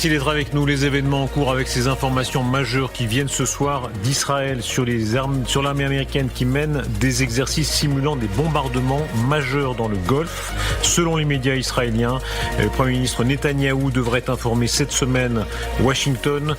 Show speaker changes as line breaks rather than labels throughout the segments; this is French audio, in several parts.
Merci d'être avec nous. Les événements en cours avec ces informations majeures qui viennent ce soir d'Israël sur l'armée américaine qui mène des exercices simulant des bombardements majeurs dans le Golfe. Selon les médias israéliens, le Premier ministre Netanyahou devrait informer cette semaine Washington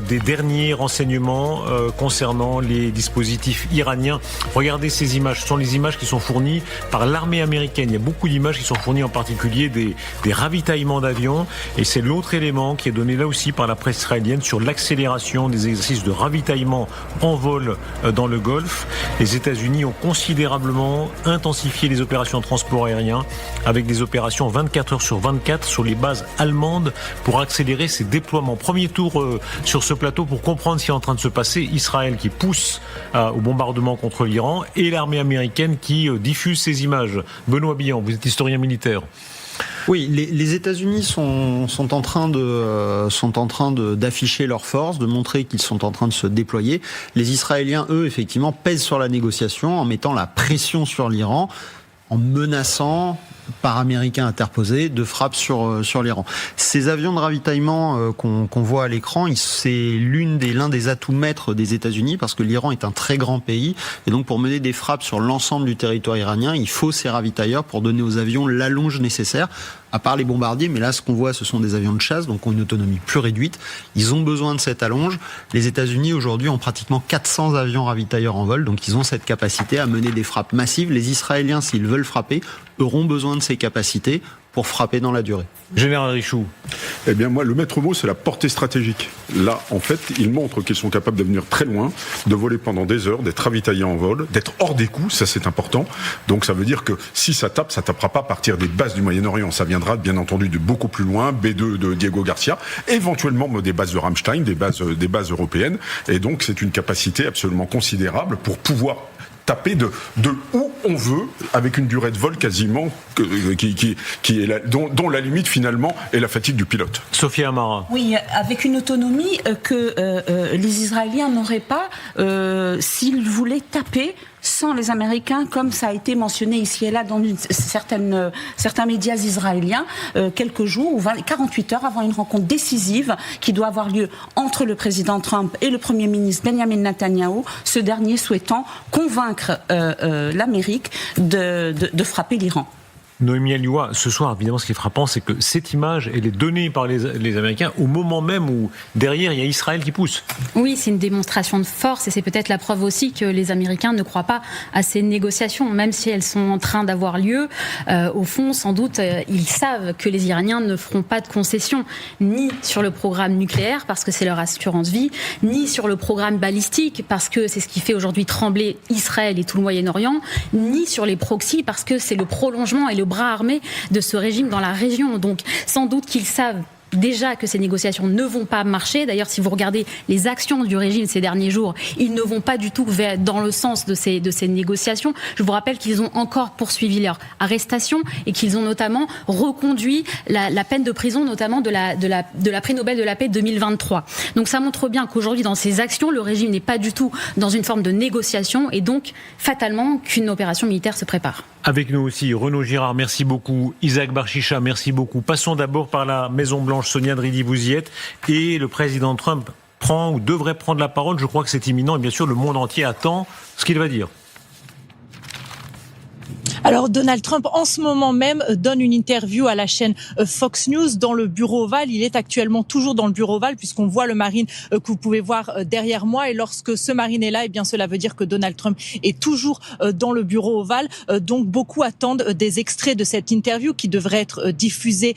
des derniers renseignements concernant les dispositifs iraniens. Regardez ces images. Ce sont les images qui sont fournies par l'armée américaine. Il y a beaucoup d'images qui sont fournies en particulier des ravitaillements d'avions. Et c'est l'autre élément qui est donné là aussi par la presse israélienne sur l'accélération des exercices de ravitaillement en vol dans le Golfe. Les États-Unis ont considérablement intensifié les opérations de transport aérien avec des opérations 24 heures sur 24 sur les bases allemandes pour accélérer ces déploiements. Premier tour sur ce plateau pour comprendre ce qui est en train de se passer. Israël qui pousse au bombardement contre l'Iran et l'armée américaine qui diffuse ces images. Benoît Billon, vous êtes historien militaire.
Oui, les États-Unis sont en train d'afficher leur force, de montrer qu'ils sont en train de se déployer. Les Israéliens, eux, effectivement, pèsent sur la négociation en mettant la pression sur l'Iran, en menaçant par américains interposés de frappes sur l'Iran. Ces avions de ravitaillement qu'on voit à l'écran, c'est l'un des atouts maîtres des États-Unis parce que l'Iran est un très grand pays et donc pour mener des frappes sur l'ensemble du territoire iranien, il faut ces ravitailleurs pour donner aux avions l'allonge nécessaire. À part les bombardiers, mais là, ce qu'on voit, ce sont des avions de chasse, donc ont une autonomie plus réduite. Ils ont besoin de cette allonge. Les États-Unis, aujourd'hui, ont pratiquement 400 avions ravitailleurs en vol, donc ils ont cette capacité à mener des frappes massives. Les Israéliens, s'ils veulent frapper, auront besoin de ces capacités pour frapper dans la durée.
Général Richoux.
Eh bien, moi, le maître mot, c'est la portée stratégique. Là, en fait, ils montrent qu'ils sont capables de venir très loin, de voler pendant des heures, d'être ravitaillés en vol, d'être hors des coups, ça c'est important. Donc ça veut dire que si ça tape, ça tapera pas à partir des bases du Moyen-Orient. Ça viendra, bien entendu, de beaucoup plus loin, B2 de Diego Garcia, éventuellement des bases de Rammstein, des bases européennes. Et donc, c'est une capacité absolument considérable pour pouvoir taper de où on veut, avec une durée de vol quasiment qui est dont la limite finalement est la fatigue du pilote.
Sophia Amara.
Oui, avec une autonomie que les Israéliens n'auraient pas s'ils voulaient taper sans les Américains, comme ça a été mentionné ici et là dans certains médias israéliens, quelques jours ou 48 heures avant une rencontre décisive qui doit avoir lieu entre le président Trump et le Premier ministre Benjamin Netanyahou, ce dernier souhaitant convaincre l'Amérique de frapper l'Iran.
Noémie Alioua, ce soir, évidemment, ce qui est frappant, c'est que cette image, elle est donnée par les Américains au moment même où, derrière, il y a Israël qui pousse.
Oui, c'est une démonstration de force et c'est peut-être la preuve aussi que les Américains ne croient pas à ces négociations, même si elles sont en train d'avoir lieu. Au fond, sans doute, ils savent que les Iraniens ne feront pas de concessions, ni sur le programme nucléaire, parce que c'est leur assurance vie, ni sur le programme balistique, parce que c'est ce qui fait aujourd'hui trembler Israël et tout le Moyen-Orient, ni sur les proxys, parce que c'est le prolongement et le bras armé de ce régime dans la région. Donc, sans doute qu'ils savent déjà que ces négociations ne vont pas marcher. D'ailleurs, si vous regardez les actions du régime ces derniers jours, ils ne vont pas du tout dans le sens de ces négociations. Je vous rappelle qu'ils ont encore poursuivi leur arrestation et qu'ils ont notamment reconduit la peine de prison, notamment de la prix Nobel de la paix 2023. Donc ça montre bien qu'aujourd'hui, dans ces actions, le régime n'est pas du tout dans une forme de négociation et donc, fatalement, qu'une opération militaire se prépare.
Avec nous aussi, Renaud Girard, merci beaucoup. Isaac Barchicha, merci beaucoup. Passons d'abord par la Maison-Blanche. Sonia Dridi, vous y êtes. Et le président Trump prend ou devrait prendre la parole. Je crois que c'est imminent. Et bien sûr, le monde entier attend ce qu'il va dire.
Alors Donald Trump, en ce moment même, donne une interview à la chaîne Fox News dans le bureau ovale. Il est actuellement toujours dans le bureau ovale puisqu'on voit le Marine que vous pouvez voir derrière moi. Et lorsque ce Marine est là, eh bien cela veut dire que Donald Trump est toujours dans le bureau ovale. Donc beaucoup attendent des extraits de cette interview qui devrait être diffusée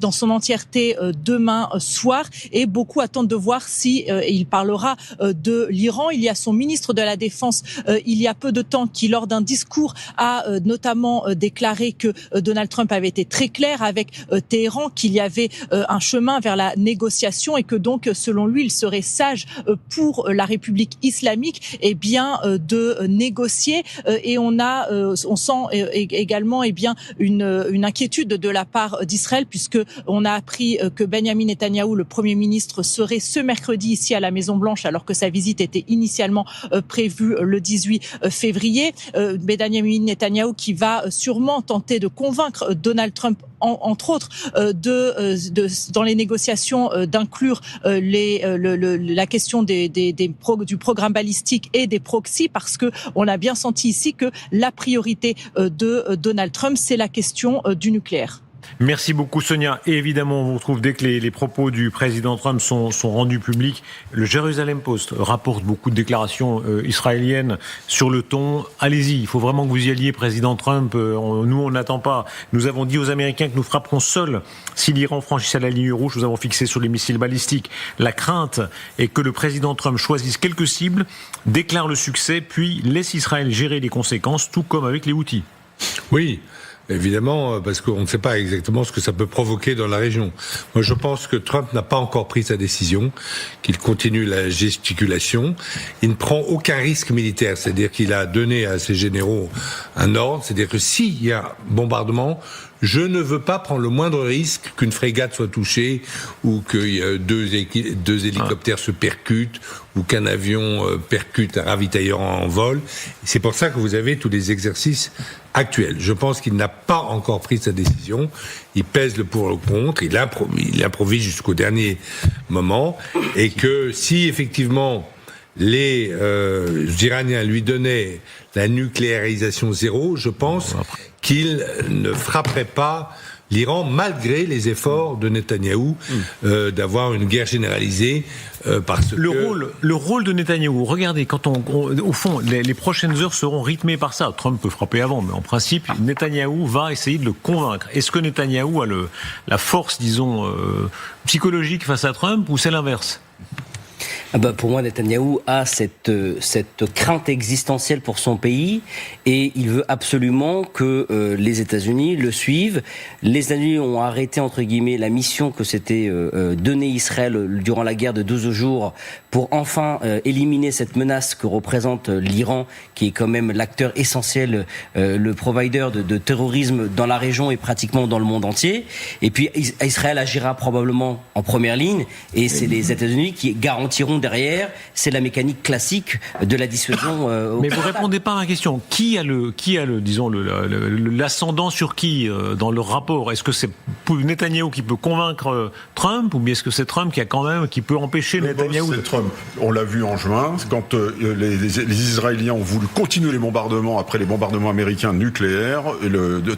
dans son entièreté demain soir. Et beaucoup attendent de voir si il parlera de l'Iran. Il y a son ministre de la Défense il y a peu de temps qui, lors d'un discours, a notamment déclaré que Donald Trump avait été très clair avec Téhéran, qu'il y avait un chemin vers la négociation et que donc, selon lui, il serait sage pour la République islamique de négocier. Et on sent également une inquiétude de la part d'Israël puisque on a appris que Benjamin Netanyahou, le Premier ministre, serait ce mercredi ici à la Maison-Blanche alors que sa visite était initialement prévue le 18 février. Benjamin Netanyahou qui va sûrement tenter de convaincre Donald Trump, entre autres, dans les négociations d'inclure la question du programme balistique et des proxys, parce que on a bien senti ici que la priorité de Donald Trump, c'est la question du nucléaire.
Merci beaucoup Sonia. Et évidemment, on vous retrouve dès que les propos du président Trump sont rendus publics. Le Jerusalem Post rapporte beaucoup de déclarations israéliennes sur le ton. Allez-y, il faut vraiment que vous y alliez, président Trump. Nous, on n'attend pas. Nous avons dit aux Américains que nous frapperons seuls si l'Iran franchissait la ligne rouge. Nous avons fixé sur les missiles balistiques. La crainte est que le président Trump choisisse quelques cibles, déclare le succès, puis laisse Israël gérer les conséquences, tout comme avec les Houthis.
Oui. Évidemment, parce qu'on ne sait pas exactement ce que ça peut provoquer dans la région. Moi, je pense que Trump n'a pas encore pris sa décision, qu'il continue la gesticulation. Il ne prend aucun risque militaire, c'est-à-dire qu'il a donné à ses généraux un ordre, c'est-à-dire que s'il y a bombardement, je ne veux pas prendre le moindre risque qu'une frégate soit touchée ou que deux hélicoptères se percutent ou qu'un avion percute un ravitailleur en vol. C'est pour ça que vous avez tous les exercices actuels. Je pense qu'il n'a pas encore pris sa décision. Il pèse le pour et le contre. Il improvise jusqu'au dernier moment. Et que si effectivement les Iraniens lui donnaient la nucléarisation zéro, je pense qu'il ne frapperait pas l'Iran malgré les efforts de Netanyahou d'avoir une guerre généralisée parce que...
Le rôle de Netanyahou, regardez, quand au fond, les prochaines heures seront rythmées par ça. Trump peut frapper avant, mais en principe, Netanyahou va essayer de le convaincre. Est-ce que Netanyahou a la force, disons, psychologique face à Trump, ou c'est l'inverse ?
Pour moi, Netanyahou a cette crainte existentielle pour son pays et il veut absolument que les États-Unis le suivent. Les États-Unis ont arrêté, entre guillemets, la mission que s'était donnée Israël durant la guerre de 12 jours pour enfin éliminer cette menace que représente l'Iran, qui est quand même l'acteur essentiel, le provider de terrorisme dans la région et pratiquement dans le monde entier. Et puis Israël agira probablement en première ligne et c'est les États-Unis qui garantiront derrière, c'est la mécanique classique de la dissuasion.
Mais vous répondez pas à ma question. Qui a disons l'ascendant sur qui dans le rapport ? Est-ce que c'est Netanyahou qui peut convaincre Trump, ou bien est-ce que c'est Trump qui peut empêcher Netanyahou ?
C'est Trump. On l'a vu en juin, quand les Israéliens ont voulu continuer les bombardements après les bombardements américains nucléaires,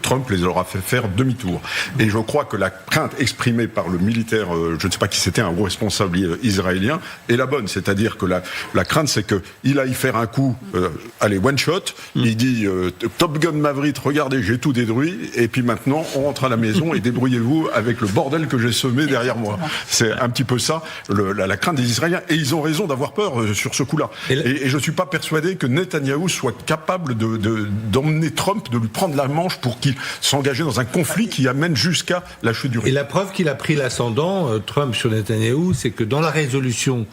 Trump les aura fait faire demi-tour. Et je crois que la crainte exprimée par le militaire, je ne sais pas qui c'était, un haut responsable israélien, est la bonne. C'est-à-dire que la crainte, c'est qu'il aille faire un coup, one shot, il dit Top Gun Maverick, regardez, j'ai tout détruit, et puis maintenant, on rentre à la maison et débrouillez-vous avec le bordel que j'ai semé derrière moi. C'est un petit peu ça, la crainte des Israéliens. Et ils ont raison d'avoir peur sur ce coup-là. Et je ne suis pas persuadé que Netanyahou soit capable d'emmener Trump, de lui prendre la manche pour qu'il s'engage dans un conflit qui amène jusqu'à la chute du régime.
Et la preuve qu'il a pris l'ascendant, Trump, sur Netanyahou, c'est que dans la résolution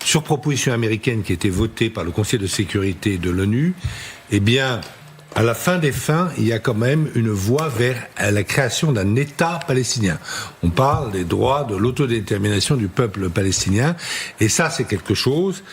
sur proposition américaine qui a été votée par le Conseil de sécurité de l'ONU, eh bien, à la fin des fins, il y a quand même une voie vers la création d'un État palestinien. On parle des droits de l'autodétermination du peuple palestinien, et ça, c'est quelque chose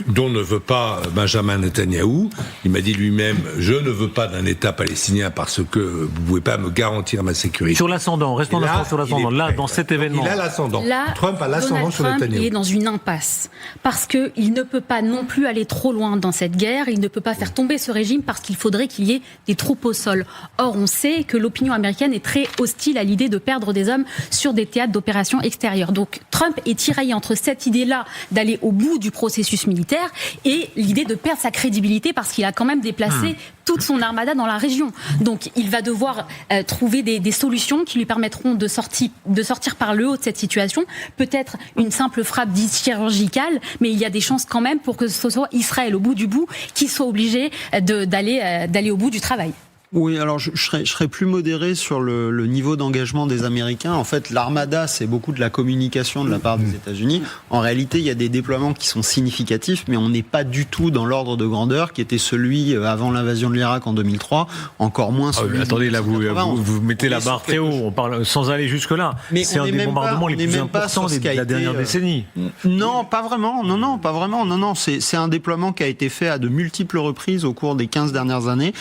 dont ne veut pas Benjamin Netanyahou. Il m'a dit lui-même, je ne veux pas d'un État palestinien parce que vous ne pouvez pas me garantir ma sécurité.
Sur l'ascendant, restons là sur l'ascendant. Là, dans cet événement,
il a l'ascendant.
Là,
Trump a l'ascendant sur Netanyahou.
Il est dans une impasse parce qu'il ne peut pas non plus aller trop loin dans cette guerre. Il ne peut pas faire tomber ce régime parce qu'il faudrait qu'il y ait des troupes au sol. Or, on sait que l'opinion américaine est très hostile à l'idée de perdre des hommes sur des théâtres d'opérations extérieures. Donc, Trump est tiraillé entre cette idée-là d'aller au bout du processus militaire et l'idée de perdre sa crédibilité parce qu'il a quand même déplacé toute son armada dans la région. Donc, il va devoir trouver des solutions qui lui permettront de sortir par le haut de cette situation. Peut-être une simple frappe dite chirurgicale, mais il y a des chances quand même pour que ce soit Israël au bout du bout qui soit obligé d'aller au bout du travail.
Oui, alors je serais plus modéré sur le niveau d'engagement des Américains. En fait, l'armada, c'est beaucoup de la communication de la part des États-Unis. En réalité, il y a des déploiements qui sont significatifs, mais on n'est pas du tout dans l'ordre de grandeur qui était celui avant l'invasion de l'Irak en 2003, encore moins celui...
attendez, là, vous mettez la barre très haut, on parle sans aller jusque-là. Mais c'est un des bombardements les plus importants de la dernière décennie.
Non, pas vraiment. Non, c'est un déploiement qui a été fait à de multiples reprises au cours des 15 dernières années.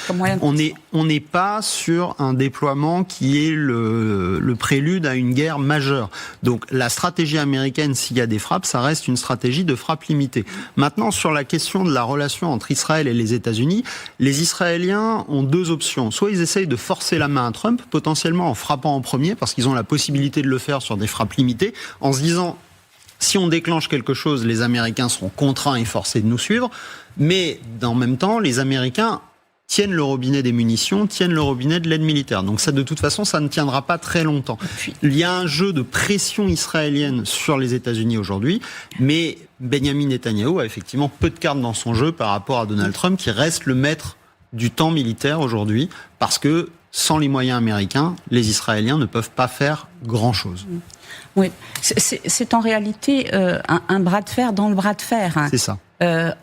On on n'est pas sur un déploiement qui est le prélude à une guerre majeure. Donc la stratégie américaine, s'il y a des frappes, ça reste une stratégie de frappe limitée. Maintenant, sur la question de la relation entre Israël et les États-Unis, les Israéliens ont deux options. Soit ils essayent de forcer la main à Trump, potentiellement en frappant en premier, parce qu'ils ont la possibilité de le faire sur des frappes limitées, en se disant... Si on déclenche quelque chose, les Américains seront contraints et forcés de nous suivre. Mais, en même temps, les Américains tiennent le robinet des munitions, tiennent le robinet de l'aide militaire. Donc ça, de toute façon, ça ne tiendra pas très longtemps. Il y a un jeu de pression israélienne sur les États-Unis aujourd'hui, mais Benjamin Netanyahou a effectivement peu de cartes dans son jeu par rapport à Donald Trump, qui reste le maître du temps militaire aujourd'hui, parce que sans les moyens américains, les Israéliens ne peuvent pas faire grand-chose.
Oui, c'est en réalité un bras de fer dans le bras de fer. Hein.
C'est ça.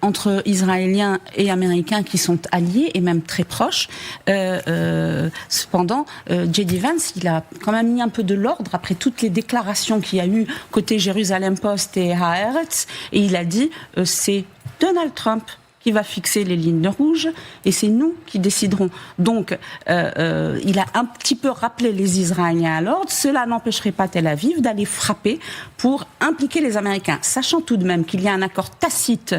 Entre Israéliens et Américains qui sont alliés et même très proches. Cependant, J.D. Vance, il a quand même mis un peu de l'ordre après toutes les déclarations qu'il y a eu côté Jérusalem Post et Haaretz, et il a dit c'est Donald Trump qui va fixer les lignes rouges et c'est nous qui déciderons. Donc, il a un petit peu rappelé les Israéliens à l'ordre. Cela n'empêcherait pas Tel Aviv d'aller frapper pour impliquer les Américains, sachant tout de même qu'il y a un accord tacite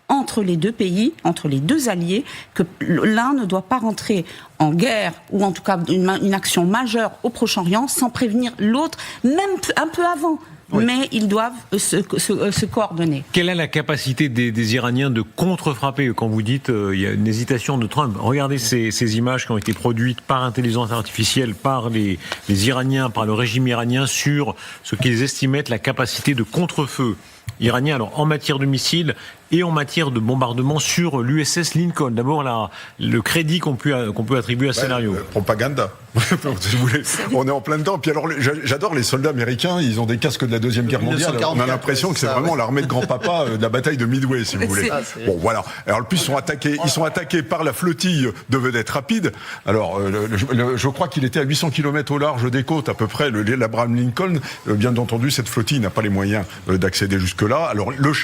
entre les deux pays, entre les deux alliés, que l'un ne doit pas rentrer en guerre ou en tout cas une action majeure au Proche-Orient sans prévenir l'autre, même un peu avant. Oui. Mais ils doivent se coordonner.
Quelle est la capacité des Iraniens de contre-frapper? Quand vous dites il y a une hésitation de Trump, regardez ces images qui ont été produites par intelligence artificielle, par les Iraniens, par le régime iranien, sur ce qu'ils estimaient être la capacité de contre-feu iranien, alors en matière de missiles et en matière de bombardement sur l'USS Lincoln. D'abord, le crédit qu'on peut attribuer à ce scénario.
Propaganda. Si vous voulez. On est en plein dedans. Puis alors, j'adore les soldats américains. Ils ont des casques de la Deuxième Guerre mondiale. On a l'impression que c'est vraiment l'armée de grand-papa de la bataille de Midway, si vous voulez. Bon, voilà. Alors, en plus, ils sont attaqués par la flottille de vedettes rapides. Alors, je crois qu'il était à 800 km au large des côtes, à peu près, l'Abraham Lincoln. Bien entendu, cette flottille n'a pas les moyens d'accéder jusque-là. Alors, le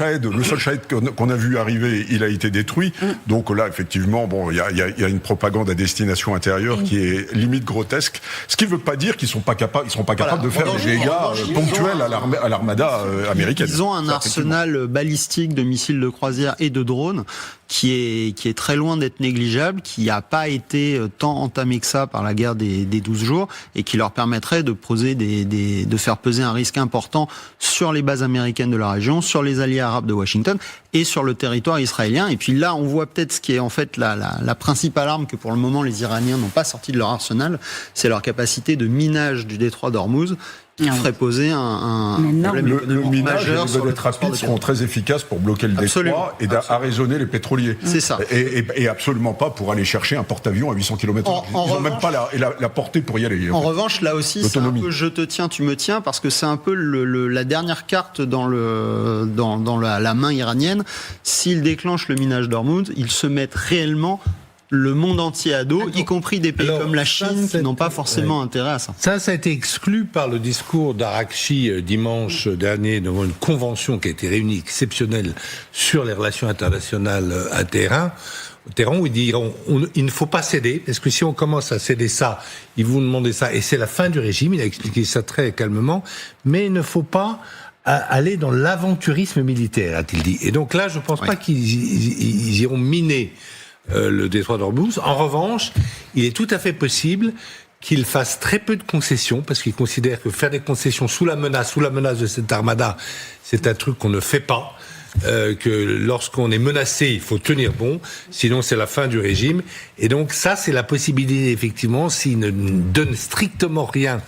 seul Shahed qu'on a vu arriver, il a été détruit. Donc là, effectivement, bon, il y a une propagande à destination intérieure qui est limite grotesque. Ce qui ne veut pas dire qu'ils sont pas capables de faire des dégâts ponctuels à l'armada américaine.
Ils ont un arsenal balistique de missiles de croisière et de drones qui est très loin d'être négligeable, qui n'a pas été tant entamé que ça par la guerre des 12 jours et qui leur permettrait de faire peser un risque important sur les bases américaines de la région, sur les alliés arabes de Washington et sur le territoire israélien. Et puis là, on voit peut-être ce qui est en fait la principale arme que pour le moment les Iraniens n'ont pas sorti de leur arsenal, c'est leur capacité de minage du détroit d'Ormuz, qui ferait poser un problème économique majeur.
Les vedettes rapides seront très efficaces pour bloquer le détroit et arraisonner les pétroliers.
C'est ça.
Et absolument pas pour aller chercher un porte-avions à 800 km. Ils n'ont même pas la portée pour y aller.
En revanche, là aussi, c'est un peu je te tiens, tu me tiens, parce que c'est un peu la dernière carte dans la main iranienne. S'ils déclenchent le minage d'Ormuz, ils se mettent réellement le monde entier à dos, y compris des pays comme la Chine qui n'ont pas forcément intérêt à ça.
Ça a été exclu par le discours d'Arakchi dimanche dernier devant une convention qui a été réunie exceptionnelle sur les relations internationales à Téhéran, où ils diront il ne faut pas céder, parce que si on commence à céder ça, ils vont demander ça, et c'est la fin du régime, il a expliqué ça très calmement, mais il ne faut pas aller dans l'aventurisme militaire, a-t-il dit. Et donc là, je ne pense pas qu'ils iront miner le détroit d'Ormuz. En revanche, il est tout à fait possible qu'ils fassent très peu de concessions, parce qu'ils considèrent que faire des concessions sous la menace de cette armada, c'est un truc qu'on ne fait pas. Que lorsqu'on est menacé, il faut tenir bon, sinon c'est la fin du régime. Et donc ça, c'est la possibilité, effectivement, s'il ne donne strictement rien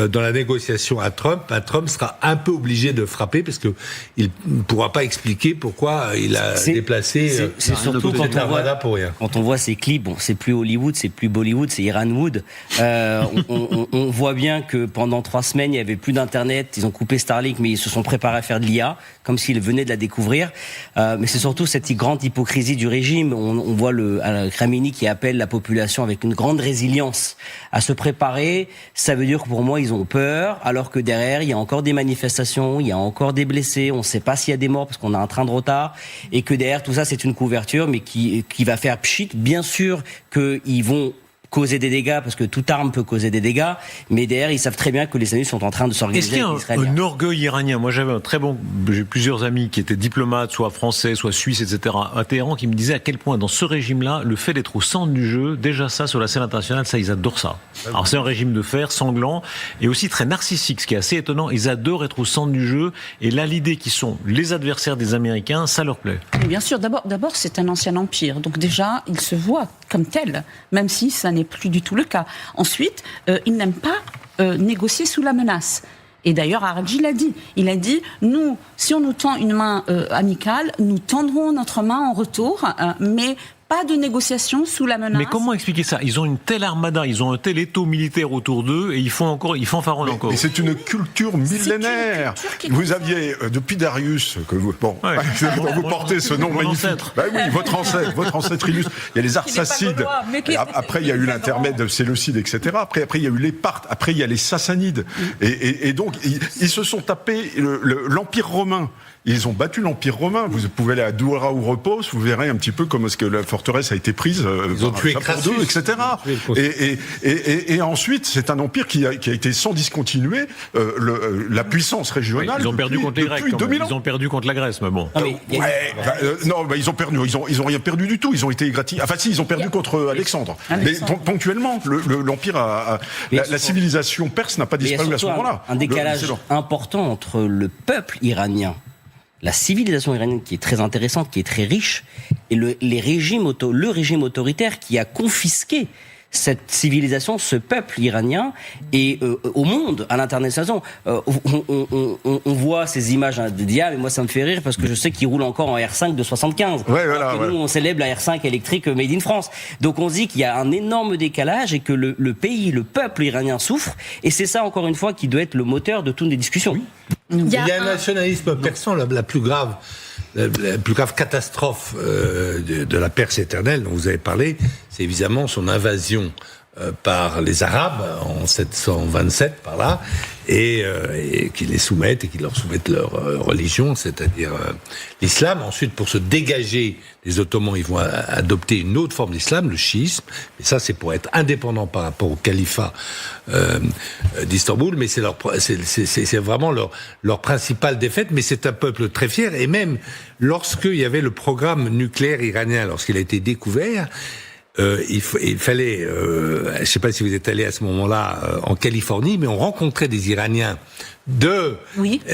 dans la négociation à Trump sera un peu obligé de frapper, parce que il ne pourra pas expliquer pourquoi il a déplacé
c'est surtout quand on voit ces clips, bon, c'est plus Hollywood, c'est plus Bollywood, c'est Iranwood. On voit bien que pendant 3 semaines, il y avait plus d'internet, ils ont coupé Starlink, mais ils se sont préparés à faire de l'IA, comme s'ils venaient de la découvrir. Mais c'est surtout cette grande hypocrisie du régime. On voit le Khamenei qui appelle la population avec une grande résilience à se préparer. Ça veut dire que pour moi, ils ont peur, alors que derrière, il y a encore des manifestations, il y a encore des blessés, on ne sait pas s'il y a des morts parce qu'on a un train de retard, et que derrière tout ça, c'est une couverture, mais qui va faire pchit. Bien sûr qu'ils vont causer des dégâts, parce que toute arme peut causer des dégâts, mais derrière, ils savent très bien que les États-Unis sont en train de s'organiser avec les
Est-ce qu'il y a un orgueil iranien? Moi, j'ai plusieurs amis qui étaient diplomates, soit français, soit suisses, etc., à Téhéran, qui me disaient à quel point, dans ce régime-là, le fait d'être au centre du jeu, déjà ça, sur la scène internationale, ça, ils adorent ça. Alors, c'est un régime de fer, sanglant, et aussi très narcissique, ce qui est assez étonnant. Ils adorent être au centre du jeu, et là, l'idée qu'ils sont les adversaires des Américains, ça leur plaît.
Mais bien sûr, d'abord, c'est un ancien empire, donc déjà, ils se voient comme tels, même si ça n'est plus du tout le cas. Ensuite, ils n'aiment pas négocier sous la menace. Et d'ailleurs, Araghchi l'a dit. Il a dit, nous, si on nous tend une main amicale, nous tendrons notre main en retour, mais pas de négociation sous la menace.
Mais comment expliquer ça? Ils ont une telle armada, ils ont un tel étau militaire autour d'eux, et ils fanfaronnent encore.
Mais c'est une culture millénaire. Vous aviez, depuis Darius, que vous portez ce nom magnifique.
Ancêtre.
Bah oui, votre ancêtre illustre. Il y a les Arsacides. Après, il y a eu l'intermède séleucide, etc. Après, il y a eu les Parthes. Après, il y a les Sassanides. Et donc, ils se sont tapés l'Empire romain. Ils ont battu l'Empire romain. Vous pouvez aller à Doura ou Repos, vous verrez un petit peu comment est-ce que la forteresse a été prise.
Ils ont tué Crassus,
etc. Et ensuite, c'est un empire qui a été sans discontinuer la puissance régionale.
Ils ont perdu contre les Grecs. Ils ont perdu contre la Grèce, mais bon.
Ils ont perdu. Ils ont rien perdu du tout. Ils ont été égratignés. Enfin, si, ils ont perdu contre Alexandre. Mais ponctuellement, l'empire la civilisation perse n'a pas disparu à ce moment-là.
Un décalage important entre le peuple iranien, la civilisation iranienne qui est très intéressante, qui est très riche, et le régime autoritaire qui a confisqué cette civilisation, ce peuple iranien, et au monde, à l'international. On voit ces images de diable, et moi ça me fait rire parce que je sais qu'ils roulent encore en R5 de 75.
Ouais, voilà,
nous, on célèbre la R5 électrique made in France. Donc on se dit qu'il y a un énorme décalage et que le pays, le peuple iranien souffre, et c'est ça encore une fois qui doit être le moteur de toutes les discussions. Oui.
Il y a un nationalisme persan, la plus grave catastrophe de la Perse éternelle dont vous avez parlé, c'est évidemment son invasion par les Arabes en 727 par là, et qui les soumettent et qui leur soumettent leur religion, c'est-à-dire l'islam. Ensuite, pour se dégager des Ottomans, ils vont adopter une autre forme d'islam, le chiisme. Et ça, c'est pour être indépendant par rapport au califat d'Istanbul. Mais c'est vraiment leur principale défaite. Mais c'est un peuple très fier. Et même lorsqu'il y avait le programme nucléaire iranien, lorsqu'il a été découvert, il fallait, je ne sais pas si vous êtes allé à ce moment-là en Californie, mais on rencontrait des Iraniens de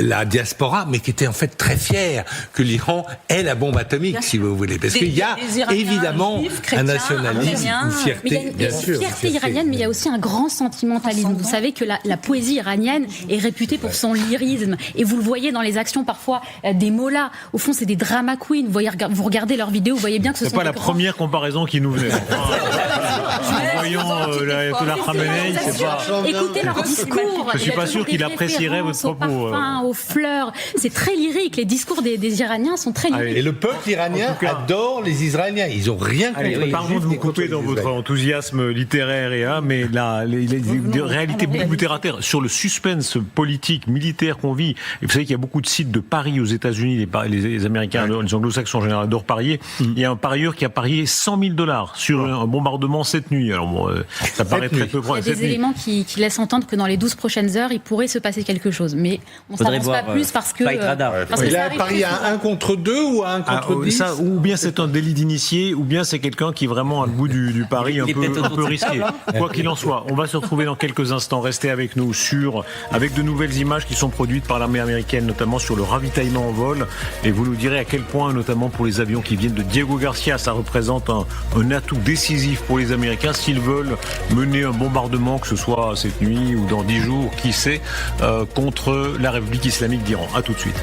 la diaspora, mais qui étaient en fait très fiers que l'Iran ait la bombe atomique, si vous voulez. Parce qu'il y a évidemment un nationalisme, une fierté,
bien sûr. Il y a une fierté iranienne, mais il y a aussi un grand sentimentalisme. Vous savez que la poésie iranienne est réputée pour son lyrisme. Et vous le voyez dans les actions parfois des mollahs. Au fond, c'est des drama queens. Vous regardez leurs vidéos, vous voyez bien que ce sont
pas la première comparaison qui nous venait. Voyons l'ayatollah Khamenei, c'est pas...
Écoutez leur discours.
Je suis pas sûr qu'il apprécierait votre propos.
Au parfum, aux fleurs, c'est très lyrique. Les discours des Iraniens sont très lyriques.
Et le peuple iranien adore les Israéliens. Ils ont rien contre les
Pardon de vous couper dans votre enthousiasme littéraire mais les réalités beaucoup plus terre à terre sur le suspense politique, militaire qu'on vit. Et vous savez qu'il y a beaucoup de sites de paris aux États-Unis, les Américains, les Anglo-Saxons en général adorent parier. Il y a un parieur qui a parié $100,000 sur un bombardement cette nuit. Alors bon, ça paraît très peu.
Il y a des éléments qui laissent entendre que dans les 12 prochaines heures, il pourrait se passer quelque chose. Mais on ne s'avance pas plus parce que...
Il a parié à 1 contre 2 ou à 1 contre 10
ou bien c'est un délit d'initié, ou bien c'est quelqu'un qui vraiment a le goût du pari un peu risqué. Quoi qu'il en soit, on va se retrouver dans quelques instants. Restez avec nous avec de nouvelles images qui sont produites par l'armée américaine, notamment sur le ravitaillement en vol. Et vous nous direz à quel point, notamment pour les avions qui viennent de Diego Garcia, ça représente un atout décisif pour les Américains s'ils veulent mener un bombardement, que ce soit cette nuit ou dans 10 jours, qui sait, contre la République islamique d'Iran. À tout de suite.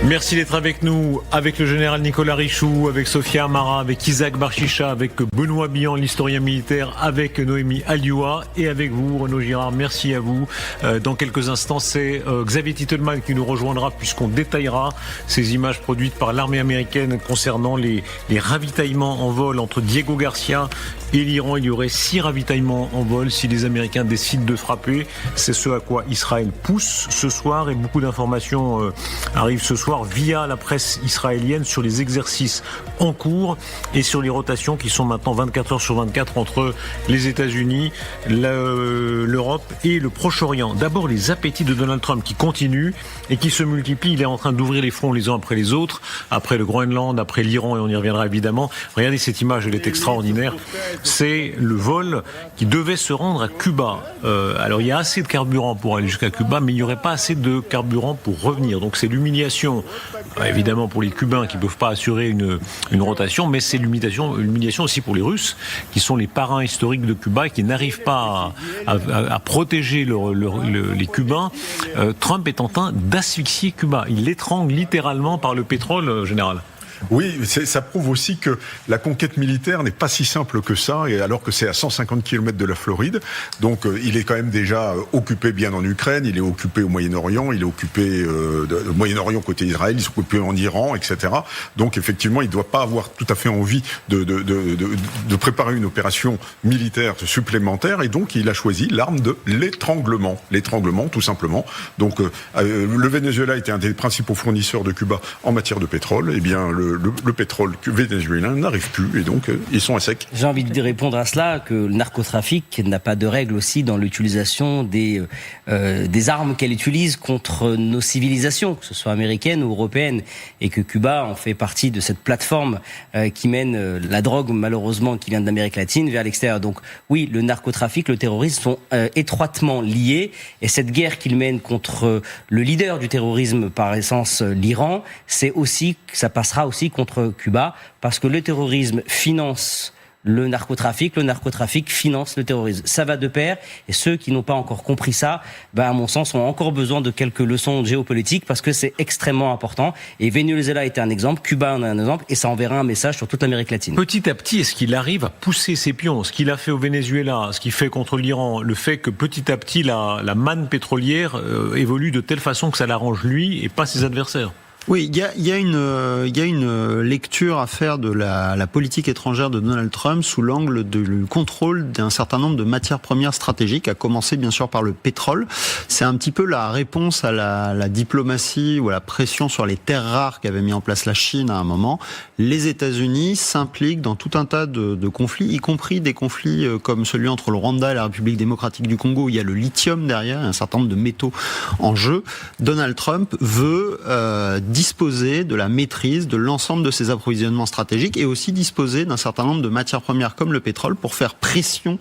Merci d'être avec nous, avec le général Nicolas Richoux, avec Sophia Amara, avec Isaac Barchicha, avec Benoît Bihan, l'historien militaire, avec Noémie Alioua et avec vous, Renaud Girard. Merci à vous. Dans quelques instants, c'est Xavier Titelman qui nous rejoindra puisqu'on détaillera ces images produites par l'armée américaine concernant les ravitaillements en vol entre Diego Garcia et l'Iran. Il y aurait 6 ravitaillements en vol si les Américains décident de frapper. C'est ce à quoi Israël pousse ce soir et beaucoup d'informations arrivent ce soir. soir via la presse israélienne sur les exercices en cours et sur les rotations qui sont maintenant 24 heures sur 24 entre les États-Unis, l'Europe et le Proche-Orient. D'abord, les appétits de Donald Trump qui continuent et qui se multiplient. Il est en train d'ouvrir les fronts les uns après les autres, après le Groenland, après l'Iran, et on y reviendra évidemment. Regardez cette image, elle est extraordinaire. C'est le vol qui devait se rendre à Cuba. Alors il y a assez de carburant pour aller jusqu'à Cuba, mais il n'y aurait pas assez de carburant pour revenir. Donc c'est l'humiliation, évidemment pour les Cubains qui ne peuvent pas assurer une rotation, mais c'est l'humiliation aussi pour les Russes, qui sont les parrains historiques de Cuba et qui n'arrivent pas à protéger les Cubains. Trump est en train d'asphyxier Cuba. Il l'étrangle littéralement par le pétrole, général.
Oui, ça prouve aussi que la conquête militaire n'est pas si simple que ça, et alors que c'est à 150 km de la Floride. Donc il est quand même déjà occupé bien en Ukraine, il est occupé au Moyen-Orient, il est occupé au Moyen-Orient côté Israël, il est occupé en Iran, etc. Donc effectivement, il ne doit pas avoir tout à fait envie de préparer une opération militaire supplémentaire, et donc il a choisi l'arme de l'étranglement, tout simplement. Donc le Venezuela était un des principaux fournisseurs de Cuba en matière de pétrole, et bien le pétrole vénézuélien n'arrive plus, et donc ils sont à sec.
J'ai envie de répondre à cela, que le narcotrafic n'a pas de règle aussi dans l'utilisation des armes qu'elle utilise contre nos civilisations, que ce soit américaines ou européennes, et que Cuba en fait partie de cette plateforme qui mène la drogue, malheureusement, qui vient d'Amérique latine vers l'extérieur. Donc oui, le narcotrafic, le terrorisme sont étroitement liés, et cette guerre qu'il mène contre le leader du terrorisme par essence, l'Iran, ça passera aussi contre Cuba, parce que le terrorisme finance le narcotrafic finance le terrorisme. Ça va de pair, et ceux qui n'ont pas encore compris ça, à mon sens, ont encore besoin de quelques leçons géopolitiques, parce que c'est extrêmement important. Et Venezuela était un exemple, Cuba en est un exemple, et ça enverra un message sur toute l'Amérique latine.
Petit à petit, est-ce qu'il arrive à pousser ses pions? Ce qu'il a fait au Venezuela, ce qu'il fait contre l'Iran, le fait que petit à petit la manne pétrolière évolue de telle façon que ça l'arrange lui et pas ses adversaires?
Oui, il y a une lecture à faire de la politique étrangère de Donald Trump sous l'angle du contrôle d'un certain nombre de matières premières stratégiques, à commencer bien sûr par le pétrole. C'est un petit peu la réponse à la diplomatie ou à la pression sur les terres rares qu'avait mis en place la Chine à un moment. Les États-Unis s'impliquent dans tout un tas de conflits, y compris des conflits comme celui entre le Rwanda et la République démocratique du Congo, où il y a le lithium derrière, un certain nombre de métaux en jeu. Donald Trump veut disposer de la maîtrise de l'ensemble de ses approvisionnements stratégiques, et aussi disposer d'un certain nombre de matières premières comme le pétrole pour faire pression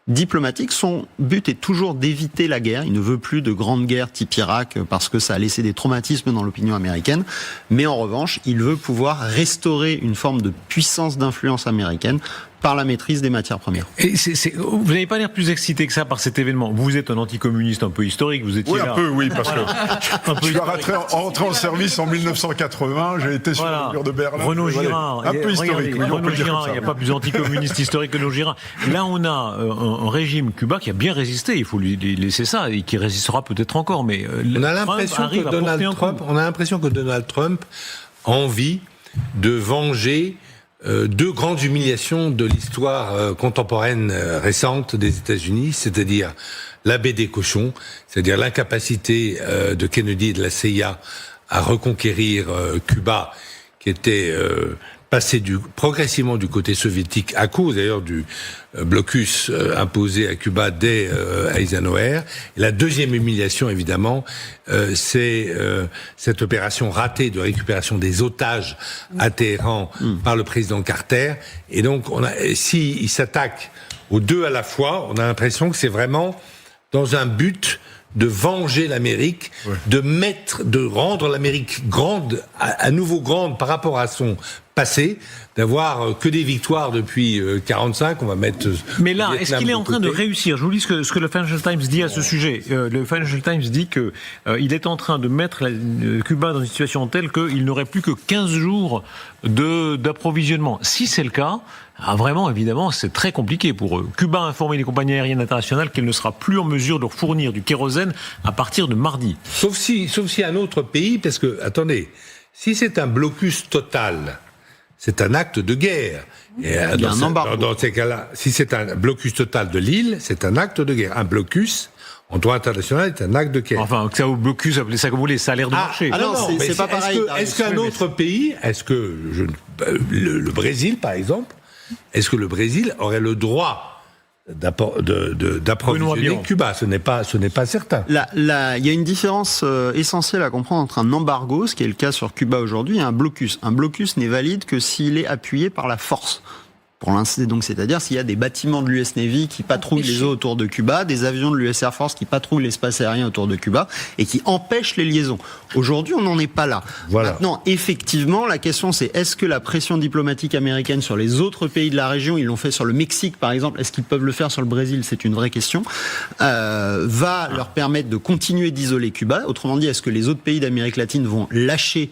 diplomatique. Son but est toujours d'éviter la guerre. Il ne veut plus de grandes guerres type Irak parce que ça a laissé des traumatismes dans l'opinion américaine. Mais en revanche, il veut pouvoir restaurer une forme de puissance d'influence américaine par la maîtrise des matières premières.
Et vous n'avez pas l'air plus excité que ça par cet événement. Vous êtes un anticommuniste un peu historique, vous étiez là.
Un peu, oui, parce que je suis rentré en service en 1980, j'ai été sur le mur de Berlin.
Renaud Girard,
un peu historique.
Renaud Girard, il n'y a pas plus anticommuniste historique que Renaud Girard. Là, on a un régime Cuba qui a bien résisté, il faut lui laisser ça, et qui résistera peut-être encore, mais
on a l'impression que Donald Trump a envie de venger deux grandes humiliations de l'histoire contemporaine récente des États-Unis, c'est-à-dire la baie des cochons, c'est-à-dire l'incapacité de Kennedy et de la CIA à reconquérir Cuba, qui était passé progressivement du côté soviétique, à cause d'ailleurs du blocus imposé à Cuba dès Eisenhower. Et la deuxième humiliation, évidemment, c'est cette opération ratée de récupération des otages à Téhéran par le président Carter. Et donc, s'il s'attaque aux deux à la fois, on a l'impression que c'est vraiment dans un but de venger l'Amérique, de rendre l'Amérique grande, à nouveau grande par rapport à son passé, d'avoir que des victoires depuis 45, on va mettre...
Mais là, est-ce qu'il est en train de réussir? Je vous lis ce que le Financial Times dit à ce sujet. Le Financial Times dit que il est en train de mettre Cuba dans une situation telle qu'il n'aurait plus que 15 jours d'approvisionnement. Si c'est le cas, vraiment, évidemment, c'est très compliqué pour eux. Cuba a informé les compagnies aériennes internationales qu'elle ne sera plus en mesure de leur fournir du kérosène à partir de mardi.
Sauf si un autre pays, parce que, attendez, si c'est un blocus total, c'est un acte de guerre. Et dans ces cas-là, si c'est un blocus total de l'île, c'est un acte de guerre. Un blocus, En droit international, c'est un acte de guerre.
Enfin, que ça au blocus, appelez ça comme vous voulez, ça a l'air de marcher.
non,
mais
c'est pas pareil.
Est-ce qu'un autre pays, le Brésil, par exemple, est-ce que le Brésil aurait le droit d'approvisionner Cuba? Ce n'est pas certain.
Il y a une différence essentielle à comprendre entre un embargo, ce qui est le cas sur Cuba aujourd'hui, et un blocus. Un blocus n'est valide que s'il est appuyé par la force. Pour l'instant, donc, c'est-à-dire s'il y a des bâtiments de l'US Navy qui patrouillent les eaux autour de Cuba, des avions de l'US Air Force qui patrouillent l'espace aérien autour de Cuba et qui empêchent les liaisons. Aujourd'hui, on n'en est pas là.
Voilà.
Maintenant, effectivement, la question c'est est-ce que la pression diplomatique américaine sur les autres pays de la région, ils l'ont fait sur le Mexique par exemple, est-ce qu'ils peuvent le faire sur le Brésil? C'est une vraie question. Va leur permettre de continuer d'isoler Cuba. Autrement dit, est-ce que les autres pays d'Amérique latine vont lâcher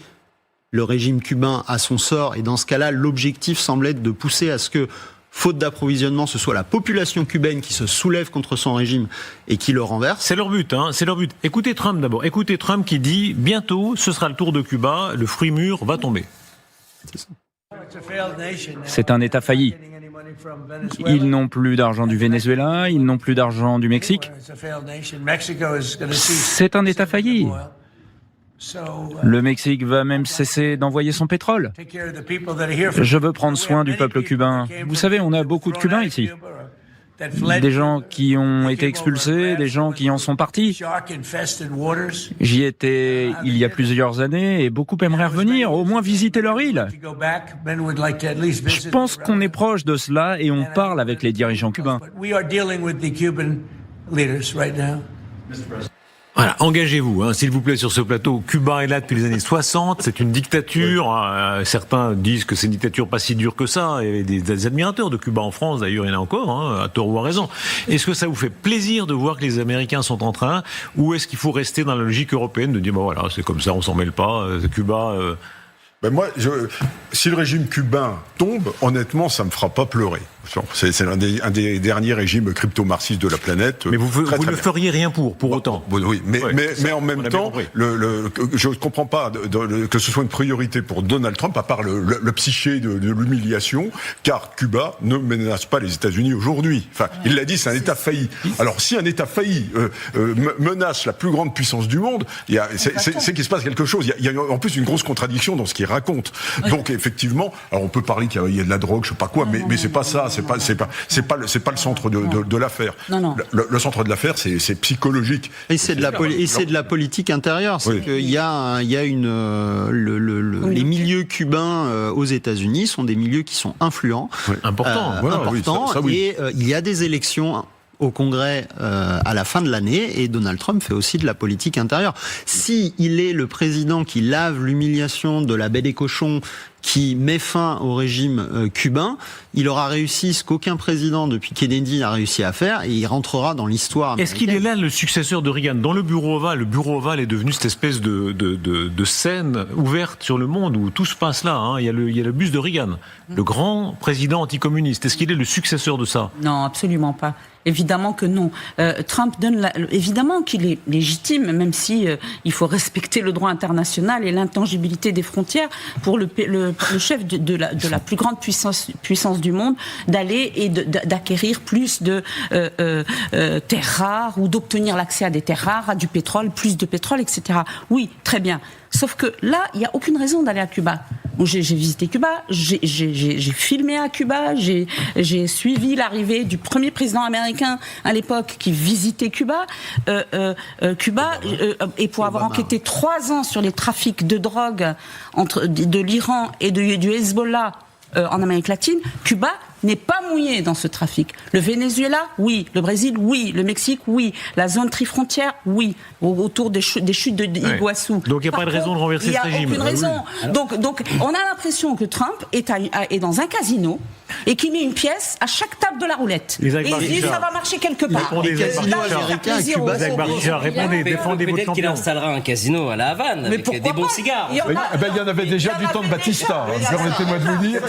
le régime cubain à son sort, et dans ce cas-là, l'objectif semble être de pousser à ce que, faute d'approvisionnement, ce soit la population cubaine qui se soulève contre son régime et qui le renverse.
C'est leur but, c'est leur but. Écoutez Trump d'abord. Écoutez Trump qui dit bientôt, ce sera le tour de Cuba, le fruit mûr va tomber.
C'est un État failli. Ils n'ont plus d'argent du Venezuela, ils n'ont plus d'argent du Mexique. C'est un État failli. Le Mexique va même cesser d'envoyer son pétrole. Je veux prendre soin du peuple cubain. Vous savez, on a beaucoup de Cubains ici. Des gens qui ont été expulsés, des gens qui en sont partis. J'y étais il y a plusieurs années et beaucoup aimeraient revenir, au moins visiter leur île. Je pense qu'on est proche de cela et on parle avec les dirigeants cubains.
Voilà, engagez-vous, s'il vous plaît, sur ce plateau. Cuba est là depuis les années 60, c'est une dictature. Certains disent que c'est une dictature pas si dure que ça. Il y a des admirateurs de Cuba en France, d'ailleurs, il y en a encore, à tort ou à raison. Est-ce que ça vous fait plaisir de voir que les Américains sont en train, ou est-ce qu'il faut rester dans la logique européenne de dire, voilà, c'est comme ça, on s'en mêle pas, Cuba...
Moi, si le régime cubain tombe, honnêtement, ça me fera pas pleurer. C'est un des derniers régimes crypto-marxistes de la planète.
Mais vous ne feriez rien pour autant.
Oui, mais en même temps, je ne comprends pas que ce soit une priorité pour Donald Trump, à part le psyché de l'humiliation, car Cuba ne menace pas les États-Unis aujourd'hui. Enfin, il l'a dit, c'est un État failli. Alors, si un État failli menace la plus grande puissance du monde, c'est qu'il se passe quelque chose. Il y a en plus une grosse contradiction dans ce qu'il raconte. Donc, effectivement, alors on peut parler qu'il y a de la drogue, je sais pas quoi, mais c'est pas ça. C'est pas le centre de l'affaire.
Non.
Le centre de l'affaire, c'est psychologique.
Et c'est de la politique intérieure. C'est qu'il y a les milieux cubains aux États-Unis sont des milieux qui sont influents,
importants.
Et il y a des élections au Congrès à la fin de l'année, et Donald Trump fait aussi de la politique intérieure. Si il est le président qui lave l'humiliation de la baie des cochons, qui met fin au régime cubain, il aura réussi ce qu'aucun président depuis Kennedy n'a réussi à faire, et il rentrera dans l'histoire américaine.
Est-ce qu'il est là le successeur de Reagan? Dans le bureau ovale est devenu cette espèce de scène ouverte sur le monde où tout se passe là. Il y a le buste de Reagan, le grand président anticommuniste. Est-ce qu'il est le successeur de ça?
Non, absolument pas. Évidemment que non. Trump donne évidemment qu'il est légitime, même si il faut respecter le droit international et l'intangibilité des frontières pour le chef de la plus grande puissance du monde d'aller et d'acquérir plus de terres rares ou d'obtenir l'accès à des terres rares, à du pétrole, plus de pétrole, etc. Oui, très bien. Sauf que là, il n'y a aucune raison d'aller à Cuba. Bon, j'ai visité Cuba, j'ai filmé à Cuba, j'ai suivi l'arrivée du premier président américain à l'époque qui visitait Cuba. Et pour avoir enquêté 3 ans sur les trafics de drogue de l'Iran et du Hezbollah en Amérique latine, Cuba n'est pas mouillé dans ce trafic. Le Venezuela, oui. Le Brésil, oui. Le Mexique, oui. La zone trifrontière, oui. Autour des chutes de Iguassou.
Donc il n'y a pas de raison de renverser ce régime.
Il n'y a aucune raison. Donc on a l'impression que Trump est dans un casino et qu'il met une pièce à chaque table de la roulette. Et il dit ça va marcher quelque part.
Les casinos américains à Cuba.
Répondez, défendez votre champion.
Peut-être qu'il installera un casino à La Havane avec des bons cigares.
Il y en avait déjà du temps de Batista. Permettez-moi de vous dire.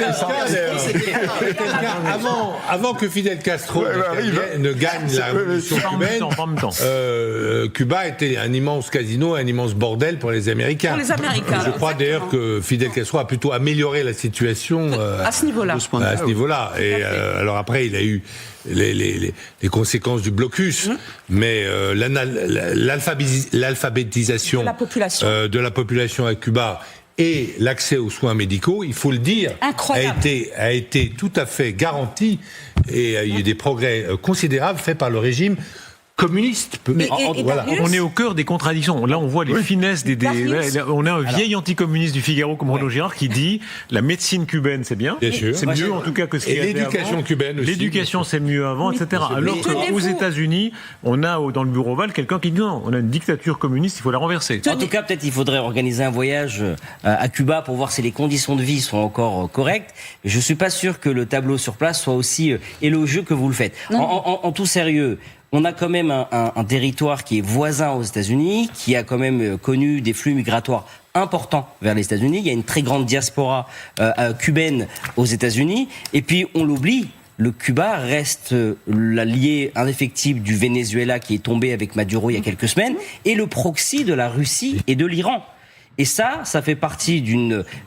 Avant que Fidel Castro ne gagne la révolution cubaine, Cuba était un immense casino, un immense bordel pour les Américains.
Pour les Américains.
Je crois d'ailleurs que Fidel Castro a plutôt amélioré la situation
à ce niveau-là.
niveau-là. Et alors après, il a eu les conséquences du blocus, mais l'alphabétisation de la population à Cuba et l'accès aux soins médicaux, il faut le dire, a été tout à fait garanti, et il y a eu des progrès considérables faits par le régime communiste.
On est au cœur des contradictions. Là, on voit les finesses on a un vieil anticommuniste du Figaro comme Renaud Girard qui dit la médecine cubaine, c'est bien. C'est mieux en tout cas que ce qu'il y avait avant.
L'éducation cubaine aussi.
L'éducation, c'est mieux avant, etc. Alors qu'aux États-Unis, on a dans le bureau Oval quelqu'un qui dit non, on a une dictature communiste, il faut la renverser.
En tout cas, peut-être il faudrait organiser un voyage à Cuba pour voir si les conditions de vie sont encore correctes. Je suis pas sûr que le tableau sur place soit aussi élogieux que vous le faites. En tout sérieux, on a quand même un territoire qui est voisin aux États-Unis, qui a quand même connu des flux migratoires importants vers les États-Unis. Il y a une très grande diaspora cubaine aux États-Unis. Et puis, on l'oublie, le Cuba reste l'allié indéfectible du Venezuela qui est tombé avec Maduro il y a quelques semaines, et le proxy de la Russie et de l'Iran. Et ça fait partie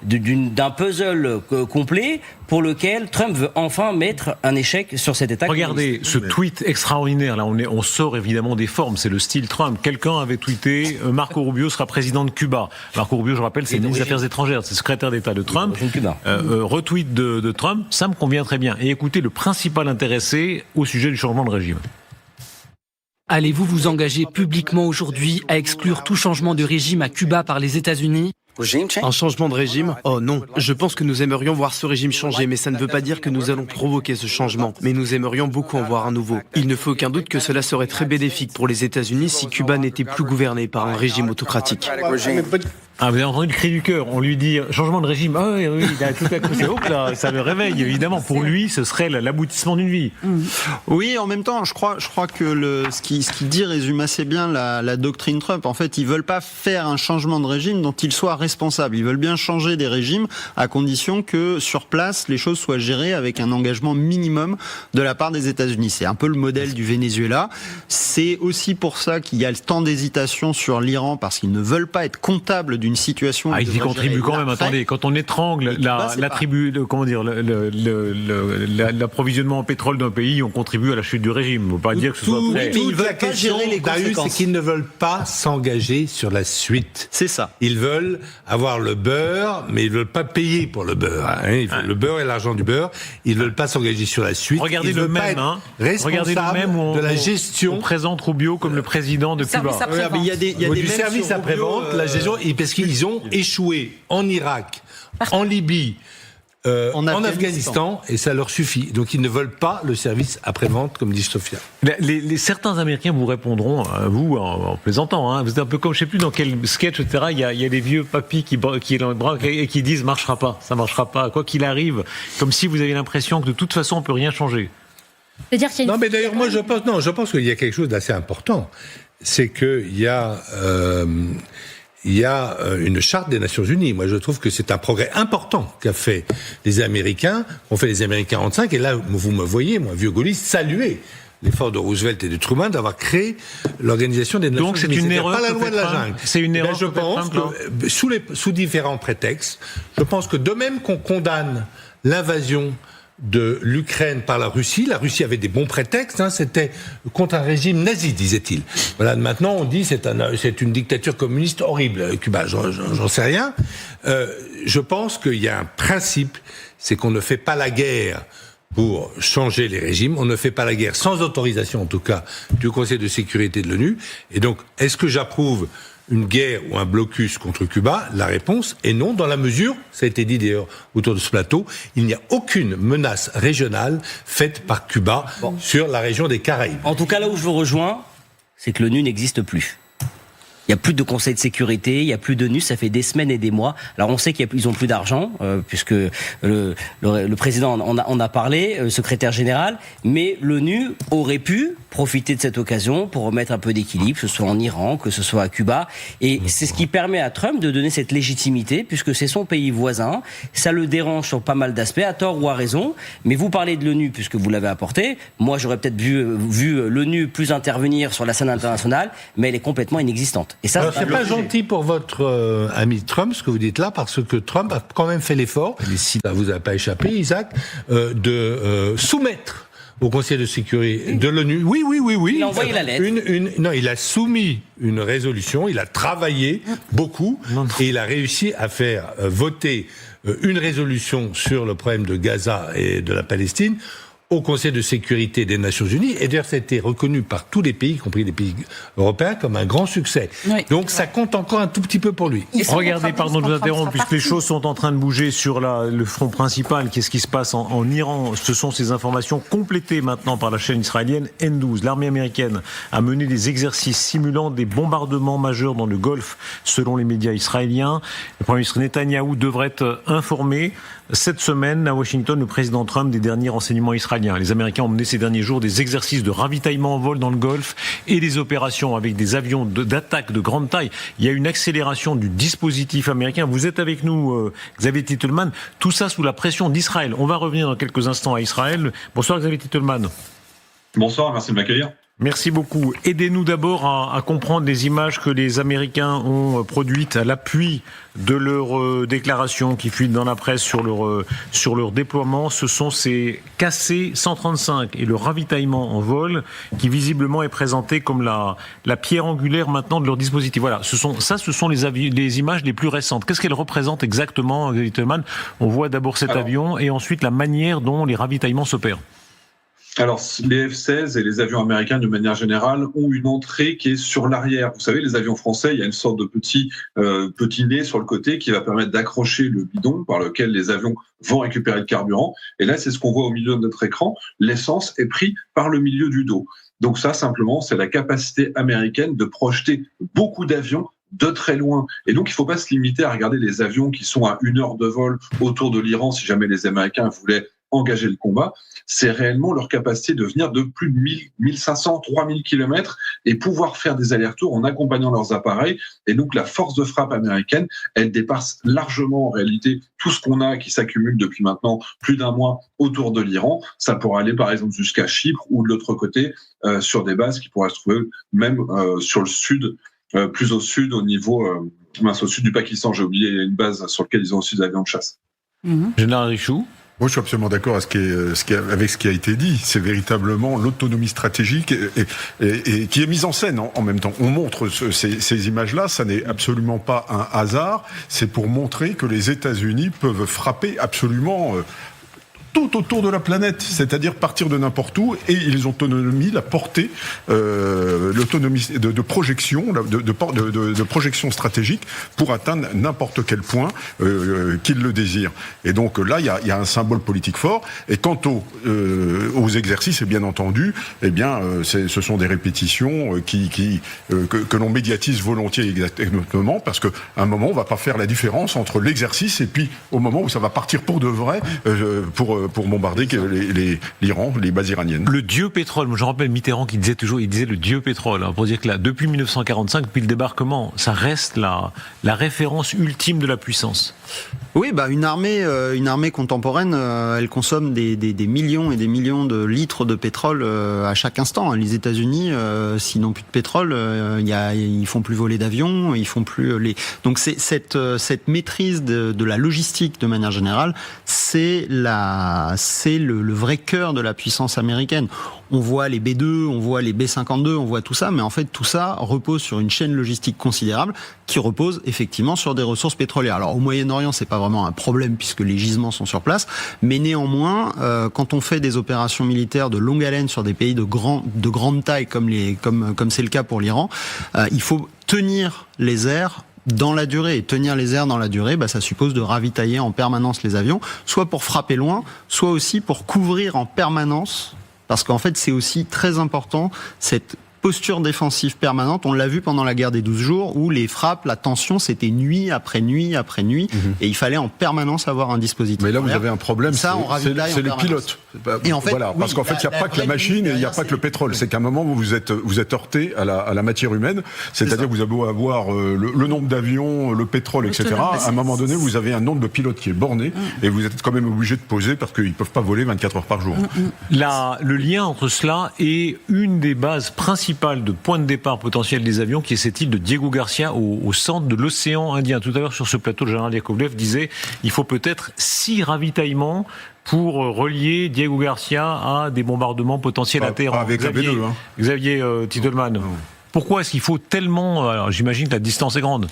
d'un puzzle complet pour lequel Trump veut enfin mettre un échec sur cet État.
Regardez ce tweet extraordinaire. Là, on sort évidemment des formes. C'est le style Trump. Quelqu'un avait tweeté Marco Rubio sera président de Cuba. Marco Rubio, je rappelle, c'est le ministre des Affaires étrangères, c'est le secrétaire d'État de Trump. Retweet de Trump, ça me convient très bien. Et écoutez le principal intéressé au sujet du changement de régime.
Allez-vous vous engager publiquement aujourd'hui à exclure tout changement de régime à Cuba par les États-Unis ?
Un changement de régime ? Oh non, je pense que nous aimerions voir ce régime changer, mais ça ne veut pas dire que nous allons provoquer ce changement. Mais nous aimerions beaucoup en voir un nouveau. Il ne fait aucun doute que cela serait très bénéfique pour les États-Unis si Cuba n'était plus gouverné par un régime autocratique.
Ah, vous avez entendu le cri du cœur. On lui dit changement de régime. Ah oui, il a tout à coup, c'est hop là, ça le réveille. Évidemment, pour lui, ce serait l'aboutissement d'une vie.
Oui, en même temps, je crois que ce qu'il dit résume assez bien la doctrine Trump. En fait, ils veulent pas faire un changement de régime dont ils soient responsables. Ils veulent bien changer des régimes à condition que sur place, les choses soient gérées avec un engagement minimum de la part des États-Unis. C'est un peu le modèle du Venezuela. C'est aussi pour ça qu'il y a tant d'hésitation sur l'Iran, parce qu'ils ne veulent pas être comptables d'une situation.
Ils y contribuent quand même. Attendez, quand on étrangle l'approvisionnement en pétrole d'un pays, on contribue à la chute du régime. Il ne faut pas dire que ce soit prêt.
Mais ils veulent pas gérer les conséquences. C'est qu'ils ne veulent pas s'engager sur la suite.
C'est ça.
Ils veulent avoir le beurre, mais ils ne veulent pas payer pour le beurre. Ils veulent le beurre et l'argent du beurre. Ils ne veulent pas s'engager sur la suite.
Regardez le même, où
de la gestion.
On présente Rubio comme le président de Cuba.
Il y a des
service après-vente, la gestion, parce qu'ils ont échoué en Irak, en Libye, en Afghanistan, et ça leur suffit. Donc ils ne veulent pas le service après-vente, comme dit Sofia.
Certains Américains vous répondront, vous, en plaisantant, hein, vous êtes un peu comme, je ne sais plus dans quel sketch, etc., il y a des vieux papis qui braquent et qui disent « marchera pas, ça marchera pas », quoi qu'il arrive, comme si vous aviez l'impression que de toute façon on ne peut rien changer.
C'est-à-dire qu'il y a
Non, mais d'ailleurs, moi je pense qu'il y a quelque chose d'assez important. C'est qu'il y a... Il y a une charte des Nations Unies. Moi, je trouve que c'est un progrès important qu'a fait les Américains, qu'ont fait les Américains en 1945. Et là, vous me voyez, moi, vieux gaulliste, saluer l'effort de Roosevelt et de Truman d'avoir créé l'Organisation des Nations Unies.
Donc c'est une erreur.
Pas la loi de la jungle.
C'est une erreur.
Je pense que sous différents prétextes, je pense que de même qu'on condamne l'invasion de l'Ukraine par la Russie avait des bons prétextes, c'était contre un régime nazi, disait-il. Voilà, maintenant on dit c'est une dictature communiste horrible, Cuba, j'en sais rien. Je pense qu'il y a un principe, c'est qu'on ne fait pas la guerre pour changer les régimes, on ne fait pas la guerre sans autorisation, en tout cas, du Conseil de sécurité de l'ONU. Et donc, est-ce que j'approuve une guerre ou un blocus contre Cuba? La réponse est non, dans la mesure, ça a été dit d'ailleurs autour de ce plateau, il n'y a aucune menace régionale faite par Cuba sur la région des Caraïbes.
En tout cas, là où je vous rejoins, c'est que l'ONU n'existe plus. Il n'y a plus de conseil de sécurité, il n'y a plus d'ONU, ça fait des semaines et des mois. Alors on sait qu'ils ont plus d'argent, puisque le président en a parlé, le secrétaire général, mais l'ONU aurait pu profiter de cette occasion pour remettre un peu d'équilibre, que ce soit en Iran, que ce soit à Cuba. Et c'est ce qui permet à Trump de donner cette légitimité, puisque c'est son pays voisin. Ça le dérange sur pas mal d'aspects, à tort ou à raison. Mais vous parlez de l'ONU, puisque vous l'avez apporté. Moi, j'aurais peut-être vu l'ONU plus intervenir sur la scène internationale, mais elle est complètement inexistante. Et ça,
alors, c'est pas gentil pour votre ami Trump, ce que vous dites là, parce que Trump a quand même fait l'effort, et si ça vous a pas échappé, Isaac, de soumettre au Conseil de sécurité de l'ONU. Oui.
Il a envoyé la lettre.
Non, il a soumis une résolution, il a travaillé beaucoup, et il a réussi à faire voter une résolution sur le problème de Gaza et de la Palestine au Conseil de sécurité des Nations Unies, et d'ailleurs ça a été reconnu par tous les pays, y compris les pays européens, comme un grand succès. Oui. Donc ça compte encore un tout petit peu pour lui.
Regardez, pardon de vous interrompre, puisque les choses sont en train de bouger sur le front principal. Qu'est-ce qui se passe en Iran? Ce sont ces informations complétées maintenant par la chaîne israélienne N12. L'armée américaine a mené des exercices simulant des bombardements majeurs dans le Golfe, selon les médias israéliens. Le Premier ministre Netanyahou devrait être informé cette semaine à Washington, le président Trump, des derniers renseignements israéliens. Les Américains ont mené ces derniers jours des exercices de ravitaillement en vol dans le Golfe et des opérations avec des avions d'attaque de grande taille. Il y a une accélération du dispositif américain. Vous êtes avec nous, Xavier Titelman. Tout ça sous la pression d'Israël. On va revenir dans quelques instants à Israël. Bonsoir Xavier Titelman.
Bonsoir, merci de m'accueillir.
Merci beaucoup. Aidez-nous d'abord à comprendre les images que les Américains ont produites à l'appui de leur déclaration qui fuite dans la presse sur leur déploiement. Ce sont ces KC-135 et le ravitaillement en vol qui visiblement est présenté comme la pierre angulaire maintenant de leur dispositif. Voilà, ce sont les images les plus récentes. Qu'est-ce qu'elles représentent exactement, Xavier Titelman? On voit d'abord cet avion et ensuite la manière dont les ravitaillements s'opèrent.
Alors, les F-16 et les avions américains, de manière générale, ont une entrée qui est sur l'arrière. Vous savez, les avions français, il y a une sorte de petit nez sur le côté qui va permettre d'accrocher le bidon par lequel les avions vont récupérer le carburant. Et là, c'est ce qu'on voit au milieu de notre écran. L'essence est prise par le milieu du dos. Donc ça, simplement, c'est la capacité américaine de projeter beaucoup d'avions de très loin. Et donc, il ne faut pas se limiter à regarder les avions qui sont à 1 heure de vol autour de l'Iran si jamais les Américains voulaient engager le combat. C'est réellement leur capacité de venir de plus de 1500, 3000 kilomètres et pouvoir faire des allers-retours en accompagnant leurs appareils. Et donc, la force de frappe américaine, elle dépasse largement en réalité tout ce qu'on a qui s'accumule depuis maintenant plus d'1 mois autour de l'Iran. Ça pourrait aller par exemple jusqu'à Chypre ou de l'autre côté sur des bases qui pourraient se trouver même sur le sud, plus au sud au niveau au sud du Pakistan. J'ai oublié, il y a une base sur laquelle ils ont aussi des avions de chasse.
Général Richoux.
Moi, je suis absolument d'accord avec ce qui a été dit. C'est véritablement l'autonomie stratégique et qui est mise en scène en même temps. On montre ces images-là, ça n'est absolument pas un hasard. C'est pour montrer que les États-Unis peuvent frapper absolument tout autour de la planète, c'est-à-dire partir de n'importe où, et ils ont l'autonomie, la portée, l'autonomie de projection, de projection stratégique pour atteindre n'importe quel point qu'ils le désirent. Et donc là, il y a un symbole politique fort. Et quant aux exercices, et bien entendu, ce sont des répétitions que l'on médiatise volontiers exactement, parce qu'à un moment, on va pas faire la différence entre l'exercice et puis au moment où ça va partir pour de vrai, pour bombarder l'Iran, les bases iraniennes.
Le dieu pétrole, moi je rappelle Mitterrand qui disait le dieu pétrole, hein, pour dire que là, depuis 1945, depuis le débarquement, ça reste la référence ultime de la puissance.
Oui, une armée contemporaine, elle consomme des millions et des millions de litres de pétrole à chaque instant. Les États-Unis, s'ils n'ont plus de pétrole, ils font plus voler d'avions, ils font plus Donc c'est cette maîtrise de la logistique de manière générale, c'est le vrai cœur de la puissance américaine. On voit les B-2, on voit les B-52, on voit tout ça, mais en fait tout ça repose sur une chaîne logistique considérable qui repose effectivement sur des ressources pétrolières. Alors au Moyen-Orient, c'est pas vraiment un problème puisque les gisements sont sur place, mais néanmoins, quand on fait des opérations militaires de longue haleine sur des pays de grande taille comme c'est le cas pour l'Iran, il faut tenir les airs dans la durée. Et tenir les airs dans la durée, ça suppose de ravitailler en permanence les avions, soit pour frapper loin, soit aussi pour couvrir en permanence, parce qu'en fait c'est aussi très important cette posture défensive permanente. On l'a vu pendant la guerre des 12 jours où les frappes, la tension, c'était nuit après nuit après nuit, et il fallait en permanence avoir un dispositif.
Mais là, vous avez un problème, c'est les pilotes.
Et en fait,
parce qu'en fait, il n'y a pas que la machine et il n'y a pas que le pétrole. C'est qu'à un moment, vous êtes heurté à la matière humaine, c'est-à-dire que vous avez beau avoir le nombre d'avions, le pétrole, etc. À un moment donné, vous avez un nombre de pilotes qui est borné et vous êtes quand même obligé de poser parce qu'ils ne peuvent pas voler 24 heures par jour.
Le lien entre cela et une des bases principales principal de point de départ potentiel des avions, qui est cette île de Diego Garcia au centre de l'océan Indien. Tout à l'heure, sur ce plateau, le général Yakovlev disait il faut peut-être 6 ravitaillements pour relier Diego Garcia à des bombardements potentiels à Téhéran.
Avec
Xavier Titelman. Pourquoi est-ce qu'il faut tellement... Alors, j'imagine que la distance est grande.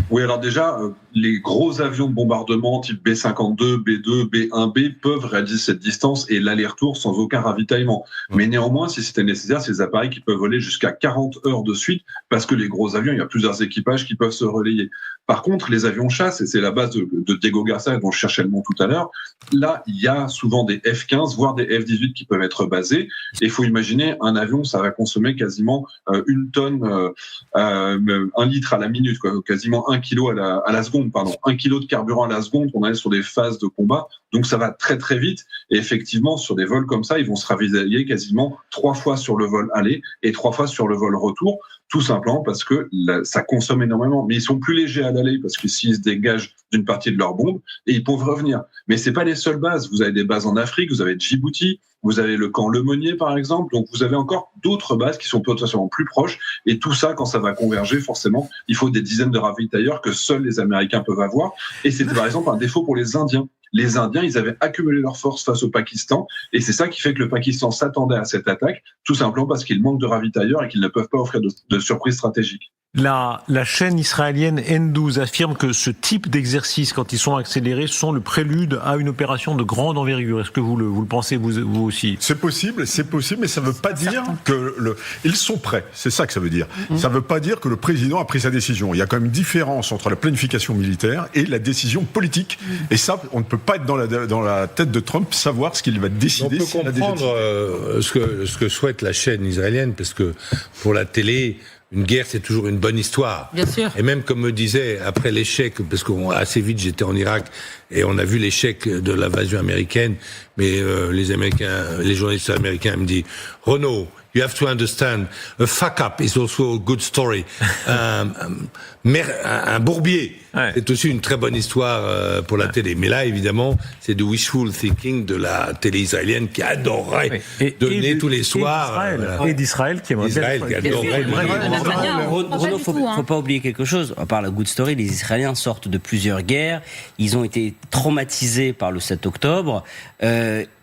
Oui, alors déjà, les gros avions de bombardement type B-52, B-2, B-1B peuvent réaliser cette distance et l'aller-retour sans aucun ravitaillement. Mais néanmoins, si c'était nécessaire, c'est des appareils qui peuvent voler jusqu'à 40 heures de suite parce que les gros avions, il y a plusieurs équipages qui peuvent se relayer. Par contre, les avions chasse, et c'est la base de Diego Garcia dont je cherchais le nom tout à l'heure, là, il y a souvent des F-15, voire des F-18 qui peuvent être basés. Et il faut imaginer, un avion, ça va consommer quasiment 1 tonne, 1 litre à la minute, quoi, quasiment 1 kilo à la seconde, pardon, 1 kilo de carburant à la seconde. On est sur des phases de combat, donc ça va très très vite. Et effectivement, sur des vols comme ça, ils vont se ravitailler quasiment 3 fois sur le vol aller et 3 fois sur le vol retour. Tout simplement parce que ça consomme énormément. Mais ils sont plus légers à l'aller parce que s'ils se dégagent d'une partie de leur bombe, et ils peuvent revenir. Mais c'est pas les seules bases. Vous avez des bases en Afrique, vous avez Djibouti, vous avez le camp Lemonnier par exemple. Donc vous avez encore d'autres bases qui sont potentiellement plus proches. Et tout ça, quand ça va converger, forcément, il faut des dizaines de ravitailleurs que seuls les Américains peuvent avoir. Et c'était par exemple un défaut pour les Indiens. Les Indiens, ils avaient accumulé leurs forces face au Pakistan, et c'est ça qui fait que le Pakistan s'attendait à cette attaque, tout simplement parce qu'ils manquent de ravitailleurs et qu'ils ne peuvent pas offrir de surprises stratégiques.
La chaîne israélienne N12 affirme que ce type d'exercices, quand ils sont accélérés, sont le prélude à une opération de grande envergure. Est-ce que vous le pensez vous aussi ?
C'est possible, mais ça ne veut pas dire que ils sont prêts. C'est ça que ça veut dire. Ça ne veut pas dire que le président a pris sa décision. Il y a quand même une différence entre la planification militaire et la décision politique. Et ça, on ne peut pas être dans la tête de Trump, savoir ce qu'il va décider.
On peut comprendre ce que souhaite la chaîne israélienne, parce que pour la télé, une guerre, c'est toujours une bonne histoire.
Bien sûr.
Et même, comme me disait, après l'échec, parce qu'assez vite, j'étais en Irak, et on a vu l'échec de l'invasion américaine, mais les journalistes américains me disent, Renaud, you have to understand, a fuck up is also a good story. Un bourbier, c'est aussi une très bonne histoire pour la télé. Mais là, évidemment, c'est du wishful thinking de la télé israélienne qui adorerait donner tous les soirs.
Et d'Israël qui aimerait
Renaud, faut pas oublier quelque chose. À part la good story, les Israéliens sortent de plusieurs guerres. Ils ont été traumatisés par le 7 octobre.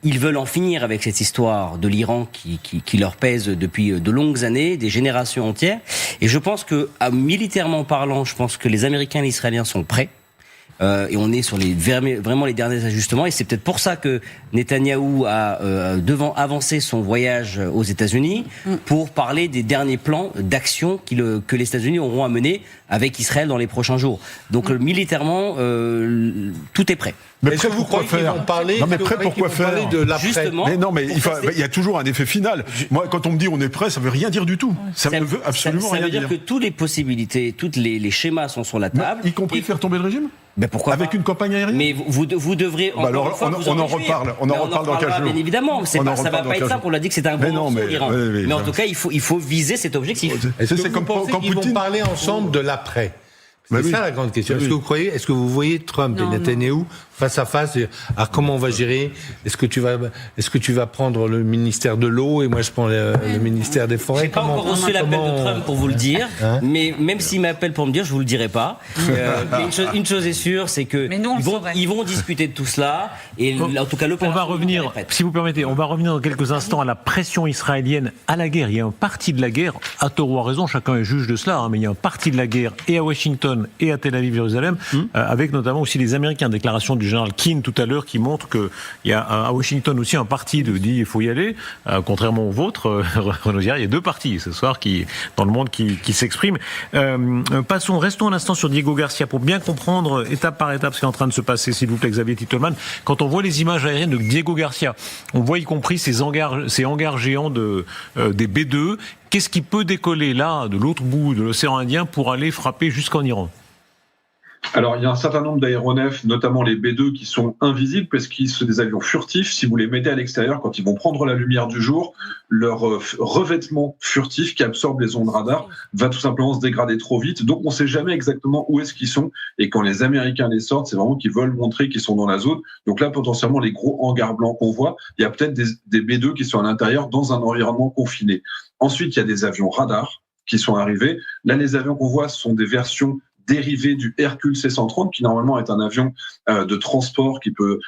Ils veulent en finir avec cette histoire de l'Iran qui leur pèse depuis de longues années, des générations entières. Et je pense que, militairement parlant, je pense que les Américains et les Israéliens sont prêts. Et on est sur vraiment les derniers ajustements. Et c'est peut-être pour ça que Netanyahou a avancé son voyage aux États-Unis pour parler des derniers plans d'action que les États-Unis auront à mener avec Israël dans les prochains jours. Donc militairement, tout est prêt.
Mais prêt pour quoi faire ? Non, mais prêt pour quoi faire ?
Justement.
Mais non, mais il y a toujours un effet final. Moi, quand on me dit on est prêt, ça veut rien dire du tout. Ça ne veut absolument rien dire.
Ça veut dire que toutes les possibilités, tous les schémas sont sur la table.
Y compris faire tomber le régime ?
Ben pourquoi
avec une campagne aérienne ?
Mais vous devrez
on en reparle. On en reparle dans 15 jours.
Bien évidemment, ça va pas être simple. On l'a dit que c'est un gros morceau l'Iran. Mais en tout cas, il faut viser cet objectif.
Est-ce que vous pensez qu'ils vont parler ensemble de l'après ? C'est ça la grande question. Est-ce que vous voyez Trump et Netanyahou face à face, alors comment on va gérer ? Est-ce que tu vas prendre le ministère de l'eau et moi je prends le ministère des forêts ?
J'ai pas encore reçu l'appel de Trump pour vous le dire, mais même s'il m'appelle pour me dire, je vous le dirai pas. Mais une chose est sûre, c'est que ils vont discuter de tout cela et en tout cas
on va revenir, si vous permettez, on va revenir dans quelques instants à la pression israélienne à la guerre. Il y a un parti de la guerre, à tort ou à raison, chacun est juge de cela, mais il y a un parti de la guerre et à Washington et à Tel Aviv, Jérusalem, avec notamment aussi les Américains. Déclaration du général Keane tout à l'heure qui montre qu'il y a à Washington aussi un parti de dit il faut y aller, contrairement au vôtre, Renaud Girard, il y a 2 partis ce soir dans le monde qui s'expriment. Restons un instant sur Diego Garcia pour bien comprendre étape par étape ce qui est en train de se passer, s'il vous plaît, Xavier Titelman. Quand on voit les images aériennes de Diego Garcia, on voit y compris ces hangars géants des B-2. Qu'est-ce qui peut décoller là, de l'autre bout de l'océan Indien, pour aller frapper jusqu'en Iran ?
Alors, il y a un certain nombre d'aéronefs, notamment les B-2, qui sont invisibles parce qu'ils sont des avions furtifs. Si vous les mettez à l'extérieur, quand ils vont prendre la lumière du jour, leur revêtement furtif qui absorbe les ondes radar va tout simplement se dégrader trop vite. Donc, on ne sait jamais exactement où est-ce qu'ils sont. Et quand les Américains les sortent, c'est vraiment qu'ils veulent montrer qu'ils sont dans la zone. Donc là, potentiellement, les gros hangars blancs qu'on voit, il y a peut-être des B-2 qui sont à l'intérieur dans un environnement confiné. Ensuite, il y a des avions radars qui sont arrivés. Là, les avions qu'on voit sont des versions dérivé du Hercule C-130, qui normalement est un avion de transport qui peut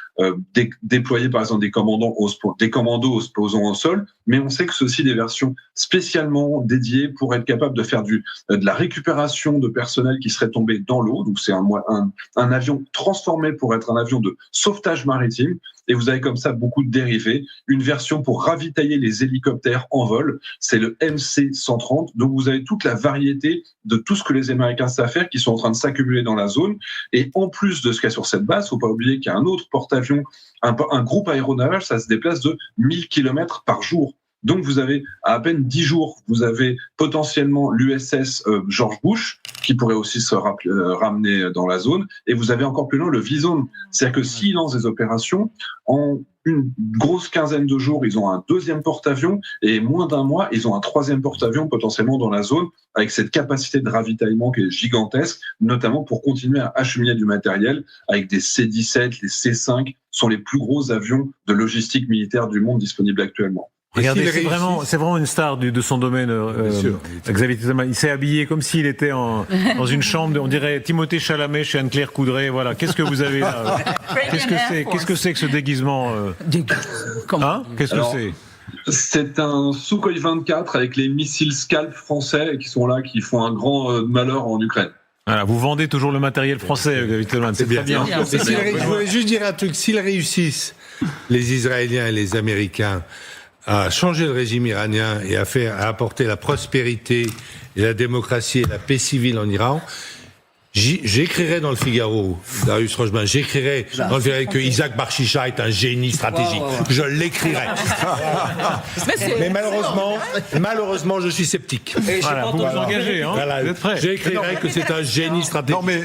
déployer par exemple des commandos se posant au sol, mais on sait que ceci des versions spécialement dédiées pour être capable de faire de la récupération de personnel qui serait tombé dans l'eau. Donc c'est un avion transformé pour être un avion de sauvetage maritime. Et vous avez comme ça beaucoup de dérivés. Une version pour ravitailler les hélicoptères en vol, c'est le MC-130. Donc vous avez toute la variété de tout ce que les Américains savent faire qui sont en train de s'accumuler dans la zone. Et en plus de ce qu'il y a sur cette base, faut pas oublier qu'il y a un autre porte-avions, un groupe aéronaval, ça se déplace de 1000 km par jour. Donc vous avez à peine 10 jours, vous avez potentiellement l'USS George Bush qui pourrait aussi se ramener dans la zone, et vous avez encore plus loin le V-Zone. C'est-à-dire que s'ils lancent des opérations, en une grosse quinzaine de jours, ils ont un deuxième porte-avions, et moins d'un mois, ils ont un troisième porte-avions potentiellement dans la zone, avec cette capacité de ravitaillement qui est gigantesque, notamment pour continuer à acheminer du matériel, avec des C-17, les C-5 sont les plus gros avions de logistique militaire du monde disponibles actuellement.
Regardez, c'est vraiment une star de son domaine, Xavier Titelman. Il s'est habillé comme s'il était dans une chambre, on dirait Timothée Chalamet chez Anne-Claire Coudray. Voilà. Qu'est-ce que vous avez là? Qu'est-ce que c'est que ce déguisement? Qu'est-ce que c'est?
C'est un Sukhoi 24 avec les missiles Scalp français qui sont là, qui font un grand malheur en Ukraine.
Voilà, vous vendez toujours le matériel français, Xavier Titelman. C'est très bien.
Je voulais juste dire un truc. S'ils réussissent, les Israéliens et les Américains, à changer le régime iranien et à apporter la prospérité et la démocratie et la paix civile en Iran, j'écrirai dans le Figaro, Darius Rojban, j'écrirai dans le Figaro que Isaac Barchicha est un génie stratégique. Je l'écrirai. Mais malheureusement, je suis sceptique.
Voilà, vous vous engagez, hein.
Voilà,
vous êtes prêts.
J'écrirai que c'est un génie stratégique.
Non, mais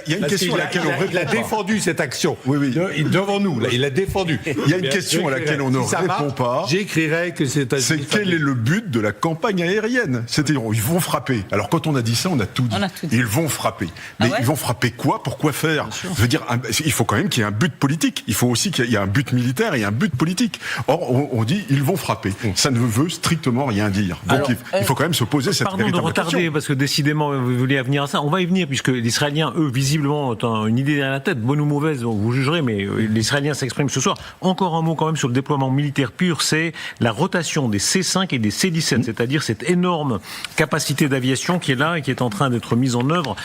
il y a une question à laquelle on répond.
Il a défendu cette action. Oui. Devant nous, là, il l'a défendu.
Il y a une question à laquelle on ne répond pas.
J'écrirai que c'est un génie stratégique.
Quel est le but de la campagne aérienne? C'est-à-dire, ils vont frapper. Alors, quand on a dit ça, on a tout dit. Ils vont frapper. Mais ils vont frapper quoi? Pourquoi faire? Je veux dire, il faut quand même qu'il y ait un but politique. Il faut aussi qu'il y ait un but militaire et un but politique. Or, on dit ils vont frapper. Ça ne veut strictement rien dire. Donc, alors, il faut quand même se poser cette véritable question.
Pardon de retarder, parce que décidément, vous vouliez venir à ça. On va y venir, puisque les Israéliens, eux, visiblement, ont une idée derrière la tête, bonne ou mauvaise, vous jugerez, mais les Israéliens s'expriment ce soir. Encore un mot quand même sur le déploiement militaire pur, c'est la rotation des C-5 et des C-17, c'est-à-dire cette énorme capacité d'aviation qui est là et qui est en train d'être mise en œuvre.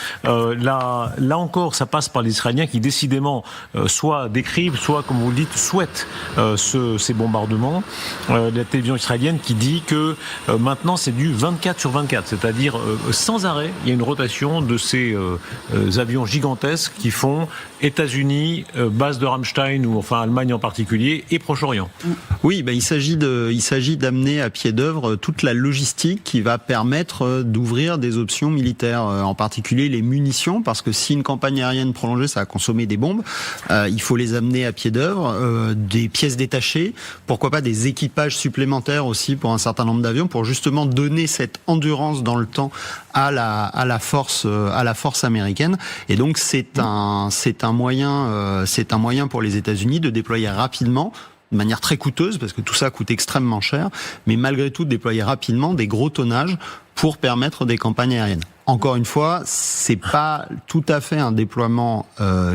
Là encore, ça passe par les Israéliens qui décidément soit décrivent, soit, comme vous le dites, souhaitent ces bombardements. La télévision israélienne qui dit que maintenant c'est du 24 sur 24, c'est-à-dire sans arrêt, il y a une rotation de ces avions gigantesques qui font États-Unis, base de Ramstein ou enfin Allemagne en particulier et Proche-Orient.
Oui, il s'agit d'amener à pied d'œuvre toute la logistique qui va permettre d'ouvrir des options militaires, en particulier les munitions, parce que si une campagne aérienne prolongée, ça va consommer des bombes, il faut les amener à pied d'œuvre, des pièces détachées, pourquoi pas des équipages supplémentaires aussi pour un certain nombre d'avions, pour justement donner cette endurance dans le temps à la force américaine. Et donc c'est un moyen pour les États-Unis de déployer rapidement, de manière très coûteuse, parce que tout ça coûte extrêmement cher, mais malgré tout de déployer rapidement des gros tonnages pour permettre des campagnes aériennes. Encore une fois, c'est pas tout à fait un déploiement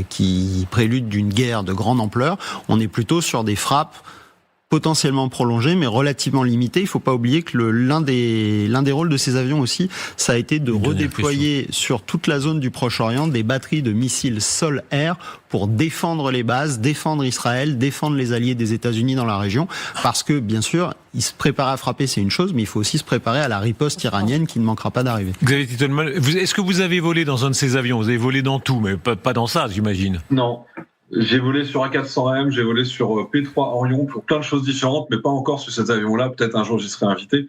qui prélude d'une guerre de grande ampleur. On est plutôt sur des frappes potentiellement prolongées, mais relativement limitées. Il ne faut pas oublier que l'un des rôles de ces avions aussi, ça a été de redéployer sur toute la zone du Proche-Orient des batteries de missiles sol-air pour défendre les bases, défendre Israël, défendre les alliés des États-Unis dans la région. Parce que, bien sûr, ils se préparent à frapper, c'est une chose, mais il faut aussi se préparer à la riposte iranienne qui ne manquera pas d'arriver.
Xavier Titelman, est-ce que vous avez volé dans un de ces avions? Vous avez volé dans tout, mais pas dans ça, j'imagine.
Non. J'ai volé sur A400M, j'ai volé sur P3 Orion, pour plein de choses différentes, mais pas encore sur cet avion-là. Peut-être un jour j'y serai invité.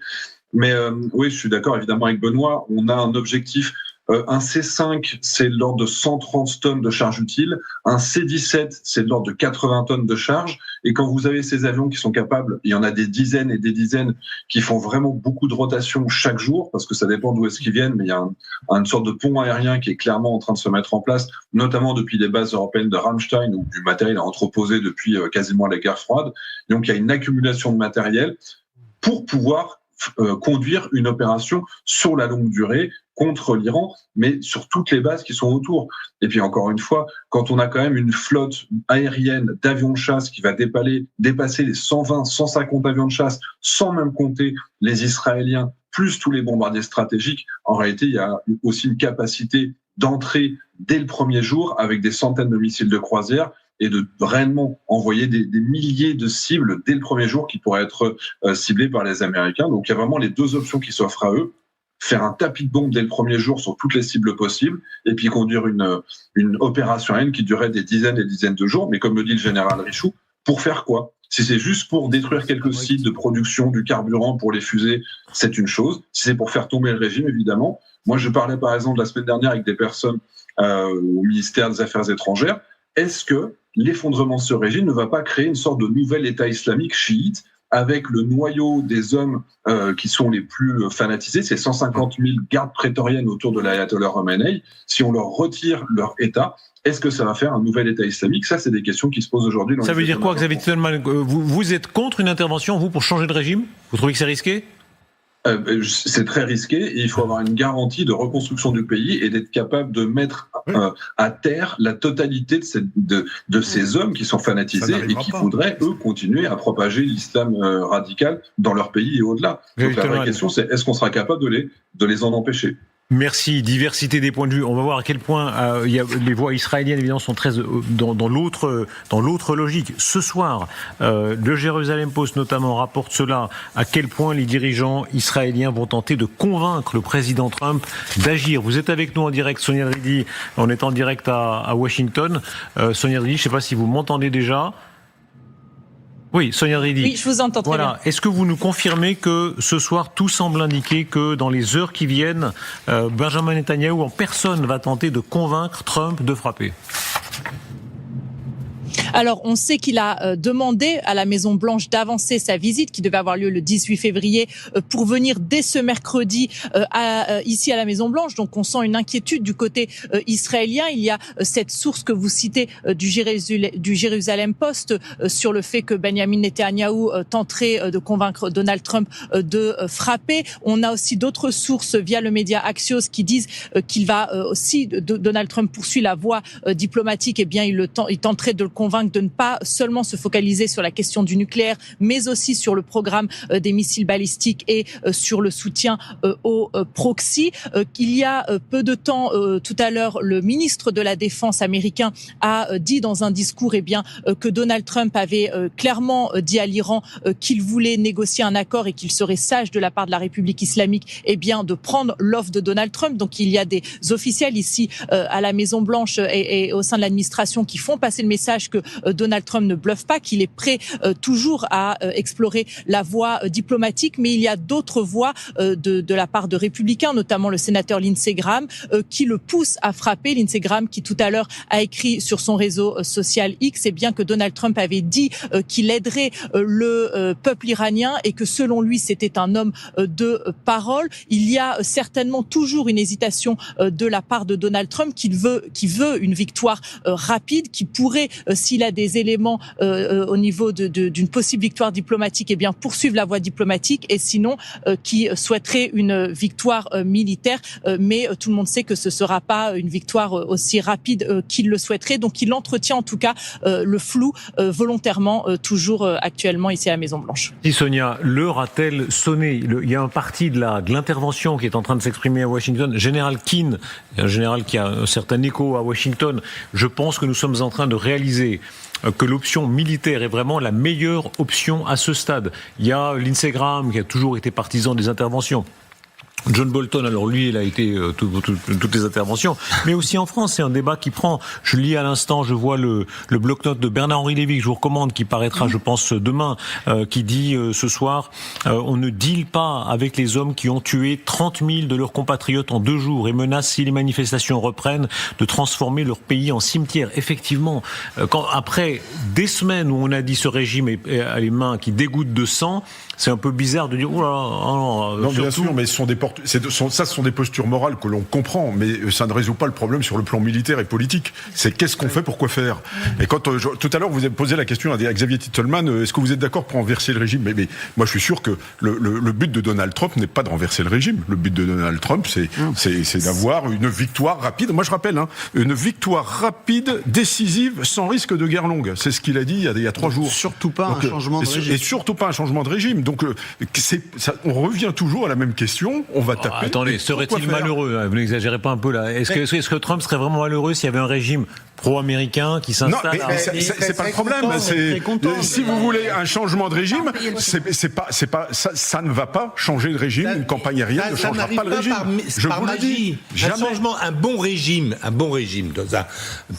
Mais oui, je suis d'accord évidemment avec Benoît. On a un objectif Un C5, c'est de l'ordre de 130 tonnes de charge utile. Un C17, c'est de l'ordre de 80 tonnes de charge. Et quand vous avez ces avions qui sont capables, il y en a des dizaines et des dizaines qui font vraiment beaucoup de rotation chaque jour, parce que ça dépend d'où est-ce qu'ils viennent, mais il y a une sorte de pont aérien qui est clairement en train de se mettre en place, notamment depuis les bases européennes de Ramstein, où du matériel est entreposé depuis quasiment la guerre froide. Donc il y a une accumulation de matériel pour pouvoir conduire une opération sur la longue durée contre l'Iran, mais sur toutes les bases qui sont autour. Et puis encore une fois, quand on a quand même une flotte aérienne d'avions de chasse qui va dépasser les 120, 150 avions de chasse, sans même compter les Israéliens, plus tous les bombardiers stratégiques, en réalité, il y a aussi une capacité d'entrée dès le premier jour avec des centaines de missiles de croisière et de réellement envoyer des milliers de cibles dès le premier jour qui pourraient être ciblées par les Américains. Donc il y a vraiment les deux options qui s'offrent à eux. Faire un tapis de bombe dès le premier jour sur toutes les cibles possibles, et puis conduire une opération aérienne qui durerait des dizaines et dizaines de jours. Mais comme le dit le général Richoux, pour faire quoi? Si c'est juste pour détruire quelques sites de production du carburant pour les fusées, c'est une chose. Si c'est pour faire tomber le régime, évidemment. Moi, je parlais par exemple la semaine dernière avec des personnes au ministère des Affaires étrangères. Est-ce que l'effondrement de ce régime ne va pas créer une sorte de nouvel État islamique chiite avec le noyau des hommes qui sont les plus fanatisés, c'est 150 000 gardes prétoriennes autour de l'ayatollah Khamenei. Si on leur retire leur État, est-ce que ça va faire un nouvel État islamique? Ça, c'est des questions qui se posent aujourd'hui.
Ça veut dire quoi, Xavier Titelman? Vous êtes contre une intervention, vous, pour changer de régime? Vous trouvez que c'est risqué?
C'est très risqué et il faut avoir une garantie de reconstruction du pays et d'être capable de mettre à terre la totalité de ces hommes qui sont fanatisés et qui voudraient, eux, continuer à propager l'islam radical dans leur pays et au-delà. Donc la vraie question, c'est est-ce qu'on sera capable de les en empêcher?
Merci. Diversité des points de vue. On va voir à quel point les voix israéliennes, évidemment, sont très dans l'autre logique. Ce soir, le Jérusalem Post, notamment, rapporte cela, à quel point les dirigeants israéliens vont tenter de convaincre le président Trump d'agir. Vous êtes avec nous en direct, Sonia Dridi. On est en direct à Washington. Sonia Dridi, je ne sais pas si vous m'entendez déjà. Oui, Sonia Dridi.
Oui, je vous entends très bien.
Est-ce que vous nous confirmez que ce soir, tout semble indiquer que dans les heures qui viennent, Benjamin Netanyahou en personne va tenter de convaincre Trump de frapper?
Alors, on sait qu'il a demandé à la Maison-Blanche d'avancer sa visite, qui devait avoir lieu le 18 février, pour venir dès ce mercredi ici à la Maison-Blanche. Donc, on sent une inquiétude du côté israélien. Il y a cette source que vous citez du Jérusalem Post sur le fait que Benjamin Netanyahou tenterait de convaincre Donald Trump de frapper. On a aussi d'autres sources via le média Axios qui disent qu'il va aussi, Donald Trump poursuit la voie diplomatique, et bien il tenterait de le convaincre de ne pas seulement se focaliser sur la question du nucléaire, mais aussi sur le programme des missiles balistiques et sur le soutien aux proxys. Il y a peu de temps, tout à l'heure, le ministre de la Défense américain a dit dans un discours que Donald Trump avait clairement dit à l'Iran qu'il voulait négocier un accord et qu'il serait sage de la part de la République islamique de prendre l'offre de Donald Trump. Donc il y a des officiels ici à la Maison-Blanche et au sein de l'administration qui font passer le message que Donald Trump ne bluffe pas, qu'il est prêt toujours à explorer la voie diplomatique, mais il y a d'autres voies de la part de républicains, notamment le sénateur Lindsey Graham, qui le pousse à frapper. Lindsey Graham qui tout à l'heure a écrit sur son réseau social X bien que Donald Trump avait dit qu'il aiderait le peuple iranien et que selon lui c'était un homme de parole. Il y a certainement toujours une hésitation de la part de Donald Trump qui veut une victoire rapide, qui pourrait, s'il a des éléments au niveau d'une possible victoire diplomatique, poursuivre la voie diplomatique, et sinon qui souhaiterait une victoire militaire. Mais tout le monde sait que ce sera pas une victoire aussi rapide qu'il le souhaiterait. Donc il entretient en tout cas le flou volontairement toujours actuellement ici à la Maison-Blanche.
Si Sonia, l'heure a-t-elle sonné? Il y a un parti de l'intervention qui est en train de s'exprimer à Washington. Général Keane, un général qui a un certain écho à Washington. Je pense que nous sommes en train de réaliser que l'option militaire est vraiment la meilleure option à ce stade. Il y a Lindsey Graham qui a toujours été partisan des interventions John Bolton, alors lui, il a été toutes les interventions, mais aussi en France, c'est un débat qui prend. Je lis à l'instant, je vois le bloc-notes de Bernard-Henri Lévy, que je vous recommande, qui paraîtra, je pense, demain, qui dit ce soir, on ne deal pas avec les hommes qui ont tué 30 000 de leurs compatriotes en 2 jours et menace, si les manifestations reprennent, de transformer leur pays en cimetière. Effectivement, après des semaines où on a dit ce régime a les mains qui dégoûtent de sang, c'est un peu bizarre de dire
non, bien sûr, mais ce sont des postures morales que l'on comprend, mais ça ne résout pas le problème sur le plan militaire et politique. C'est qu'est-ce qu'on fait pour quoi faire. Et quand tout à l'heure vous avez posé la question à Xavier Titelman, est-ce que vous êtes d'accord pour renverser le régime, mais moi je suis sûr que le but de Donald Trump n'est pas de renverser le régime. Le but de Donald Trump, c'est d'avoir une victoire rapide. Moi je rappelle, une victoire rapide, décisive, sans risque de guerre longue. C'est ce qu'il a dit il y a 3 jours.
Surtout pas un changement de régime.
Et surtout pas un changement de régime. Donc on revient toujours à la même question. On va taper.
Attendez, serait-il malheureux, vous n'exagérez pas un peu là. Est-ce que Trump serait vraiment malheureux s'il y avait un régime pro-américain qui s'installe?
Non, mais c'est pas le problème. Si vous voulez un changement de régime, ça ne va pas changer de régime. Une campagne aérienne ne changera pas le régime.
Je vous le dis. Un bon régime dans un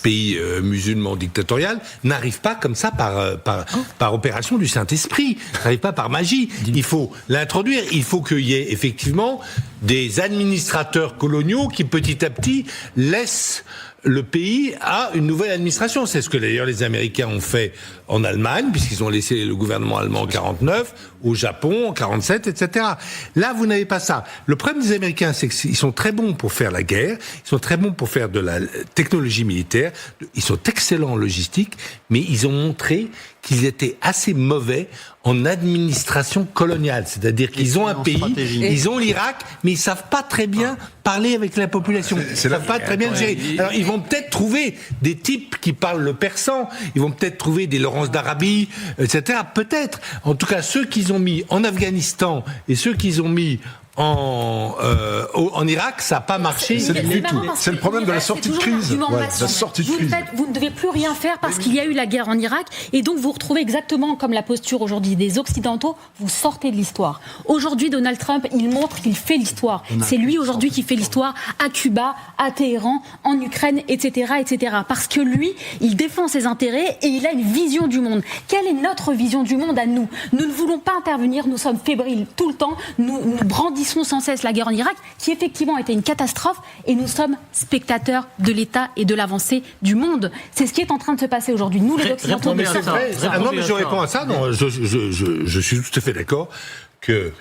pays musulman dictatorial n'arrive pas comme ça par opération du Saint-Esprit. Ça n'arrive pas par magie. Il faut l'introduire. Il faut qu'il y ait effectivement des administrateurs coloniaux qui petit à petit laissent le pays à une nouvelle administration. C'est ce que d'ailleurs les Américains ont fait en Allemagne, puisqu'ils ont laissé le gouvernement allemand en 49, au Japon en 47, etc. Là, vous n'avez pas ça. Le problème des Américains, c'est qu'ils sont très bons pour faire la guerre, ils sont très bons pour faire de la technologie militaire, ils sont excellents en logistique, mais ils ont montré qu'ils étaient assez mauvais en administration coloniale. C'est-à-dire qu'ils ont un pays, ils ont l'Irak, mais ils savent pas très bien parler avec la population. Ils savent pas très bien le gérer. Alors, ils vont peut-être trouver des types qui parlent le persan, ils vont peut-être trouver des Laurence d'Arabie, etc. Peut-être. En tout cas, ceux qu'ils ont mis en Afghanistan et ceux qu'ils ont mis en Irak, ça n'a pas marché du tout.
C'est le problème de la sortie de crise.
Vous ne devez plus rien faire parce qu'il y a eu la guerre en Irak et donc vous retrouvez exactement comme la posture aujourd'hui des Occidentaux, vous sortez de l'histoire. Aujourd'hui, Donald Trump, il montre qu'il fait l'histoire. C'est lui aujourd'hui qui fait l'histoire à Cuba, à Téhéran, en Ukraine, etc., etc. Parce que lui, il défend ses intérêts et il a une vision du monde. Quelle est notre vision du monde à nous ? Nous ne voulons pas intervenir, nous sommes fébriles tout le temps, nous brandissons sans cesse la guerre en Irak, qui effectivement était une catastrophe, et nous sommes spectateurs de l'État et de l'avancée du monde. C'est ce qui est en train de se passer aujourd'hui. Nous, les Occidentaux,
non, mais je réponds à ça. Non, je suis tout à fait d'accord que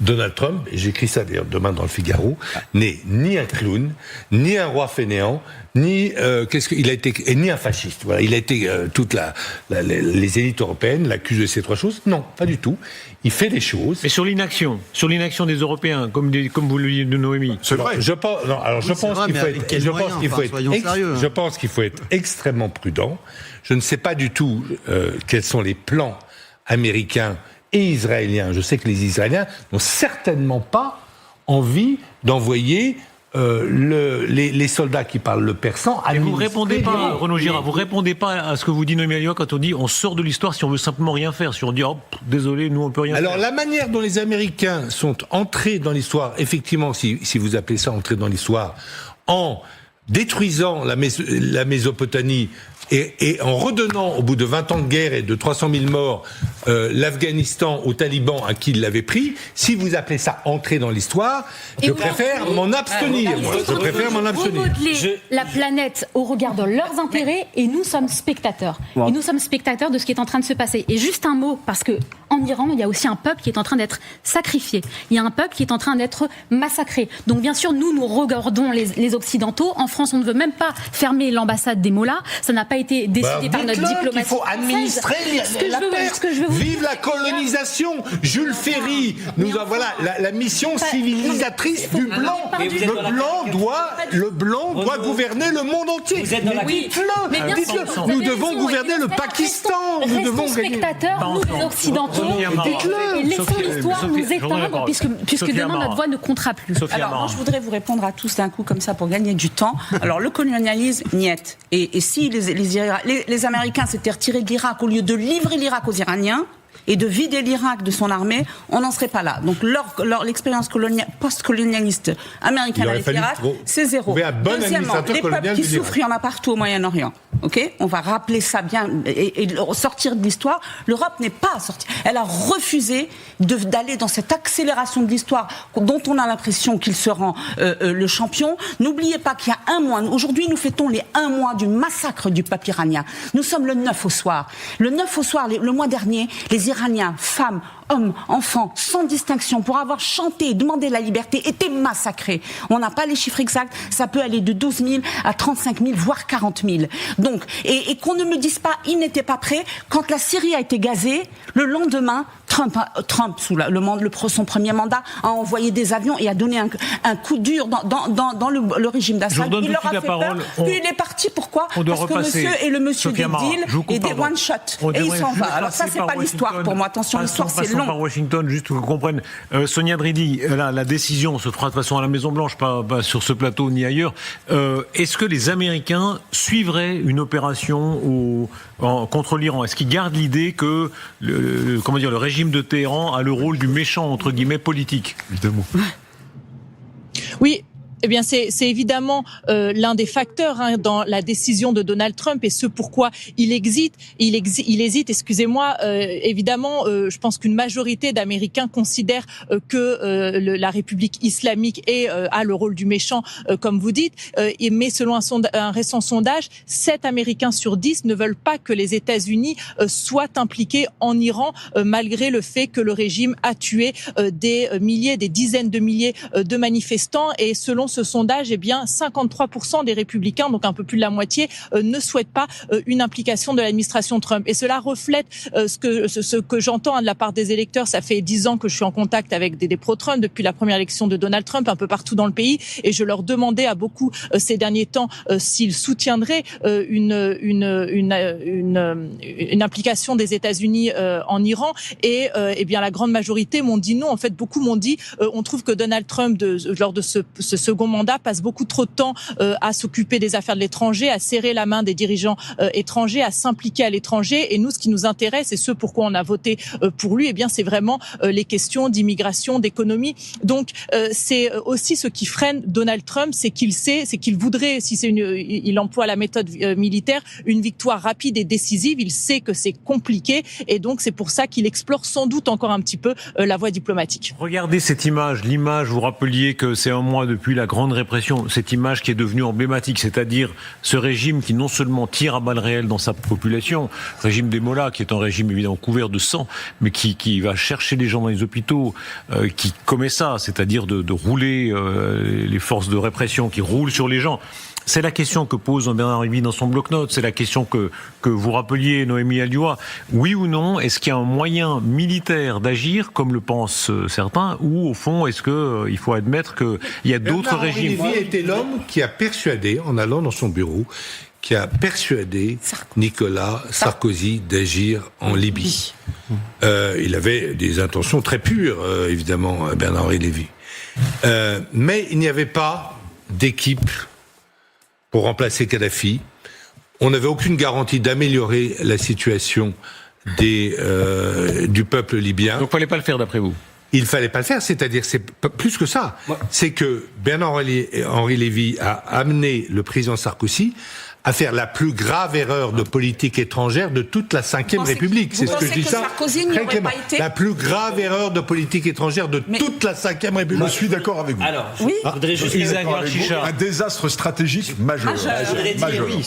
Donald Trump, et j'écris ça d'ailleurs demain dans le Figaro, n'est ni un clown, ni un roi fainéant, ni ni un fasciste. Voilà, il a été les élites européennes l'accusent de ces 3 choses. Non, pas du tout. Il fait des choses.
Mais sur l'inaction des Européens, comme vous le dites de Noémie.
C'est vrai.
Je pense qu'il faut être extrêmement prudent. Je ne sais pas du tout quels sont les plans américains et israéliens. Je sais que les Israéliens n'ont certainement pas envie d'envoyer les soldats qui parlent le persan.
Et vous répondez pas, Renaud Girard, vous répondez pas à ce que vous dit Noémie Alioua quand on dit on sort de l'histoire si on veut simplement rien faire, si on dit désolé, nous on peut rien faire.
Alors la manière dont les Américains sont entrés dans l'histoire, effectivement, si vous appelez ça entrer dans l'histoire, en détruisant la Mésopotamie et en redonnant, au bout de 20 ans de guerre et de 300 000 morts, l'Afghanistan aux talibans à qui ils l'avaient pris, si vous appelez ça entrer dans l'histoire, je préfère m'en abstenir. Je préfère m'en abstenir.
Vous modelez la planète au regard de leurs intérêts et nous sommes spectateurs. Et nous sommes spectateurs de ce qui est en train de se passer. Et juste un mot, parce que en Iran, il y a aussi un peuple qui est en train d'être sacrifié. Il y a un peuple qui est en train d'être massacré. Donc bien sûr, nous regardons les Occidentaux. En France, on ne veut même pas fermer l'ambassade des mollahs. Ça n'a pas été décidé par notre diplomatie.
Il faut administrer la perte. Vive la colonisation. Jules Ferry nous a la mission civilisatrice du blanc. Le blanc doit gouverner le monde entier. Dites-le. Nous devons gouverner le Pakistan. Nous devons
spectateurs, nous les Occidentaux. Et laissons l'histoire nous éteindre puisque demain notre voix ne comptera plus.
Alors moi je voudrais vous répondre à tous d'un coup comme ça pour gagner du temps. Alors le colonialisme, niet. Et si les Américains s'étaient retirés de l'Irak au lieu de livrer l'Irak aux Iraniens, et de vider l'Irak de son armée, on n'en serait pas là. Donc l'expérience post-colonialiste américaine avec l'Irak, c'est zéro. Deuxièmement, les peuples qui souffrent, il y en a partout au Moyen-Orient. Okay, on va rappeler ça bien et sortir de l'histoire. L'Europe n'est pas sortie. Elle a refusé d'aller dans cette accélération de l'histoire dont on a l'impression qu'il se rend le champion. N'oubliez pas qu'il y a un mois, aujourd'hui nous fêtons les 1 mois du massacre du peuple iranien. Nous sommes le 9 au soir. Le 9 au soir, le mois dernier, les Iraniens, femmes, hommes, enfants, sans distinction, pour avoir chanté et demandé la liberté, étaient massacrés. On n'a pas les chiffres exacts, ça peut aller de 12 000 à 35 000, voire 40 000. Donc, et qu'on ne me dise pas, ils n'étaient pas prêts. Quand la Syrie a été gazée, le lendemain, Trump sous son premier mandat, a envoyé des avions et a donné un coup dur dans le régime d'Assad. Il leur a fait peur. Puis il est parti. Pourquoi ? Parce que monsieur est le monsieur des deals et des one-shot. Et il s'en va. Alors ça, c'est pas l'histoire pour moi. Attention, l'histoire, c'est long.
Par Washington, juste pour que vous compreniez. Sonia Dridi, la décision se fera de toute façon à la Maison-Blanche, pas sur ce plateau ni ailleurs. Est-ce que les Américains suivraient une opération contre l'Iran ? Est-ce qu'ils gardent l'idée que le régime de Téhéran a le rôle du méchant, entre guillemets, politique ?
Évidemment.
Oui. Eh bien, c'est évidemment l'un des facteurs dans la décision de Donald Trump et ce pourquoi il hésite. Excusez-moi. Évidemment, je pense qu'une majorité d'Américains considèrent que la République islamique a le rôle du méchant, comme vous dites. Mais selon un récent sondage, 7 Américains sur 10 ne veulent pas que les États-Unis soient impliqués en Iran, malgré le fait que le régime a tué des dizaines de milliers de manifestants. Et selon ce sondage, 53% des républicains, donc un peu plus de la moitié, ne souhaitent pas une implication de l'administration Trump. Et cela reflète ce que j'entends de la part des électeurs. Ça fait 10 ans que je suis en contact avec des pro-Trump depuis la première élection de Donald Trump, un peu partout dans le pays, et je leur demandais à beaucoup ces derniers temps s'ils soutiendraient une implication des États-Unis en Iran. Et la grande majorité m'ont dit non. En fait, beaucoup m'ont dit on trouve que Donald Trump, lors de ce second mandat, passe beaucoup trop de temps à s'occuper des affaires de l'étranger, à serrer la main des dirigeants étrangers, à s'impliquer à l'étranger. Et nous, ce qui nous intéresse et ce pourquoi on a voté pour lui, c'est vraiment les questions d'immigration, d'économie. Donc, c'est aussi ce qui freine Donald Trump, c'est qu'il voudrait, il emploie la méthode militaire, une victoire rapide et décisive. Il sait que c'est compliqué et donc c'est pour ça qu'il explore sans doute encore un petit peu la voie diplomatique.
Regardez cette image, vous rappeliez que c'est un mois depuis la grande répression, cette image qui est devenue emblématique, c'est-à-dire ce régime qui non seulement tire à balles réelles dans sa population, le régime des Mollahs, qui est un régime évidemment couvert de sang, mais qui va chercher les gens dans les hôpitaux, qui commet ça, c'est-à-dire de rouler les forces de répression qui roulent sur les gens. C'est la question que pose Bernard Lévy dans son bloc-notes, c'est la question que vous rappeliez, Noémie Alioua. Oui ou non, est-ce qu'il y a un moyen militaire d'agir, comme le pensent certains, ou au fond, est-ce qu'il faut admettre qu'il y a d'autres régimes ?
Bernard Lévy était l'homme qui a persuadé, en allant dans son bureau, qui a persuadé Nicolas Sarkozy d'agir en Libye. Il avait des intentions très pures, évidemment, Bernard Lévy. Mais il n'y avait pas d'équipe pour remplacer Kadhafi. On n'avait aucune garantie d'améliorer la situation du peuple libyen.
Donc il ne fallait pas le faire d'après vous ?
Il ne fallait pas le faire, c'est-à-dire c'est plus que ça. C'est que Bernard-Henri Lévy a amené le président Sarkozy à faire la plus grave erreur de politique étrangère de toute la Ve République. C'est ce que je dis ça. Très clairement. La plus grave erreur de politique étrangère de toute la Ve République.
Je suis d'accord avec vous.
Alors, oui.
Un désastre stratégique majeur.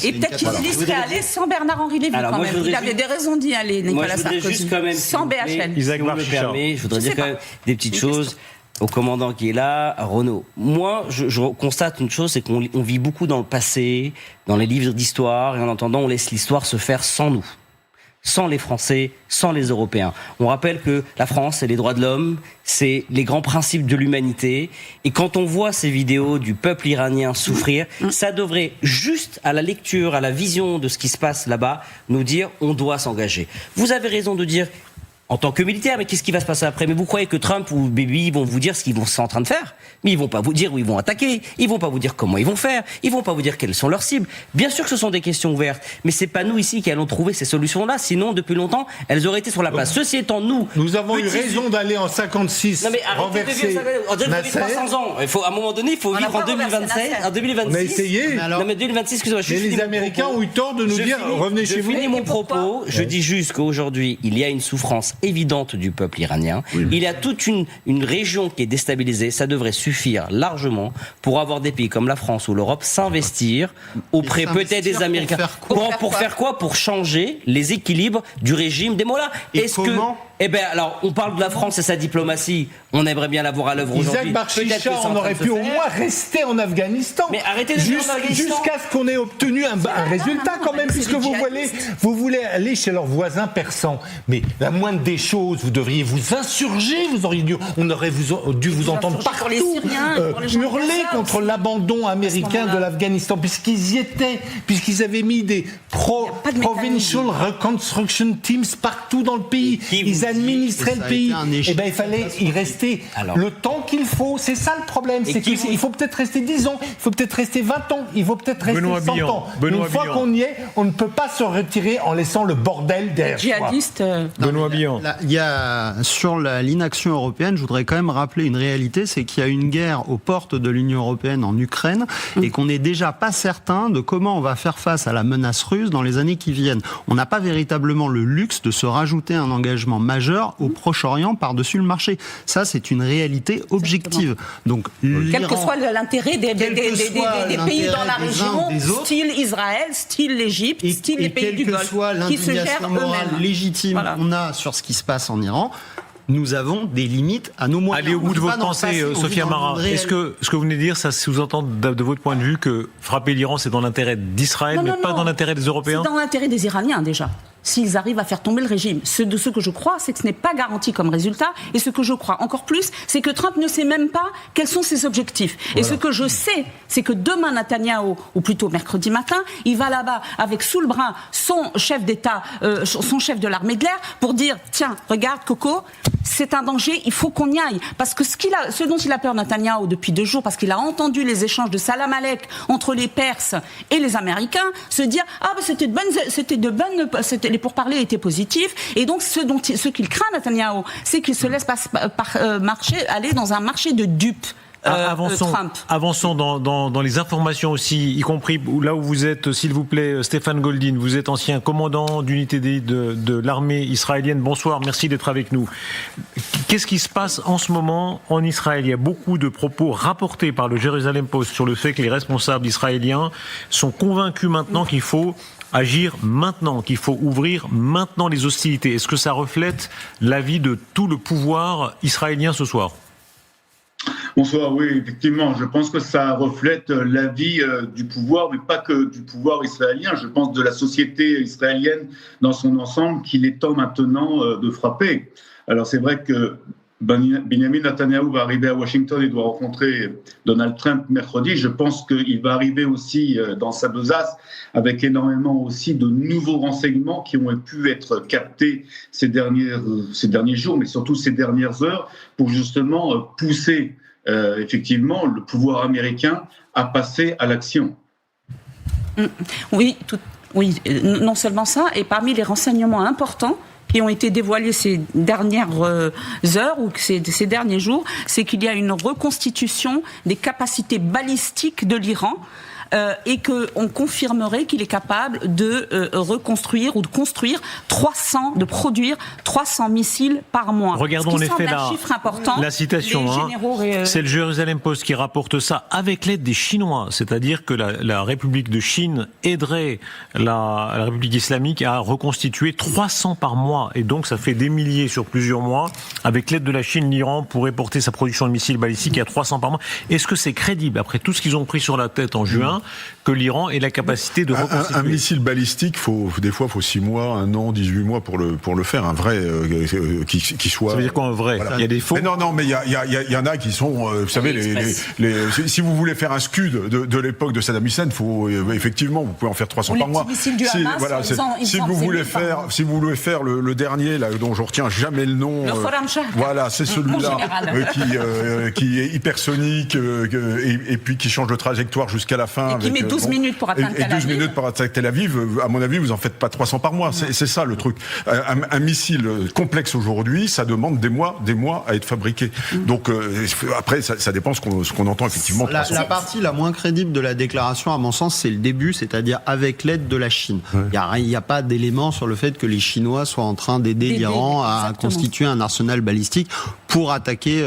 Et peut-être qu'il serait allé sans Bernard-Henri Lévy quand même. Il avait des raisons d'y aller, Nicolas Sarkozy. Sans BHL.
Je voudrais dire quand même des petites choses au commandant qui est là, à Renaud. Moi, je constate une chose, c'est qu'on vit beaucoup dans le passé, dans les livres d'histoire, et en entendant, on laisse l'histoire se faire sans nous, sans les Français, sans les Européens. On rappelle que la France, c'est les droits de l'homme, c'est les grands principes de l'humanité, et quand on voit ces vidéos du peuple iranien souffrir, ça devrait, juste à la lecture, à la vision de ce qui se passe là-bas, nous dire, on doit s'engager. Vous avez raison de dire, en tant que militaire, mais qu'est-ce qui va se passer après? Mais vous croyez que Trump ou Bibi vont vous dire ce qu'ils sont en train de faire? Mais ils vont pas vous dire où ils vont attaquer, ils vont pas vous dire comment ils vont faire, ils vont pas vous dire quelles sont leurs cibles. Bien sûr que ce sont des questions ouvertes, mais c'est pas nous ici qui allons trouver ces solutions-là, sinon depuis longtemps, elles auraient été sur la place. Ceci étant, nous
avons eu raison d'aller en 56,
non mais renverser on dirait que 300 ans. Il faut, à un moment donné, il faut vivre en 2027, en 2026.
On a essayé.
Non mais 2026, excusez-moi.
Mais les Américains ont eu tort de nous dire revenez chez vous.
Je finis mon propos. Je dis juste qu'aujourd'hui, il y a une souffrance évidente du peuple iranien. Oui. Il y a toute une région qui est déstabilisée. Ça devrait suffire largement pour avoir des pays comme la France ou l'Europe s'investir auprès peut-être des Américains. Pour faire quoi? Pour changer les équilibres du régime des mollahs. Est-ce que eh bien, alors, on parle de la France et sa diplomatie. On aimerait bien la voir à l'œuvre aujourd'hui.
Isaac Barchicha, on aurait pu au moins rester en Afghanistan.
Mais arrêtez de dire en Afghanistan.
Jusqu'à ce qu'on ait obtenu un résultat quand même, puisque vous voulez aller chez leurs voisins persans. Mais la moindre des choses, vous devriez vous insurger. On aurait dû vous entendre partout hurler contre l'abandon américain de l'Afghanistan, puisqu'ils y étaient, puisqu'ils avaient mis des Provincial Reconstruction Teams partout dans le pays. Ils administraient le pays. Eh ben, il fallait y rester le temps qu'il faut. C'est ça le problème. C'est qu'il faut peut-être rester 10 ans, il faut peut-être rester 20 ans, il faut peut-être rester 100 ans. Une fois qu'on y est, on ne peut pas se retirer en laissant le bordel derrière soi.
Benoît Billon.
Il y a, sur l'inaction européenne, je voudrais quand même rappeler une réalité, c'est qu'il y a une guerre aux portes de l'Union européenne en Ukraine et qu'on n'est déjà pas certain de comment on va faire face à la menace russe dans les années qui viennent. On n'a pas véritablement le luxe de se rajouter un engagement majeur au Proche-Orient par-dessus le marché. Ça, c'est une réalité objective. Donc,
quel que soit l'intérêt des pays dans la région, style Israël, style l'Égypte, style les pays du Golfe, qui se gèrent eux-mêmes.
Légitime qu'on a sur ce qui se passe en Iran, nous avons des limites à nos moyens.
Allez au bout de votre pensée, Sophia Mara. Est-ce que ce que vous venez de dire, ça sous-entend de votre point de vue que frapper l'Iran, c'est dans l'intérêt d'Israël, mais pas dans l'intérêt des Européens?
C'est dans l'intérêt des Iraniens, déjà. S'ils arrivent à faire tomber le régime. Ce que je crois, c'est que ce n'est pas garanti comme résultat. Et ce que je crois encore plus, c'est que Trump ne sait même pas quels sont ses objectifs. Voilà. Et ce que je sais, c'est que demain, Netanyahou, ou plutôt mercredi matin, il va là-bas avec sous le bras son chef d'État, son chef de l'armée de l'air, pour dire, tiens, regarde Coco, c'est un danger, il faut qu'on y aille. Parce que ce dont il a peur Netanyahou depuis 2 jours, parce qu'il a entendu les échanges de salam aleik entre les Perses et les Américains, se dire, les pourparlers étaient positifs, et donc ce qu'il craint, Netanyahou, c'est qu'il se laisse aller dans un marché de dupes.
Avançons dans les informations aussi, y compris là où vous êtes, s'il vous plaît, Stéphane Goldin, vous êtes ancien commandant d'unité de l'armée israélienne. Bonsoir, merci d'être avec nous. Qu'est-ce qui se passe en ce moment en Israël? Il y a beaucoup de propos rapportés par le Jerusalem Post sur le fait que les responsables israéliens sont convaincus maintenant qu'il faut agir maintenant, qu'il faut ouvrir maintenant les hostilités. Est-ce que ça reflète l'avis de tout le pouvoir israélien ce soir?
Bonsoir, oui, effectivement, je pense que ça reflète l'avis du pouvoir, mais pas que du pouvoir israélien, je pense de la société israélienne dans son ensemble qu'il est temps maintenant de frapper. Alors c'est vrai que Benjamin Netanyahou va arriver à Washington et doit rencontrer Donald Trump mercredi. Je pense qu'il va arriver aussi dans sa besace avec énormément aussi de nouveaux renseignements qui ont pu être captés ces derniers jours, mais surtout ces dernières heures, pour justement pousser effectivement le pouvoir américain à passer à l'action.
Oui, non seulement ça, et parmi les renseignements importants qui ont été dévoilés ces dernières heures ou ces derniers jours, c'est qu'il y a une reconstitution des capacités balistiques de l'Iran et qu'on confirmerait qu'il est capable de reconstruire ou de construire de produire 300 missiles par mois.
Regardons en effet la citation. C'est le Jerusalem Post qui rapporte ça avec l'aide des Chinois, c'est-à-dire que la République de Chine aiderait la République islamique à reconstituer 300 par mois, et donc ça fait des milliers sur plusieurs mois. Avec l'aide de la Chine, l'Iran pourrait porter sa production de missiles balistiques à 300 par mois. Est-ce que c'est crédible après tout ce qu'ils ont pris sur la tête en juin? que l'Iran ait la capacité de reconstituer.
Un missile balistique, des fois, faut 6 mois, 1 an, 18 mois pour le faire. Un vrai qui soit.
Ça veut dire quoi, un vrai?
Voilà.
Il y a des faux.
Mais non, mais il y en a qui sont, vous savez, si vous voulez faire un Scud de l'époque de Saddam Hussein, effectivement, vous pouvez en faire 300 par mois. Si vous voulez faire le dernier, là, dont je retiens jamais le nom. Voilà, c'est celui-là qui est hypersonique et puis qui change de trajectoire jusqu'à la fin.
Et qui met 12 minutes pour atteindre Tel Aviv.
12 minutes pour atteindre Tel Aviv. À mon avis, vous en faites pas 300 par mois. C'est ça le truc. Un missile complexe aujourd'hui, ça demande des mois à être fabriqué. Donc après, ça dépend ce qu'on entend effectivement.
La partie la moins crédible de la déclaration, à mon sens, c'est le début, c'est-à-dire avec l'aide de la Chine. Il n'y a pas d'élément sur le fait que les Chinois soient en train d'aider l'Iran à constituer un arsenal balistique pour attaquer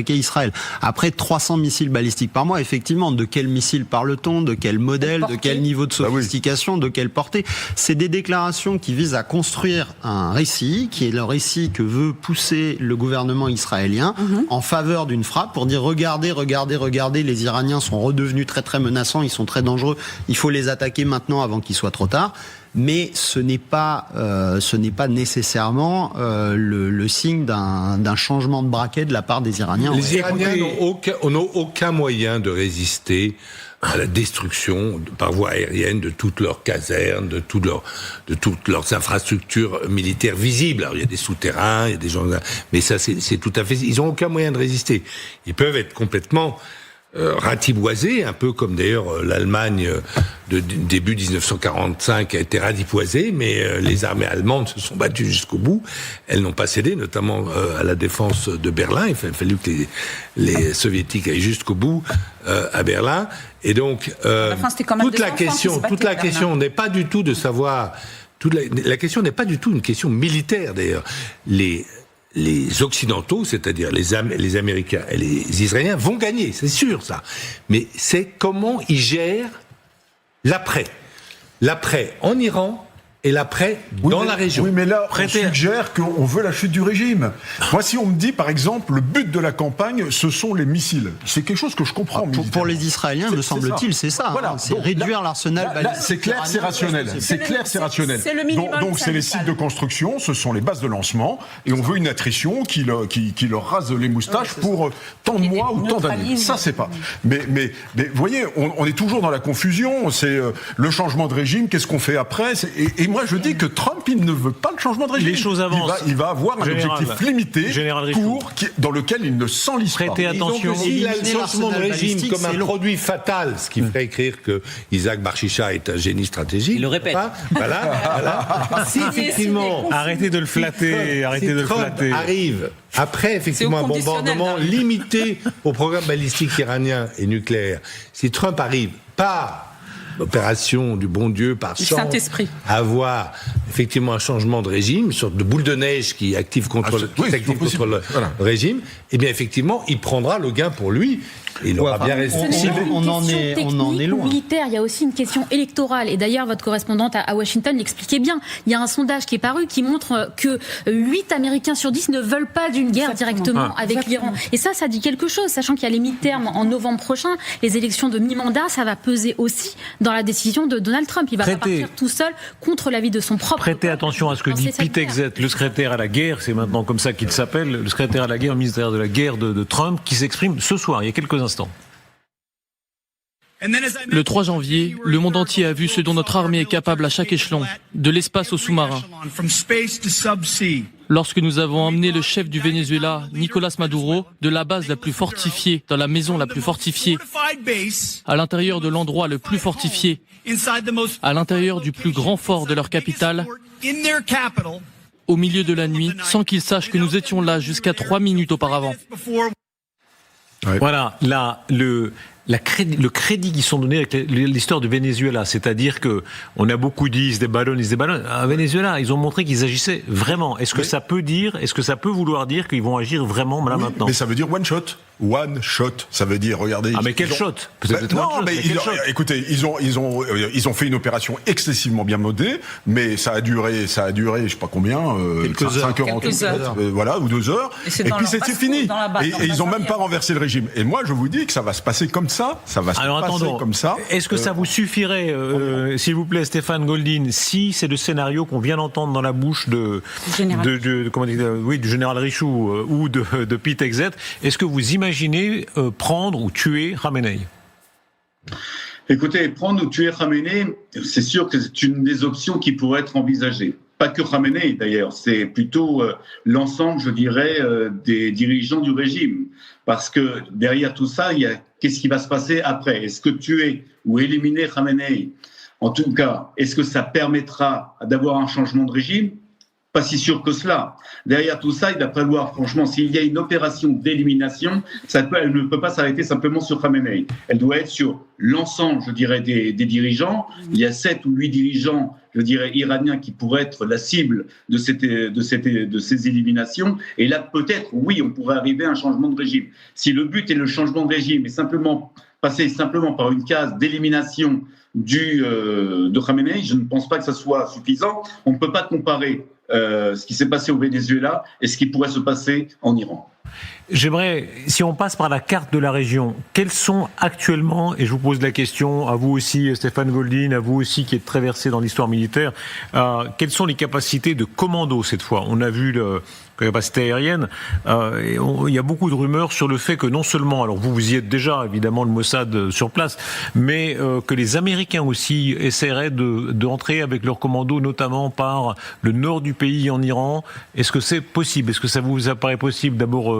Israël. Après 300 missiles balistiques par mois, effectivement, de quel missile parle-t-on, de quel modèle, de quel niveau de sophistication, de quelle portée? C'est des déclarations qui visent à construire un récit, qui est le récit que veut pousser le gouvernement israélien en faveur d'une frappe pour dire regardez, les Iraniens sont redevenus très très menaçants, ils sont très dangereux, il faut les attaquer maintenant avant qu'il soit trop tard. Mais ce n'est pas nécessairement le signe d'un changement de braquet de la part des Iraniens.
Les Iraniens n'ont aucun moyen de résister à la destruction par voie aérienne de toutes leurs casernes, de toutes leurs infrastructures militaires visibles. Alors il y a des souterrains, il y a des gens, mais ça c'est tout à fait. Ils n'ont aucun moyen de résister. Ils peuvent être complètement ratiboisé, un peu comme d'ailleurs l'Allemagne de début 1945 a été ratiboisée, mais les armées allemandes se sont battues jusqu'au bout. Elles n'ont pas cédé, notamment à la défense de Berlin. Il a fallu que les soviétiques aillent jusqu'au bout à Berlin. Et donc toute la question n'est pas du tout de savoir. La question n'est pas du tout une question militaire d'ailleurs. Les Occidentaux, c'est-à-dire les Américains et les Israéliens, vont gagner, c'est sûr ça. Mais c'est comment ils gèrent l'après. L'après en Iran et l'après dans la région.
Oui, mais là, on suggère qu'on veut la chute du régime. Moi, si on me dit, par exemple, le but de la campagne, ce sont les missiles, c'est quelque chose que je comprends.
Pour les Israéliens, me semble-t-il, c'est ça.
Voilà.
C'est donc, réduire l'arsenal balistique.
C'est clair, c'est rationnel. C'est clair, c'est rationnel. Donc, c'est les sites de construction, ce sont les bases de lancement, et on veut une attrition qui leur rase les moustaches pour tant de mois ou tant d'années. Ça, c'est pas. Mais vous voyez, on est toujours dans la confusion. C'est le changement de régime, qu'est-ce qu'on fait après? Et moi, je dis que Trump, il ne veut pas le changement de régime.
Les choses avancent.
Il va avoir un objectif limité, court, dans lequel il ne s'enlise pas.
Prêtez attention.
Il a le changement de régime comme un produit fatal, ce qui ferait écrire que Isaac Barchicha est un génie stratégique.
Il le répète.
Voilà. Si effectivement,
arrêtez de le flatter.
Trump arrive après effectivement un bombardement limité au programme balistique iranien et nucléaire. Si Trump arrive par opération du bon Dieu, par chance, avoir effectivement un changement de régime, une sorte de boule de neige qui active contre le régime, et bien effectivement, il prendra le gain pour lui. Il aura bien resté.
On en est loin. Militaire, il y a aussi une question électorale. Et d'ailleurs, votre correspondante à Washington l'expliquait bien. Il y a un sondage qui est paru qui montre que 8 Américains sur 10 ne veulent pas d'une guerre directement avec l'Iran. Et ça dit quelque chose, sachant qu'il y a les midterms en novembre prochain, les élections de mi-mandat, ça va peser aussi dans la décision de Donald Trump. Il va pas partir tout seul contre l'avis de son propre.
Prêtez attention à ce que dit Pete Hegseth, le secrétaire à la guerre, c'est maintenant comme ça qu'il s'appelle, le secrétaire à la guerre, le ministère de la guerre de Trump, qui s'exprime ce soir, il y a quelques instants.
Le 3 janvier, le monde entier a vu ce dont notre armée est capable à chaque échelon, de l'espace au sous-marin. Lorsque nous avons emmené le chef du Venezuela, Nicolas Maduro, de la base la plus fortifiée, dans la maison la plus fortifiée, à l'intérieur de l'endroit le plus fortifié, à l'intérieur du plus grand fort de leur capitale, au milieu de la nuit, sans qu'ils sachent que nous étions là jusqu'à 3 minutes auparavant.
Voilà, là, le crédit qu'ils sont donnés avec l'histoire du Venezuela, c'est-à-dire que on a beaucoup dit ils se déballonnent. À Venezuela, ils ont montré qu'ils agissaient vraiment. Est-ce que ça peut vouloir dire qu'ils vont agir vraiment là maintenant?
Mais ça veut dire one shot. One shot, ça veut dire, regardez.
Ah mais quel shot?
Écoutez, ils ont fait une opération excessivement bien modée, mais ça a duré, je sais pas combien, 5 heures, voilà, ou 2 heures. Et puis c'était fini. Et ils ont même pas renversé le régime. Et moi, je vous dis que ça va se passer comme ça. ça va se
Alors,
passer
attendons.
comme ça.
Est-ce que ça vous suffirait, s'il vous plaît, Stéphane Goldin, si c'est le scénario qu'on vient d'entendre dans la bouche du général Richoux ou de Pete Hegseth, est-ce que vous imaginez prendre ou tuer Khamenei ?
Écoutez, prendre ou tuer Khamenei, c'est sûr que c'est une des options qui pourrait être envisagée. Pas que Khamenei d'ailleurs, c'est plutôt l'ensemble, je dirais, des dirigeants du régime. Parce que derrière tout ça, il y a qu'est-ce qui va se passer après ? Est-ce que tuer ou éliminer Khamenei, en tout cas, est-ce que ça permettra d'avoir un changement de régime ? Pas si sûr que cela. Derrière tout ça, il va falloir, franchement, s'il y a une opération d'élimination, elle ne peut pas s'arrêter simplement sur Khamenei. Elle doit être sur l'ensemble, je dirais, des dirigeants. Il y a 7 ou 8 dirigeants, je dirais, iraniens qui pourraient être la cible de ces éliminations. Et là, peut-être, oui, on pourrait arriver à un changement de régime. Si le but est le changement de régime et passer simplement par une case d'élimination de Khamenei, je ne pense pas que ça soit suffisant. On ne peut pas comparer ce qui s'est passé au Venezuela et ce qui pourrait se passer en Iran.
J'aimerais, si on passe par la carte de la région, quels sont actuellement, et je vous pose la question à vous aussi, Stéphane Goldin, à vous aussi qui êtes très versé dans l'histoire militaire, quelles sont les capacités de commando cette fois ? On a vu la capacité aérienne, il y a beaucoup de rumeurs sur le fait que non seulement, alors vous y êtes déjà, évidemment, le Mossad sur place, mais que les Américains aussi essaieraient d'entrer avec leur commando, notamment par le nord du pays en Iran. Est-ce que c'est possible ? Est-ce que ça vous apparaît possible d'abord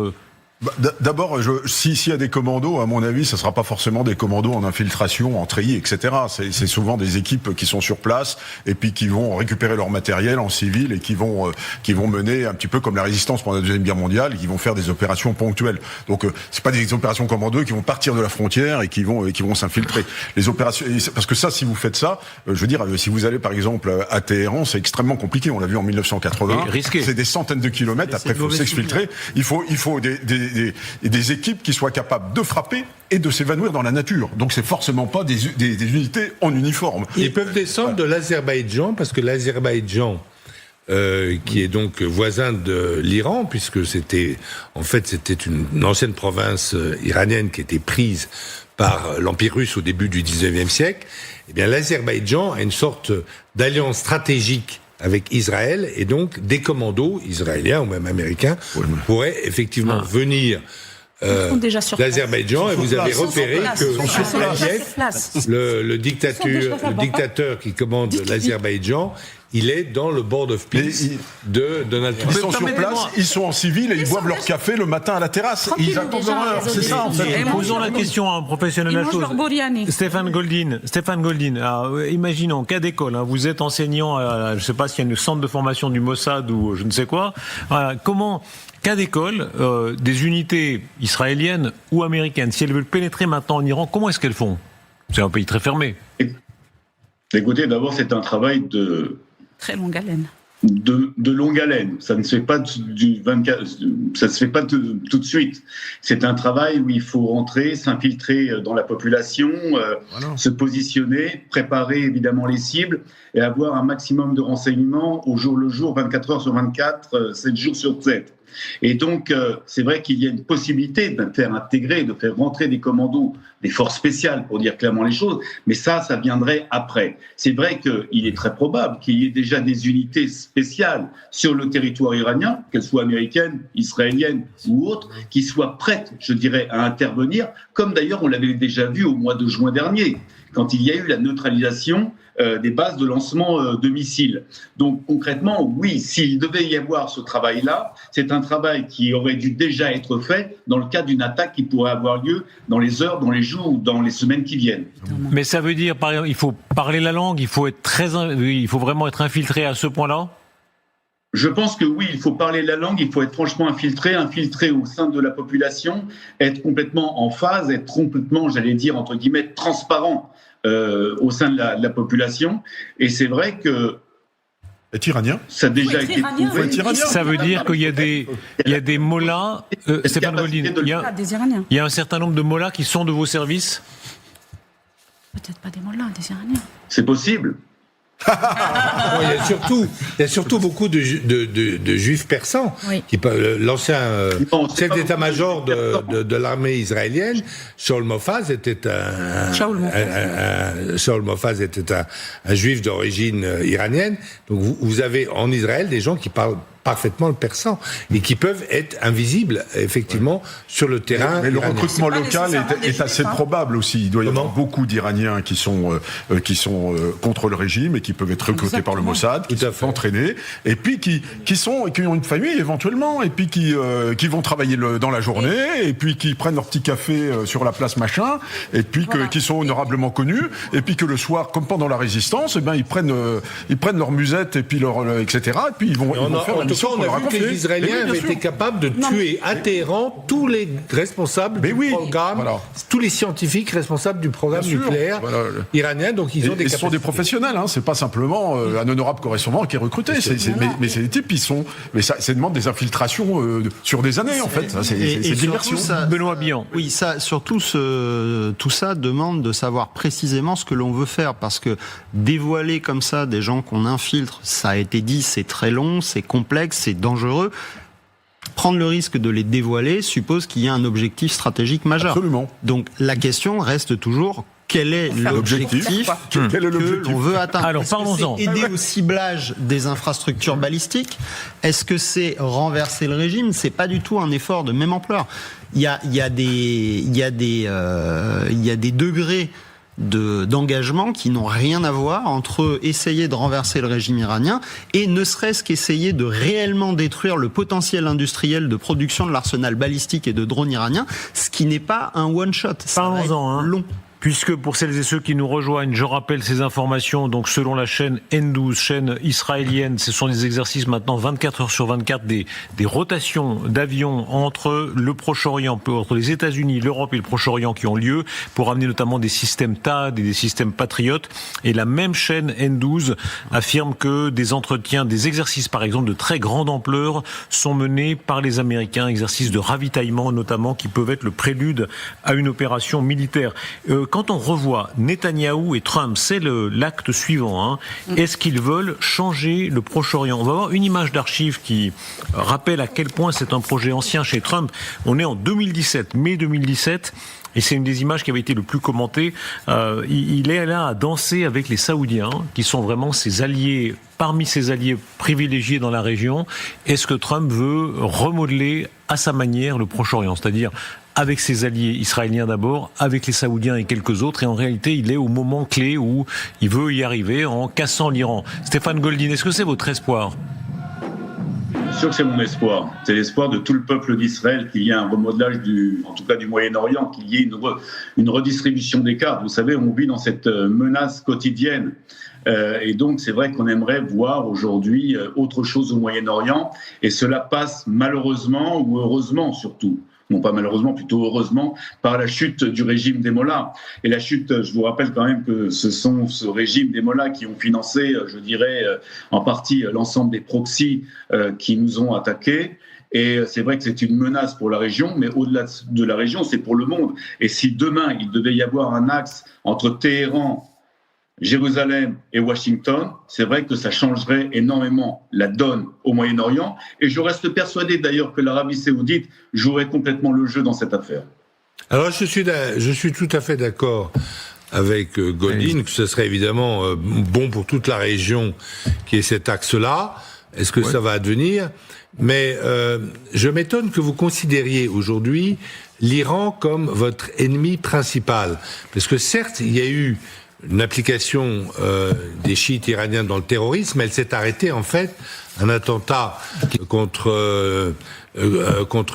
D'abord, s'il y a des commandos, à mon avis, ce ne sera pas forcément des commandos en infiltration, en treillis, etc. C'est souvent des équipes qui sont sur place et puis qui vont récupérer leur matériel en civil et qui vont mener un petit peu comme la résistance pendant la Deuxième Guerre mondiale et qui vont faire des opérations ponctuelles. Donc, c'est pas des opérations commandos qui vont partir de la frontière et qui vont s'infiltrer. Les opérations, parce que ça, si vous faites ça, je veux dire, si vous allez par exemple à Téhéran, c'est extrêmement compliqué. On l'a vu en 1980. C'est des centaines de kilomètres. Après, il faut s'exfiltrer. Il faut des équipes qui soient capables de frapper et de s'évanouir dans la nature. Donc c'est forcément pas des unités en uniforme.
Ils peuvent descendre de l'Azerbaïdjan, parce que l'Azerbaïdjan, qui est donc voisin de l'Iran, puisque c'était une ancienne province iranienne qui était prise par l'Empire russe au début du 19e siècle, eh bien l'Azerbaïdjan a une sorte d'alliance stratégique avec Israël, et donc des commandos israéliens ou même américains pourraient effectivement venir d'Azerbaïdjan, et vous avez repéré que le dictateur qui commande l'Azerbaïdjan, il est dans le Board of Peace de Donald Trump.
Ils sont sur place, ils sont en civil et ils boivent leur café le matin à la terrasse. Ils attendent leur heure, c'est ça en fait.
Posons la question à un professionnel de la chose. Stéphane Goldin, imaginons, cas d'école, vous êtes enseignant à, je ne sais pas s'il y a un centre de formation du Mossad ou je ne sais quoi. Comment, cas d'école, des unités israéliennes ou américaines, si elles veulent pénétrer maintenant en Iran, comment est-ce qu'elles font ? C'est un pays très fermé.
Écoutez, d'abord, c'est un travail de
très longue haleine.
De longue haleine. Ça ne se fait pas tout de suite. C'est un travail où il faut rentrer, s'infiltrer dans la population, se positionner, préparer évidemment les cibles et avoir un maximum de renseignements au jour le jour, 24 heures sur 24, 7 jours sur 7. Et donc, c'est vrai qu'il y a une possibilité de faire intégrer, de faire rentrer des commandos, des forces spéciales, pour dire clairement les choses, mais ça viendrait après. C'est vrai qu'il est très probable qu'il y ait déjà des unités spéciales sur le territoire iranien, qu'elles soient américaines, israéliennes ou autres, qui soient prêtes, je dirais, à intervenir, comme d'ailleurs on l'avait déjà vu au mois de juin dernier, quand il y a eu la neutralisation des bases de lancement de missiles. Donc concrètement, oui, s'il devait y avoir ce travail-là, c'est un travail qui aurait dû déjà être fait dans le cadre d'une attaque qui pourrait avoir lieu dans les heures, dans les jours ou dans les semaines qui viennent.
Mais ça veut dire, par exemple, il faut parler la langue, il faut vraiment être infiltré à ce point-là ?
Je pense que oui, il faut parler la langue, il faut être franchement infiltré au sein de la population, être complètement en phase, être complètement, j'allais dire, entre guillemets, transparent au sein de la population. Et c'est vrai que
est iranien.
Ça a déjà été prouvé.
Ça veut dire qu'il y a des mollahs. Stéphane Goldin, il y a un certain nombre de mollahs qui sont de vos services ?
Peut-être pas des mollahs, des Iraniens.
C'est possible.
Il y a surtout beaucoup de juifs persans.
Oui.
L'ancien chef d'état-major de l'armée israélienne, Shaul Mofaz, était un juif d'origine iranienne. Donc vous avez en Israël des gens qui parlent parfaitement le persan et qui peuvent être invisibles effectivement sur le terrain.
Mais le recrutement local est assez probable aussi. Il doit y avoir beaucoup d'Iraniens qui sont contre le régime et qui peuvent être recrutés par le Mossad, qui sont entraînés et puis qui ont une famille éventuellement et puis qui vont travailler dans la journée et puis qui prennent leur petit café sur la place machin et puis qui sont honorablement connus et puis que le soir, comme pendant la résistance, ils prennent leur musette et puis etc. Et puis ils vont faire la
on a vu que les Israéliens avaient été capables de tuer à Téhéran tous les responsables du programme, tous les scientifiques responsables du programme nucléaire iranien. Donc ils ont des capacités.
Ce sont des professionnels, c'est pas simplement un honorable correspondant qui est recruté. Mais c'est des types, mais ça demande des infiltrations sur des années en fait. C'est d'immersion.
Benoît Billon.
Oui, tout ça demande de savoir précisément ce que l'on veut faire, parce que dévoiler comme ça des gens qu'on infiltre, ça a été dit, c'est très long, c'est complexe, c'est dangereux. Prendre le risque de les dévoiler suppose qu'il y a un objectif stratégique majeur.
Absolument.
Donc la question reste toujours: quel est l'objectif que l'on veut atteindre?
Alors parlons-en.
Aider au ciblage des infrastructures balistiques? Est-ce que c'est renverser le régime? C'est pas du tout un effort de même ampleur. Il y a des degrés d'engagement qui n'ont rien à voir entre essayer de renverser le régime iranien et ne serait-ce qu'essayer de réellement détruire le potentiel industriel de production de l'arsenal balistique et de drones iraniens, ce qui n'est pas un one-shot.
Parlons-en,
long.
Puisque pour celles et ceux qui nous rejoignent, je rappelle ces informations, donc selon la chaîne N12, chaîne israélienne, ce sont des exercices maintenant 24 heures sur 24, des rotations d'avions entre le Proche-Orient, entre les États-Unis, l'Europe et le Proche-Orient qui ont lieu pour amener notamment des systèmes THAAD et des systèmes Patriot. Et la même chaîne N12 affirme que des entretiens, des exercices par exemple de très grande ampleur sont menés par les Américains, exercices de ravitaillement notamment qui peuvent être le prélude à une opération militaire. Quand on revoit Netanyahou et Trump, c'est l'acte suivant. Est-ce qu'ils veulent changer le Proche-Orient? On va voir une image d'archive qui rappelle à quel point c'est un projet ancien chez Trump. On est en 2017, mai 2017. Et c'est une des images qui avait été le plus commentée. Il est là à danser avec les Saoudiens, qui sont vraiment ses alliés, parmi ses alliés privilégiés dans la région. Est-ce que Trump veut remodeler à sa manière le Proche-Orient, c'est-à-dire avec ses alliés israéliens d'abord, avec les Saoudiens et quelques autres, et en réalité, il est au moment clé où il veut y arriver en cassant l'Iran. Stéphane Goldin, est-ce que c'est votre espoir ?
Bien sûr que c'est mon espoir. C'est l'espoir de tout le peuple d'Israël qu'il y ait un remodelage en tout cas du Moyen-Orient, qu'il y ait une redistribution des cartes. Vous savez, on vit dans cette menace quotidienne. Et donc, c'est vrai qu'on aimerait voir aujourd'hui autre chose au Moyen-Orient. Et cela passe malheureusement, ou heureusement surtout, non pas malheureusement, plutôt heureusement, par la chute du régime des Mollahs. Et la chute, je vous rappelle quand même que ce sont ce régime des Mollahs qui ont financé, je dirais, en partie l'ensemble des proxys qui nous ont attaqués. Et c'est vrai que c'est une menace pour la région, mais au-delà de la région, c'est pour le monde. Et si demain, il devait y avoir un axe entre Téhéran, Jérusalem et Washington, c'est vrai que ça changerait énormément la donne au Moyen-Orient. Et je reste persuadé d'ailleurs que l'Arabie saoudite jouerait complètement le jeu dans cette affaire.
Alors je suis tout à fait d'accord avec Goldin, que ce serait évidemment bon pour toute la région qui est cet axe-là. Est-ce que ça va advenir ? Mais je m'étonne que vous considériez aujourd'hui l'Iran comme votre ennemi principal. Parce que certes, il y a eu une application des chiites iraniens dans le terrorisme, elle s'est arrêtée en fait un attentat contre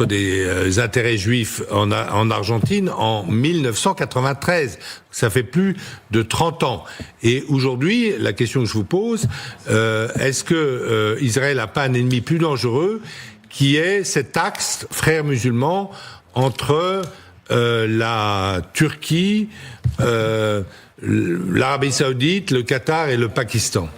des intérêts juifs en Argentine en 1993. Ça fait plus de 30 ans. Et aujourd'hui, la question que je vous pose, est-ce que Israël n'a pas un ennemi plus dangereux qui est cet axe frères musulmans entre la Turquie, l'Arabie Saoudite, le Qatar et le Pakistan.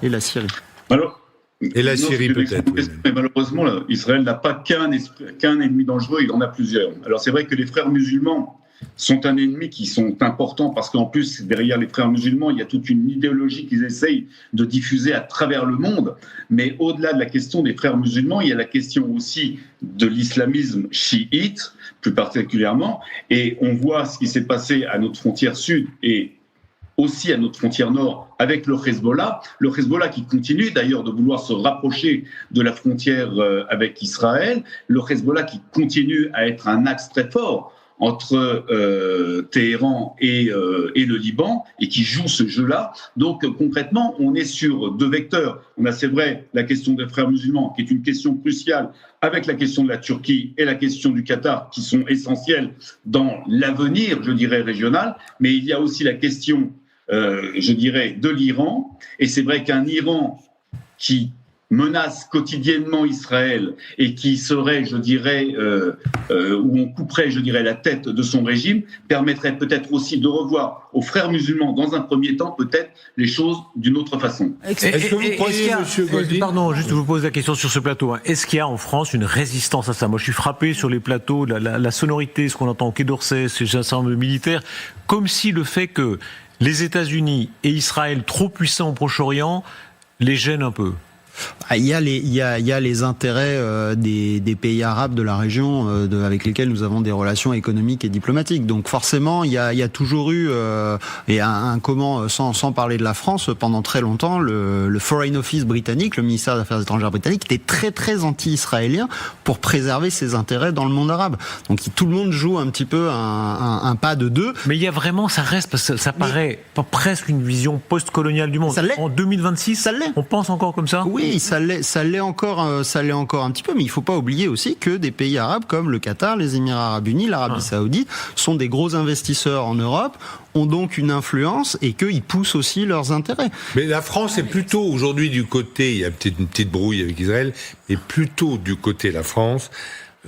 Et la Syrie.
Alors,
et la Syrie peut-être. Oui.
Mais malheureusement, Israël n'a pas qu'un ennemi dangereux, il en a plusieurs. Alors c'est vrai que les frères musulmans sont un ennemi qui sont importants parce qu'en plus, derrière les frères musulmans, il y a toute une idéologie qu'ils essayent de diffuser à travers le monde. Mais au-delà de la question des frères musulmans, il y a la question aussi de l'islamisme chiite, plus particulièrement. Et on voit ce qui s'est passé à notre frontière sud et aussi à notre frontière nord avec le Hezbollah qui continue d'ailleurs de vouloir se rapprocher de la frontière avec Israël, le Hezbollah qui continue à être un axe très fort entre Téhéran et le Liban et qui joue ce jeu-là. Donc concrètement, on est sur deux vecteurs. On a, c'est vrai, la question des frères musulmans qui est une question cruciale avec la question de la Turquie et la question du Qatar qui sont essentielles dans l'avenir, je dirais, régional. Mais il y a aussi la question je dirais, de l'Iran. Et c'est vrai qu'un Iran qui menace quotidiennement Israël et qui serait, je dirais, où on couperait, je dirais, la tête de son régime, permettrait peut-être aussi de revoir aux frères musulmans, dans un premier temps, peut-être les choses d'une autre façon.
Est-ce que vous croyez, monsieur Gaudi ?
Pardon, juste je vous pose la question sur ce plateau. Est-ce qu'il y a en France une résistance à ça ? Moi, je suis frappé sur les plateaux, la sonorité, ce qu'on entend au Quai d'Orsay, ces ensembles militaires, comme si le fait que les États-Unis et Israël, trop puissants au Proche-Orient, les gênent un peu.
Il y a les intérêts des pays arabes de la région avec lesquels nous avons des relations économiques et diplomatiques. Donc forcément, il y a toujours eu sans parler de la France, pendant très longtemps, le Foreign Office britannique, le ministère des Affaires étrangères britannique, était très très anti-israélien pour préserver ses intérêts dans le monde arabe. Donc tout le monde joue un petit peu un pas de deux.
Mais il y a vraiment, ça reste, parce que ça paraît presque une vision post-coloniale du monde.
Ça l'est.
En 2026, ça l'est. On pense encore comme ça ?
Oui, ça l'est encore un petit peu, mais il ne faut pas oublier aussi que des pays arabes comme le Qatar, les Émirats arabes unis, l'Arabie saoudite sont des gros investisseurs en Europe, ont donc une influence et qu'ils poussent aussi leurs intérêts.
Mais la France est plutôt aujourd'hui du côté, il y a peut-être une petite brouille avec Israël, mais plutôt du côté, la France,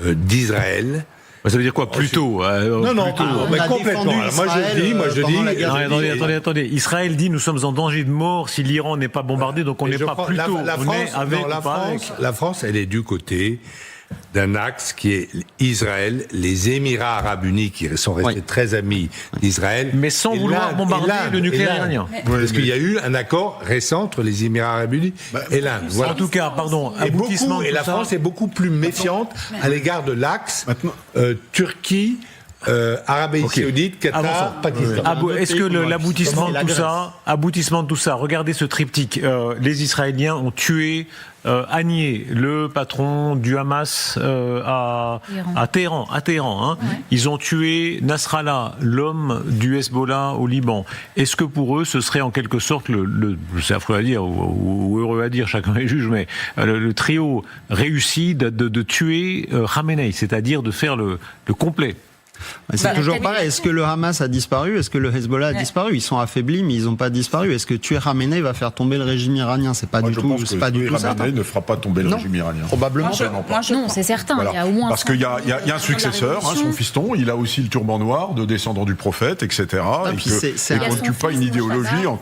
d'Israël.
Ça veut dire quoi, plutôt
Non, mais complètement. Alors, moi je dis.
Attendez. Israël dit nous sommes en danger de mort si l'Iran n'est pas bombardé, donc on n'est pas plutôt.
La France, elle est du côté d'un axe qui est Israël, les Émirats arabes unis qui sont restés très amis d'Israël.
Mais sans vouloir bombarder le nucléaire iranien.
Parce qu'il y a eu un accord récent entre les Émirats arabes unis et l'Inde.
Voilà. En tout cas, aboutissement.
Et la France est beaucoup plus méfiante à l'égard de l'axe Turquie, Arabie Saoudite, Qatar, Pakistan.
Est-ce que l'aboutissement de tout ça, regardez ce triptyque, les Israéliens ont tué Haniyeh, le patron du Hamas à Téhéran. Hein. Ouais. Ils ont tué Nasrallah, l'homme du Hezbollah au Liban. Est-ce que pour eux, ce serait en quelque sorte c'est affreux à dire ou heureux à dire, chacun est juge, mais le trio réussi de tuer Khamenei, c'est-à-dire de faire le complet?
C'est toujours pareil. Est-ce que le Hamas a disparu ? Est-ce que le Hezbollah a disparu ? Ils sont affaiblis, mais ils n'ont pas disparu. Est-ce que tuer Khamenei va faire tomber le régime iranien ? C'est pas du tout certain.
Khamenei ne fera pas tomber le régime iranien.
Probablement.
Non, c'est certain.
Voilà.
Il y a au moins
parce qu'il y a un successeur, son fiston. Il a aussi le turban noir de descendant du prophète, etc. Et qu'on ne tue pas une idéologie en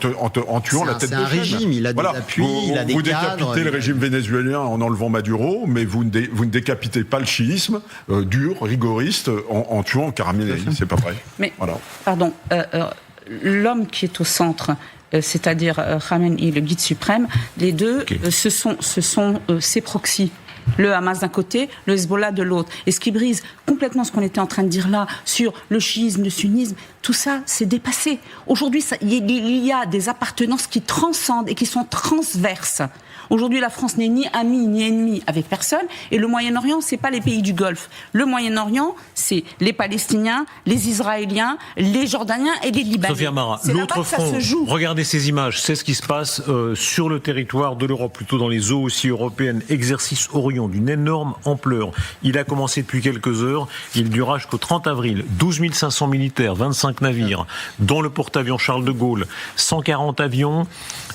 tuant la tête de chaîne.
C'est un régime. Il a des appuis, il a des cadres.
Vous décapitez le régime vénézuélien en enlevant Maduro, mais vous ne décapitez pas le chiisme dur, rigoriste, en tuant Khamenei, c'est pas vrai.
Mais, pardon, l'homme qui est au centre, c'est-à-dire Khamenei, le guide suprême, les deux, ce sont ses proxys. Le Hamas d'un côté, le Hezbollah de l'autre. Et ce qui brise complètement ce qu'on était en train de dire là sur le chiisme, le sunnisme, tout ça, c'est dépassé. Aujourd'hui, il y a des appartenances qui transcendent et qui sont transverses. Aujourd'hui, la France n'est ni amie ni ennemie avec personne. Et le Moyen-Orient, c'est pas les pays du Golfe. Le Moyen-Orient, c'est les Palestiniens, les Israéliens, les Jordaniens et les Libanais.
Sophia Mara, l'autre front, regardez ces images, c'est ce qui se passe sur le territoire de l'Europe, plutôt dans les eaux aussi européennes. Exercice Orion d'une énorme ampleur. Il a commencé depuis quelques heures, il durera jusqu'au 30 avril. 12 500 militaires, 25 navires, dont le porte-avions Charles de Gaulle, 140 avions,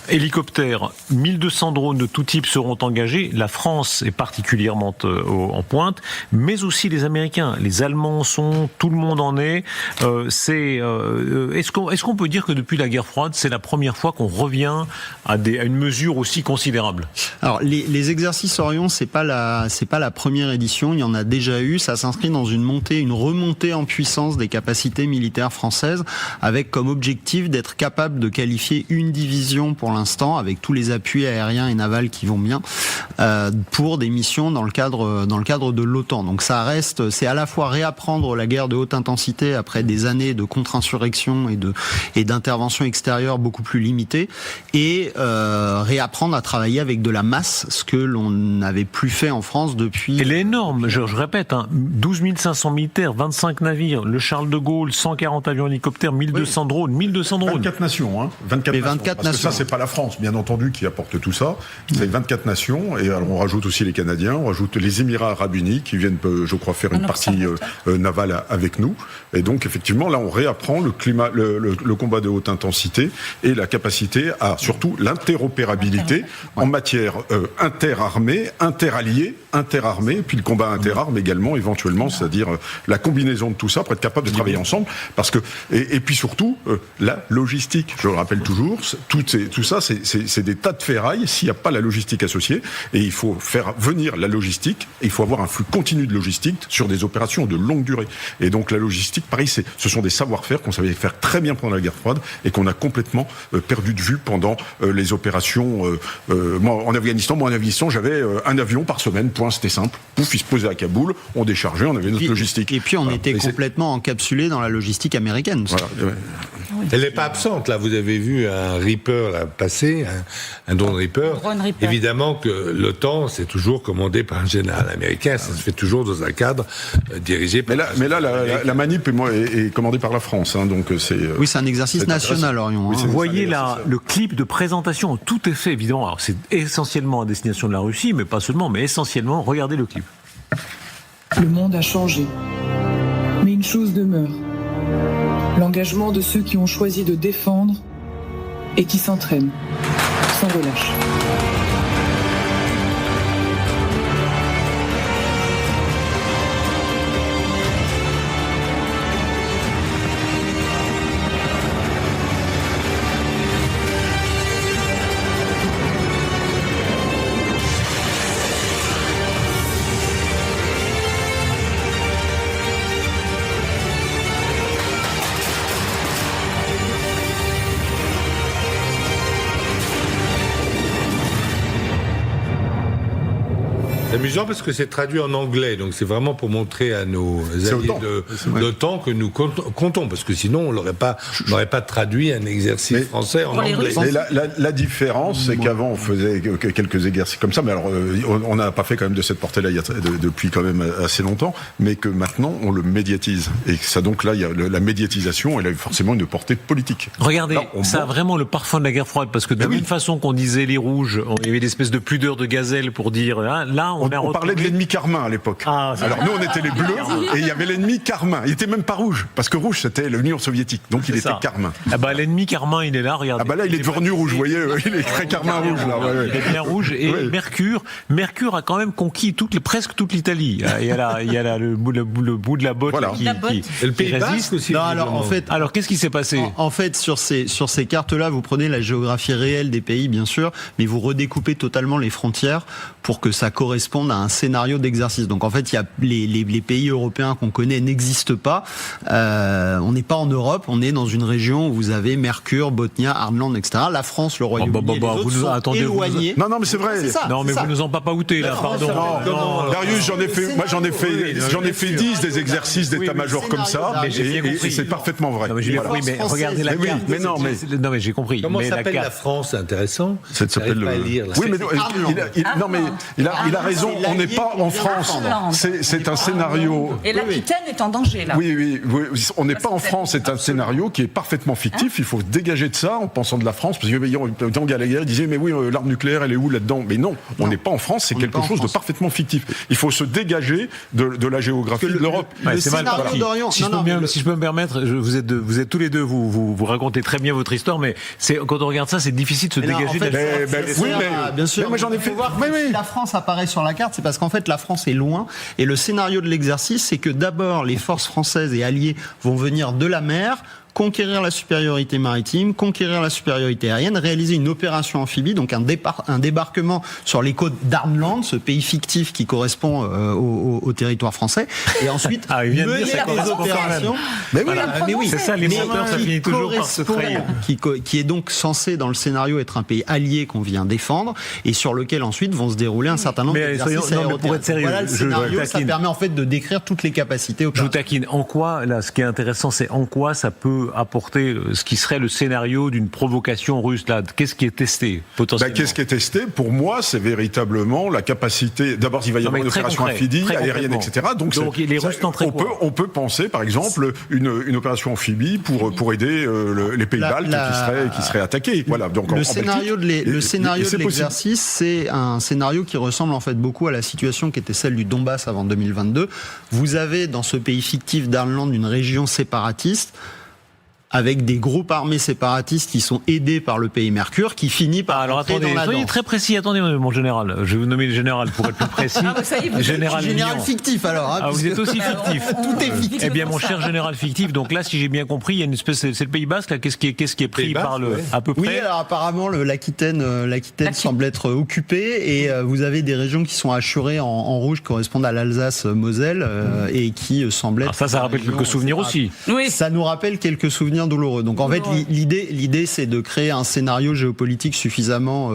hélicoptères, 1200 drones de tout type seront engagés. La France est particulièrement en pointe, mais aussi les Américains. Les Allemands en sont, tout le monde en est. Est-ce qu'on peut dire que depuis la guerre froide, c'est la première fois qu'on revient à une mesure aussi considérable ?
Alors, les exercices Orion, c'est pas la première édition. Il y en a déjà eu. Ça s'inscrit dans une remontée en puissance des capacités militaires françaises, avec comme objectif d'être capable de qualifier une division pour l'instant, avec tous les appuis aériens et navals qui vont bien, pour des missions dans le cadre de l'OTAN. Donc c'est à la fois réapprendre la guerre de haute intensité après des années de contre-insurrection et d'intervention extérieure beaucoup plus limitée, et réapprendre à travailler avec de la masse, ce que l'on n'avait plus fait en France depuis...
Elle est énorme, je répète, 12 500 militaires, 25 navires, le Charles de Gaulle, 140 avions hélicoptères, 1200 drones,
24 nations, 24 nations. Parce que ça, c'est pas la France, bien entendu, qui apporte tout ça. C'est 24 nations, et alors on rajoute aussi les Canadiens, on rajoute les Émirats Arabes Unis, qui viennent, je crois, faire une partie navale avec nous. Et donc, effectivement, là, on réapprend le combat de haute intensité et la capacité à, surtout, l'interopérabilité en matière interarmée, interalliée, interarmée, puis le combat interarmes également, éventuellement, c'est-à-dire la combinaison de tout ça pour être capable de travailler ensemble. Parce que, et puis surtout, la logistique. Je le rappelle toujours, tout ça, c'est des tas de ferrailles s'il n'y a pas la logistique associée. Et il faut faire venir la logistique, et il faut avoir un flux continu de logistique sur des opérations de longue durée. Et donc la logistique, pareil, ce sont des savoir-faire qu'on savait faire très bien pendant la guerre froide et qu'on a complètement perdu de vue pendant les opérations. Moi, en Afghanistan, j'avais un avion par semaine, point, c'était simple. Pouf, il se posait à Kaboul, on déchargeait, on avait notre logistique.
Et puis on était complètement encapsulé dans la logistique américaine.
Voilà.
Elle n'est pas absente, là. Vous avez vu un Reaper là, passer, un drone Reaper. Évidemment que l'OTAN, c'est toujours commandé par un général américain. Ça se fait toujours dans un cadre dirigé par...
Mais là, la manip est commandée par la France. Donc
oui, c'est un exercice national, Orion.
Vous voyez là le clip de présentation, tout est fait, évidemment. Alors, c'est essentiellement à destination de la Russie, mais pas seulement, mais essentiellement, regardez le clip.
Le monde a changé. Mais une chose demeure. L'engagement de ceux qui ont choisi de défendre et qui s'entraînent sans relâche.
C'est amusant parce que c'est traduit en anglais, donc c'est vraiment pour montrer à nos alliés d'OTAN que nous comptons, parce que sinon on n'aurait pas traduit un exercice français en anglais.
Mais la différence, c'est qu'avant on faisait quelques exercices comme ça, mais alors on n'a pas fait quand même de cette portée-là depuis quand même assez longtemps, mais que maintenant on le médiatise. Et ça, donc là, il y a la médiatisation, elle a forcément une portée politique.
Regardez, ça a vraiment le parfum de la guerre froide, parce que de la même façon qu'on disait les rouges, il y avait des espèces de pudeur de gazelle pour dire, là on
parlait de l'ennemi carmin à l'époque. Alors nous on était les bleus et il y avait l'ennemi carmin. Il était même pas rouge, parce que rouge c'était l'Union soviétique, donc il était carmin.
L'ennemi carmin il est là, regardez.
Là il est devenu rouge, vous voyez, il est très carmin rouge là.
Il est bien rouge et Mercure a quand même conquis presque toute l'Italie. Il y a là le bout de la botte qui
le Pays Basque aussi.
Non, alors qu'est-ce qui s'est passé ? En fait, sur ces cartes-là, vous prenez la géographie réelle des pays, bien sûr, mais vous redécoupez totalement les frontières pour que ça corresponde à un scénario d'exercice. Donc en fait, il y a les pays européens qu'on connaît n'existent pas. On n'est pas en Europe, on est dans une région où vous avez Mercure, Bothnia, Arnland, etc. La France, le Royaume-Uni, les autres sont éloignés.
Non, mais c'est vrai.
Non, mais vous nous en papaouté là, pardon.
Darius, j'en ai fait 10 des exercices d'état-major comme ça, et c'est parfaitement vrai.
J'ai compris, mais regardez la carte. Non, mais j'ai compris.
Comment s'appelle la France ? C'est intéressant.
Ça s'appelle le. Oui, mais il a raison. On n'est pas en France. C'est un scénario.
Et l'Aquitaine est en danger là.
Oui. On n'est pas en France. C'est un scénario qui est parfaitement fictif. Il faut se dégager de ça en pensant de la France, parce que Jean Gallagher disait mais oui, l'arme nucléaire elle est où là-dedans ? Mais non, on n'est pas en France. C'est quelque chose de parfaitement fictif. Il faut se dégager de la géographie de l'Europe.
C'est mal parti. Si je peux me permettre, vous êtes tous les deux, vous racontez très bien votre histoire, mais quand on regarde ça, c'est difficile de se dégager de la.
Bien sûr. Mais j'en ai fait. Si la France apparaît sur la carte, c'est parce qu'en fait la France est loin, et le scénario de l'exercice, c'est que d'abord les forces françaises et alliées vont venir de la mer, conquérir la supériorité maritime, conquérir la supériorité aérienne, réaliser une opération amphibie, donc un débarquement sur les côtes d'Armland, ce pays fictif qui correspond au territoire français, et ensuite mener des opérations.
Mais oui, c'est ça, les menteurs, ça finit toujours par se trahir.
Qui est donc censé, dans le scénario, être un pays allié qu'on vient défendre, et sur lequel ensuite vont se dérouler un certain nombre d'exercices aéroterrestres.
Pour être sérieux,
voilà le scénario, ça permet en fait de décrire toutes les capacités opérationnelles.
Je vous taquine. En quoi, là, ce qui est intéressant, c'est en quoi ça peut apporter ce qui serait le scénario d'une provocation russe, là. Qu'est-ce qui est testé, potentiellement?
Qu'est-ce qui est testé? Pour moi, c'est véritablement la capacité. D'abord, il va y avoir une opération amphibie, aérienne, etc. Donc
les Russes tenteraient quoi?
On peut penser, par exemple, une opération amphibie pour aider les pays baltes qui seraient attaqués. Voilà. Donc,
le scénario de l'exercice, c'est un scénario qui ressemble en fait beaucoup à la situation qui était celle du Donbass avant 2022. Vous avez dans ce pays fictif d'Armland une région séparatiste avec des groupes armés séparatistes qui sont aidés par le pays Mercure, qui finit par entrer dans la danse.
Soyez très précis. Attendez, mon général. Je vais vous nommer le général pour être plus précis.
Général fictif alors.
Vous êtes aussi fictif.
Tout est fictif.
Eh bien, mon cher général fictif. Donc là, si j'ai bien compris, il y a une espèce. C'est le Pays Basque là. Qu'est-ce qui est pris par le à peu près?
Oui, alors apparemment l'Aquitaine semble être occupée et vous avez des régions qui sont hachurées en rouge, qui correspondent à l'Alsace-Moselle et qui semblent être.
Ça rappelle quelques souvenirs aussi.
Oui. Ça nous rappelle quelques souvenirs douloureux. Donc en fait, l'idée, c'est de créer un scénario géopolitique suffisamment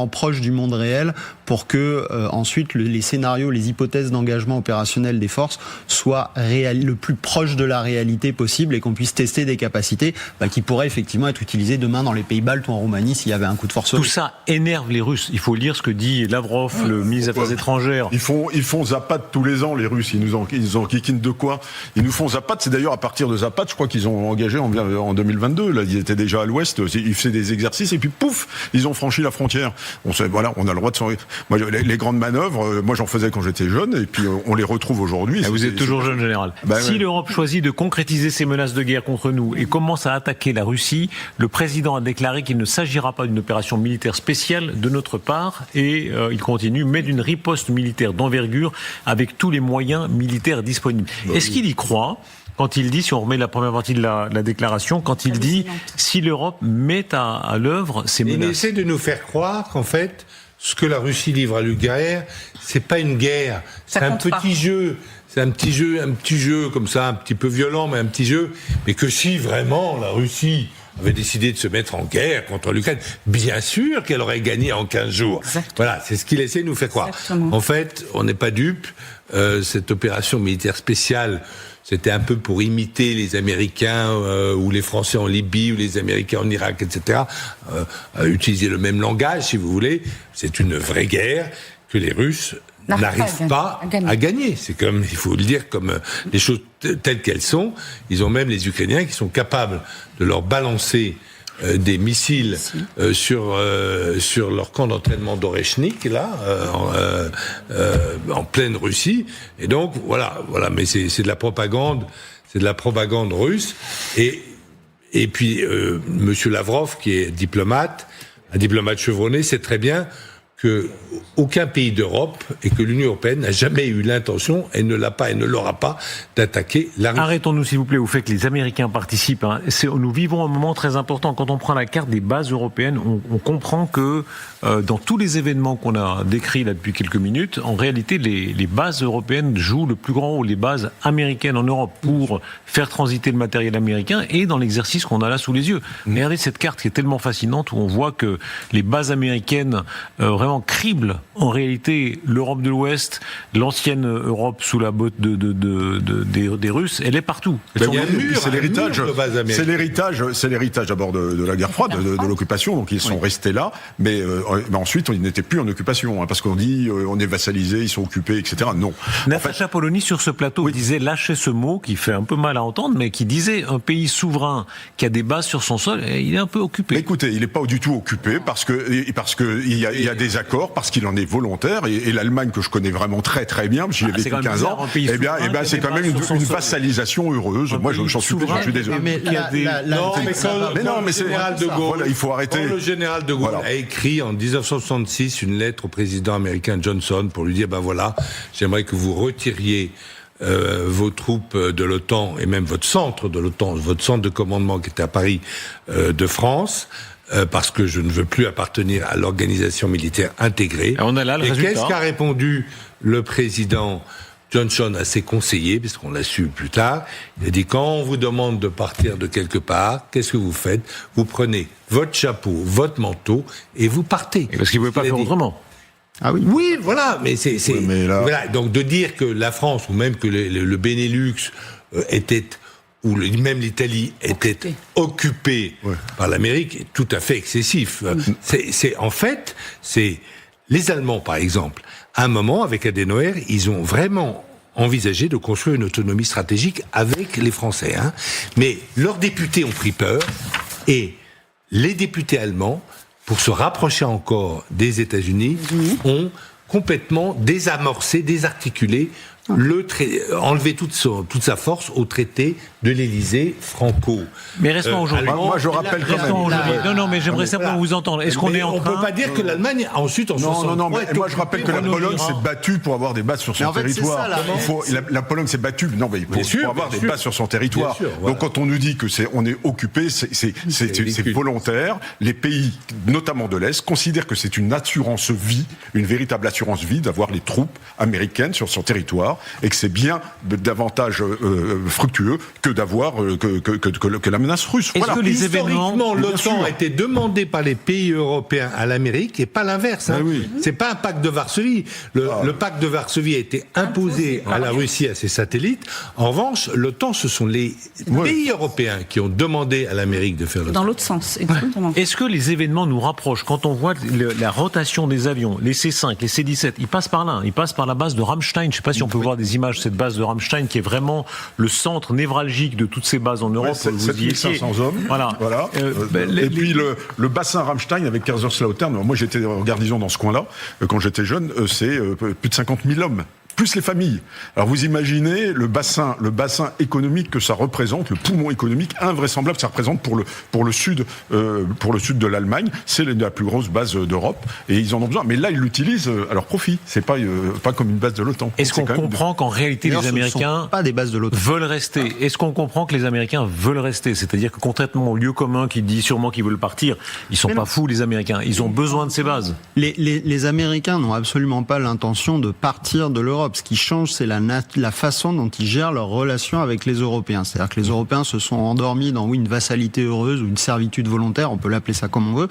proche du monde réel pour que ensuite les scénarios, les hypothèses d'engagement opérationnel des forces soient le plus proche de la réalité possible et qu'on puisse tester des capacités qui pourraient effectivement être utilisées demain dans les pays baltes ou en Roumanie s'il y avait un coup de force.
Tout ça énerve les Russes. Il faut lire ce que dit Lavrov, le ministre des Affaires étrangères.
Ils font Zapad tous les ans, les Russes. Ils nous enquiquinent de quoi? Ils nous font Zapad. C'est d'ailleurs à partir de Zapad, je crois qu'ils ont engagé en 2022. Là, ils étaient déjà à l'ouest. Ils faisaient des exercices et puis pouf, ils ont franchi la frontière. On a le droit de moi, les grandes manœuvres, moi j'en faisais quand j'étais jeune et puis on les retrouve aujourd'hui.
Vous êtes toujours jeune, général. Si l'Europe choisit de concrétiser ses menaces de guerre contre nous et commence à attaquer la Russie, le président a déclaré qu'il ne s'agira pas d'une opération militaire spéciale de notre part et il continue, mais d'une riposte militaire d'envergure avec tous les moyens militaires disponibles. Est-ce qu'il y croit quand il dit, si on remet la première partie de la déclaration, quand il dit si l'Europe met à l'œuvre ces menaces?
Il essaie de nous faire croire qu'en fait, ce que la Russie livre à l'Ukraine, c'est pas une guerre, c'est un petit jeu. C'est un petit jeu comme ça, un petit peu violent, mais un petit jeu. Mais que si vraiment la Russie avait décidé de se mettre en guerre contre l'Ukraine, bien sûr qu'elle aurait gagné en 15 jours. Exactement. Voilà, c'est ce qu'il essaie de nous faire croire. Exactement. En fait, on n'est pas dupes. Cette opération militaire spéciale, c'était un peu pour imiter les Américains ou les Français en Libye ou les Américains en Irak, etc. Utiliser le même langage, si vous voulez. C'est une vraie guerre que les Russes n'arrivent pas à gagner. C'est comme, il faut le dire, comme les choses telles qu'elles sont. Ils ont même les Ukrainiens qui sont capables de leur balancer des missiles sur leur camp d'entraînement d'Oreshnik, là, en pleine Russie. Et donc, voilà. Mais c'est de la propagande russe. Et puis, Monsieur Lavrov, qui est diplomate, un diplomate chevronné, sait très bien que aucun pays d'Europe et que l'Union européenne n'a jamais eu l'intention, et ne l'a pas et ne l'aura pas, d'attaquer la Russie.
Arrêtons-nous s'il vous plaît au fait que les Américains participent. Nous vivons un moment très important. Quand on prend la carte des bases européennes, on comprend que dans tous les événements qu'on a décrits là depuis quelques minutes, en réalité les bases européennes jouent le plus grand rôle, les bases américaines en Europe, pour faire transiter le matériel américain et dans l'exercice qu'on a là sous les yeux. Mais regardez cette carte qui est tellement fascinante où on voit que les bases américaines vraiment crible en réalité l'Europe de l'Ouest, l'ancienne Europe sous la botte des Russes, elle est partout.
C'est l'héritage d'abord de la guerre froide, de l'occupation, donc ils sont restés là, mais ensuite ils n'étaient plus en occupation, parce qu'on dit on est vassalisés, ils sont occupés, etc. Non.
Natacha Polony sur ce plateau disait, lâchez ce mot qui fait un peu mal à entendre, mais qui disait un pays souverain qui a des bases sur son sol, il est un peu occupé.
Mais écoutez, il n'est pas du tout occupé parce que il y a des accords, parce qu'il en est volontaire, et l'Allemagne que je connais vraiment très très bien, parce que j'y ai vécu 15 ans, c'est quand même une vassalisation heureuse. Moi j'en suis désolé.
Mais
il faut arrêter.
Quand le général de Gaulle a écrit en 1966 une lettre au président américain Johnson pour lui dire j'aimerais que vous retiriez vos troupes de l'OTAN et même votre centre de l'OTAN, votre centre de commandement qui était à Paris de France, parce que je ne veux plus appartenir à l'organisation militaire intégrée.
Et on a là le résultat.
Qu'est-ce qu'a répondu le président Johnson à ses conseillers, parce qu'on l'a su plus tard? Il a dit, quand on vous demande de partir de quelque part, qu'est-ce que vous faites? Vous prenez votre chapeau, votre manteau, et vous partez.
Et parce qu'il ne pouvait pas faire autrement.
Ah oui.
Oui, voilà, mais c'est
mais là...
voilà. Donc de dire que la France ou même que le Benelux était, ou même l'Italie était occupée par l'Amérique est tout à fait excessif. En fait, les Allemands, par exemple, à un moment, avec Adenauer, ils ont vraiment envisagé de construire une autonomie stratégique avec les Français. Hein. Mais leurs députés ont pris peur, et les députés allemands, pour se rapprocher encore des États-Unis, ont complètement désamorcé, désarticulé, enlevé toute sa force au traité de l'Élysée-Franco.
Mais restons aujourd'hui.
Moi, je rappelle quand même.
Non, mais j'aimerais simplement vous entendre. Est-ce qu'on est en train...
On ne peut pas dire que l'Allemagne, ensuite, en 63...
Non, mais moi, je rappelle que la Pologne s'est battue pour avoir des bases sur son territoire. La Pologne s'est battue, pour avoir des bases sur son territoire.
Sûr, voilà.
Donc, quand on nous dit que on est occupé, c'est volontaire. Les pays, notamment de l'Est, considèrent que c'est une assurance vie, une véritable assurance vie d'avoir les troupes américaines sur son territoire, et que c'est bien davantage fructueux que d'avoir que la menace russe.
Est-ce que les événements,
l'OTAN a été demandé par les pays européens à l'Amérique et pas l'inverse. Hein.
Oui.
C'est pas un pacte de Varsovie. Le pacte de Varsovie a été imposé à la Russie, à ses satellites. En revanche, l'OTAN, ce sont les pays européens qui ont demandé à l'Amérique de faire
dans l'autre sens, exactement.
Est-ce que les événements nous rapprochent quand on voit la rotation des avions, les C5, les C-17, ils passent par là, ils passent par la base de Ramstein. Je ne sais pas si on peut voir des images de cette base de Ramstein qui est vraiment le centre névralgique de toutes ces bases en Europe.
7500 hommes. Voilà. Et puis le bassin Ramstein avec Kaiserslautern. Moi, j'étais en garnison dans ce coin-là quand j'étais jeune. C'est plus de 50 000 hommes. Plus les familles. Alors vous imaginez le bassin économique que ça représente, le poumon économique invraisemblable que ça représente pour le sud de l'Allemagne. C'est la plus grosse base d'Europe et ils en ont besoin. Mais là ils l'utilisent à leur profit. C'est pas comme une base de l'OTAN.
Est-ce qu'on comprend qu'en réalité les Américains
pas des bases de l'OTAN
veulent rester? Est-ce qu'on comprend que les Américains veulent rester? C'est-à-dire que contrairement au lieu commun qui dit sûrement qu'ils veulent partir, ils sont pas fous les Américains. Ils ont besoin de ces bases.
Les Américains n'ont absolument pas l'intention de partir de l'Europe. Ce qui change, c'est la façon dont ils gèrent leurs relations avec les Européens. C'est-à-dire que les Européens se sont endormis dans une vassalité heureuse ou une servitude volontaire, on peut l'appeler ça comme on veut.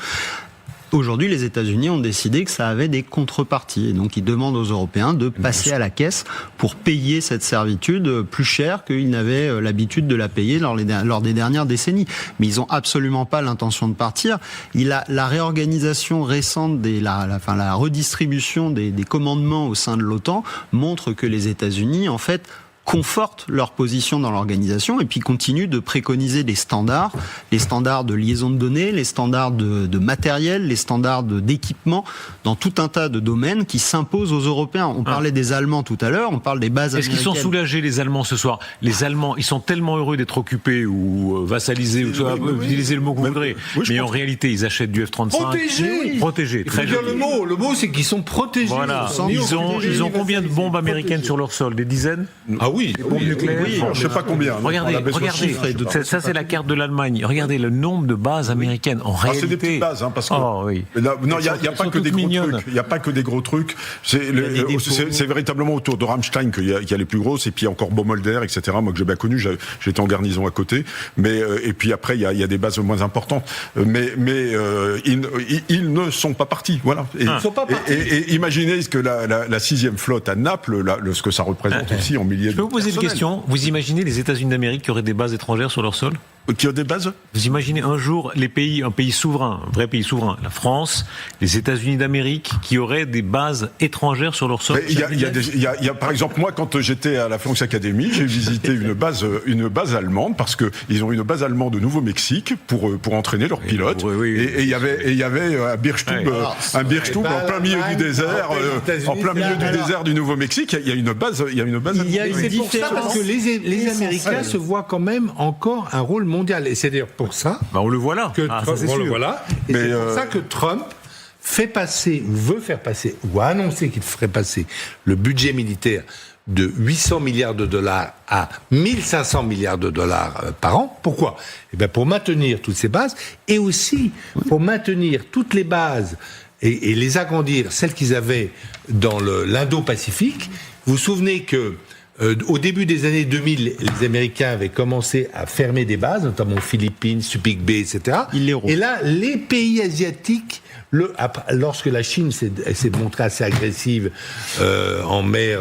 Aujourd'hui, les États-Unis ont décidé que ça avait des contreparties. Et donc, ils demandent aux Européens de passer à la caisse pour payer cette servitude plus cher qu'ils n'avaient l'habitude de la payer lors des dernières décennies. Mais ils n'ont absolument pas l'intention de partir. La réorganisation récente, la redistribution des commandements au sein de l'OTAN montre que les États-Unis, en fait, confortent leur position dans l'organisation et puis continuent de préconiser les standards de liaison de données, les standards de matériel, les standards d'équipement dans tout un tas de domaines qui s'imposent aux Européens. On parlait des Allemands tout à l'heure, on parle des bases américaines.
Est-ce qu'ils sont soulagés les Allemands ce soir? Les Allemands, ils sont tellement heureux d'être occupés ou vassalisés, utilisez le mot que vous voudrez, mais en réalité ils achètent du F-35. Protégés. Très bien.
Le mot c'est qu'ils sont protégés.
Voilà. Ils ont combien de bombes américaines sur leur sol? Des dizaines?
Oui,
des bombes nucléaires.
Je sais pas combien.
Regardez, ça c'est la carte de l'Allemagne. Regardez le nombre de bases américaines. En réalité,
c'est des petites bases, hein, parce que
oui.
Non, il y a pas que des gros trucs. Il y a pas que des gros trucs. C'est véritablement autour de Ramstein qu'il y a les plus grosses, et puis encore Baumholder, etc. Moi que j'ai bien connu, j'étais en garnison à côté. Mais et puis après il y a des bases moins importantes. Mais ils ne sont pas partis. Voilà. Et imaginez que la 6e flotte à Naples, ce que ça représente aussi en milliers de.
Je peux vous poser une question. Vous imaginez les États-Unis d'Amérique qui auraient des bases étrangères sur leur sol?
Qui ont des bases?
Vous imaginez un jour un pays souverain, un vrai pays souverain, la France, les États-Unis d'Amérique, qui auraient des bases étrangères sur leur sol?
Il y a, par exemple, moi, quand j'étais à la France Academy, j'ai visité une base allemande, parce que ils ont une base allemande au Nouveau-Mexique pour entraîner leurs pilotes. Et il y avait un Bierstube en plein milieu du désert, du Nouveau-Mexique. Il y a une base.
C'est pour ça parce que les Américains se voient quand même encore un rôle mondial. Et c'est d'ailleurs pour ça.
On le voit là.
Et c'est pour ça que Trump veut faire passer, ou a annoncé qu'il ferait passer le budget militaire de 800 milliards de dollars à 1500 milliards de dollars par an. Pourquoi ? Eh bien, pour maintenir toutes ces bases et aussi pour maintenir toutes les bases et les agrandir, celles qu'ils avaient dans l'Indo-Pacifique. Vous vous souvenez que au début des années 2000, les Américains avaient commencé à fermer des bases, notamment aux Philippines, Subic Bay, etc. Et là, les pays asiatiques, lorsque la Chine s'est montrée assez agressive en mer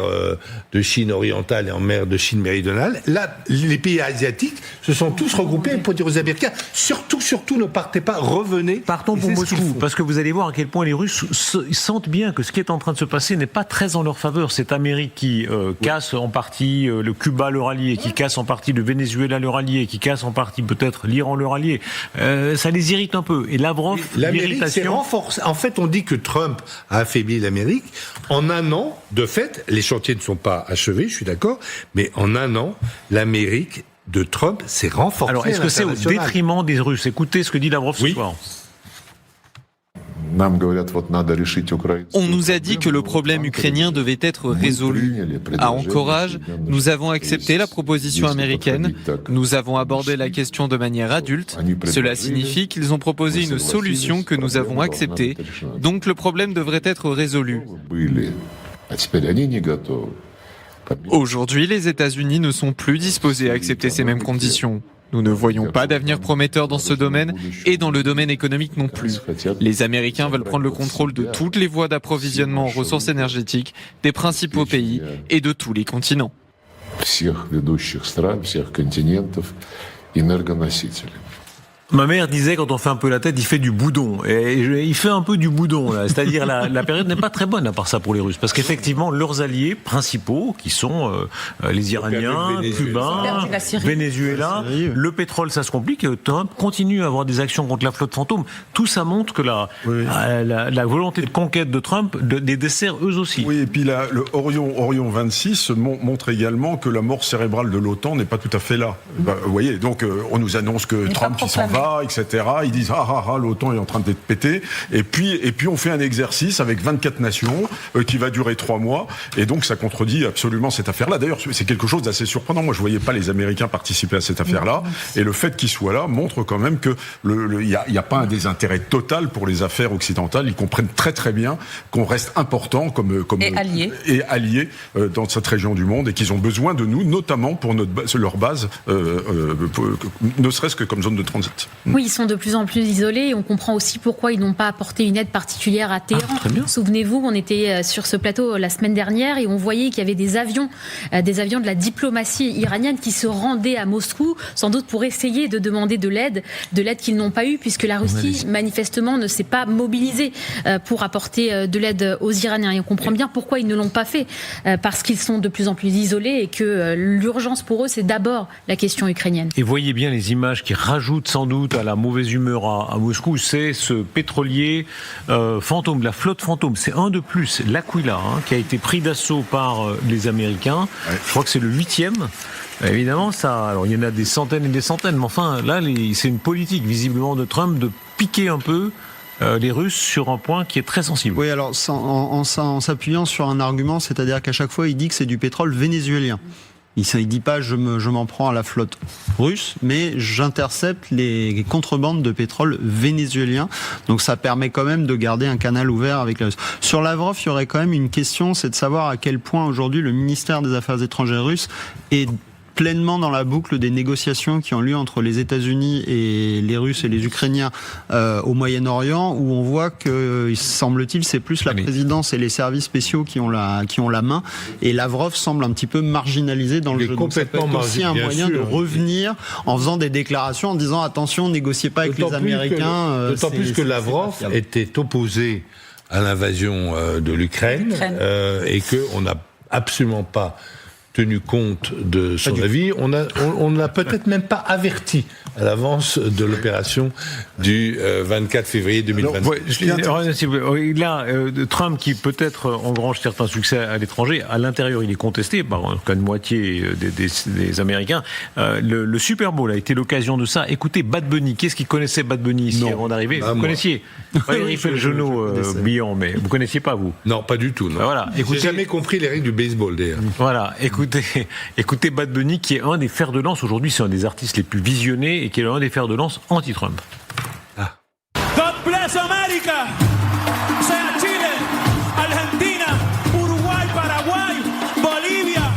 de Chine orientale et en mer de Chine méridionale, là, les pays asiatiques se sont tous regroupés pour dire aux Américains, surtout, ne partez pas, revenez.
Partons pour Moscou, parce que vous allez voir à quel point les Russes sentent bien que ce qui est en train de se passer n'est pas très en leur faveur. Cette Amérique qui casse en partie le Cuba leur allié, qui casse en partie le Venezuela leur allié, qui casse en partie peut-être l'Iran leur allié, ça les irrite un peu. Et Lavrov, l'irritation...
En fait, on dit que Trump a affaibli l'Amérique. En un an, de fait, les chantiers ne sont pas achevés, je suis d'accord, mais en un an, l'Amérique de Trump s'est renforcée.
Alors, est-ce que c'est au détriment des Russes ? Écoutez ce que dit Lavrov ce soir.
On nous a dit que le problème ukrainien devait être résolu. À Anchorage, nous avons accepté la proposition américaine. Nous avons abordé la question de manière adulte. Cela signifie qu'ils ont proposé une solution que nous avons acceptée. Donc le problème devrait être résolu. Aujourd'hui, les États-Unis ne sont plus disposés à accepter ces mêmes conditions. Nous ne voyons pas d'avenir prometteur dans ce domaine et dans le domaine économique non plus. Les Américains veulent prendre le contrôle de toutes les voies d'approvisionnement en ressources énergétiques des principaux pays et de tous les continents.
Ma mère disait, quand on fait un peu la tête, il fait du boudon. Et il fait un peu du boudon, là. C'est-à-dire, la période n'est pas très bonne, à part ça, pour les Russes. Parce qu'effectivement, leurs alliés principaux, qui sont les Iraniens, Cubains, Venezuela, le pétrole, ça se complique. Trump continue à avoir des actions contre la flotte fantôme. Tout ça montre que la volonté de conquête de Trump des dessert eux aussi.
Oui, et puis le Orion 26 montre également que la mort cérébrale de l'OTAN n'est pas tout à fait là. Vous voyez, donc on nous annonce que Trump qui s'en va, etc. Ils disent l'OTAN est en train d'être pété. Et puis on fait un exercice avec 24 nations qui va durer 3 mois. Et donc ça contredit absolument cette affaire-là. D'ailleurs, c'est quelque chose d'assez surprenant. Moi, je voyais pas les Américains participer à cette affaire-là. Et le fait qu'ils soient là montre quand même que il y a pas un désintérêt total pour les affaires occidentales. Ils comprennent très très bien qu'on reste important comme alliés dans cette région du monde et qu'ils ont besoin de nous, notamment pour leur base, ne serait-ce que comme zone de transit.
Oui, ils sont de plus en plus isolés et on comprend aussi pourquoi ils n'ont pas apporté une aide particulière à Téhéran. Souvenez-vous, on était sur ce plateau la semaine dernière et on voyait qu'il y avait des avions de la diplomatie iranienne qui se rendaient à Moscou, sans doute pour essayer de demander de l'aide qu'ils n'ont pas eue, puisque la Russie, manifestement, ne s'est pas mobilisée pour apporter de l'aide aux Iraniens. Et on comprend bien pourquoi ils ne l'ont pas fait, parce qu'ils sont de plus en plus isolés et que l'urgence pour eux, c'est d'abord la question ukrainienne.
Et voyez bien les images qui rajoutent sans doute à la mauvaise humeur à Moscou, c'est ce pétrolier fantôme, la flotte fantôme. C'est un de plus, l'Aquila, qui a été pris d'assaut par les Américains. Je crois que c'est le 8e. Évidemment, alors il y en a des centaines et des centaines, mais enfin, là, c'est une politique visiblement de Trump de piquer un peu les Russes sur un point qui est très sensible.
Oui, alors en s'appuyant sur un argument, c'est-à-dire qu'à chaque fois, il dit que c'est du pétrole vénézuélien. Il ne dit pas je m'en prends à la flotte russe, mais j'intercepte les contrebandes de pétrole vénézuélien. Donc ça permet quand même de garder un canal ouvert avec les Russes. Sur Lavrov, il y aurait quand même une question, c'est de savoir à quel point aujourd'hui le ministère des Affaires étrangères russe est pleinement dans la boucle des négociations qui ont lieu entre les États-Unis et les Russes et les Ukrainiens au Moyen-Orient, où on voit que, semble-t-il, c'est plus la présidence et les services spéciaux qui ont la main, et Lavrov semble un petit peu marginalisé dans le jeu. Donc ça peut être aussi un moyen de revenir en faisant des déclarations en disant attention, négociez pas avec les Américains.
D'autant plus que Lavrov était opposé à l'invasion de l'Ukraine et qu'on n'a absolument pas tenu compte de son avis. On n'a peut-être même pas averti à l'avance de l'opération du 24 février 2025.
Trump, qui peut-être engrange certains succès à l'étranger, à l'intérieur, il est contesté par une moitié des Américains. Le Super Bowl a été l'occasion de ça. Écoutez, Bad Bunny, qu'est-ce qui connaissait Bad Bunny ici avant d'arriver? Vous connaissiez Valérie fait le genou Billon, mais vous connaissiez pas, vous?
Non, pas du tout. Non.
Voilà.
J'ai jamais compris les règles du baseball, d'ailleurs.
Voilà. Écoutez Bad Bunny, qui est un des fers de lance aujourd'hui, c'est un des artistes les plus visionnés et qui est un des fers de lance anti-Trump.
God bless America. Sea Chile, Argentina, Uruguay, Paraguay, Bolivia,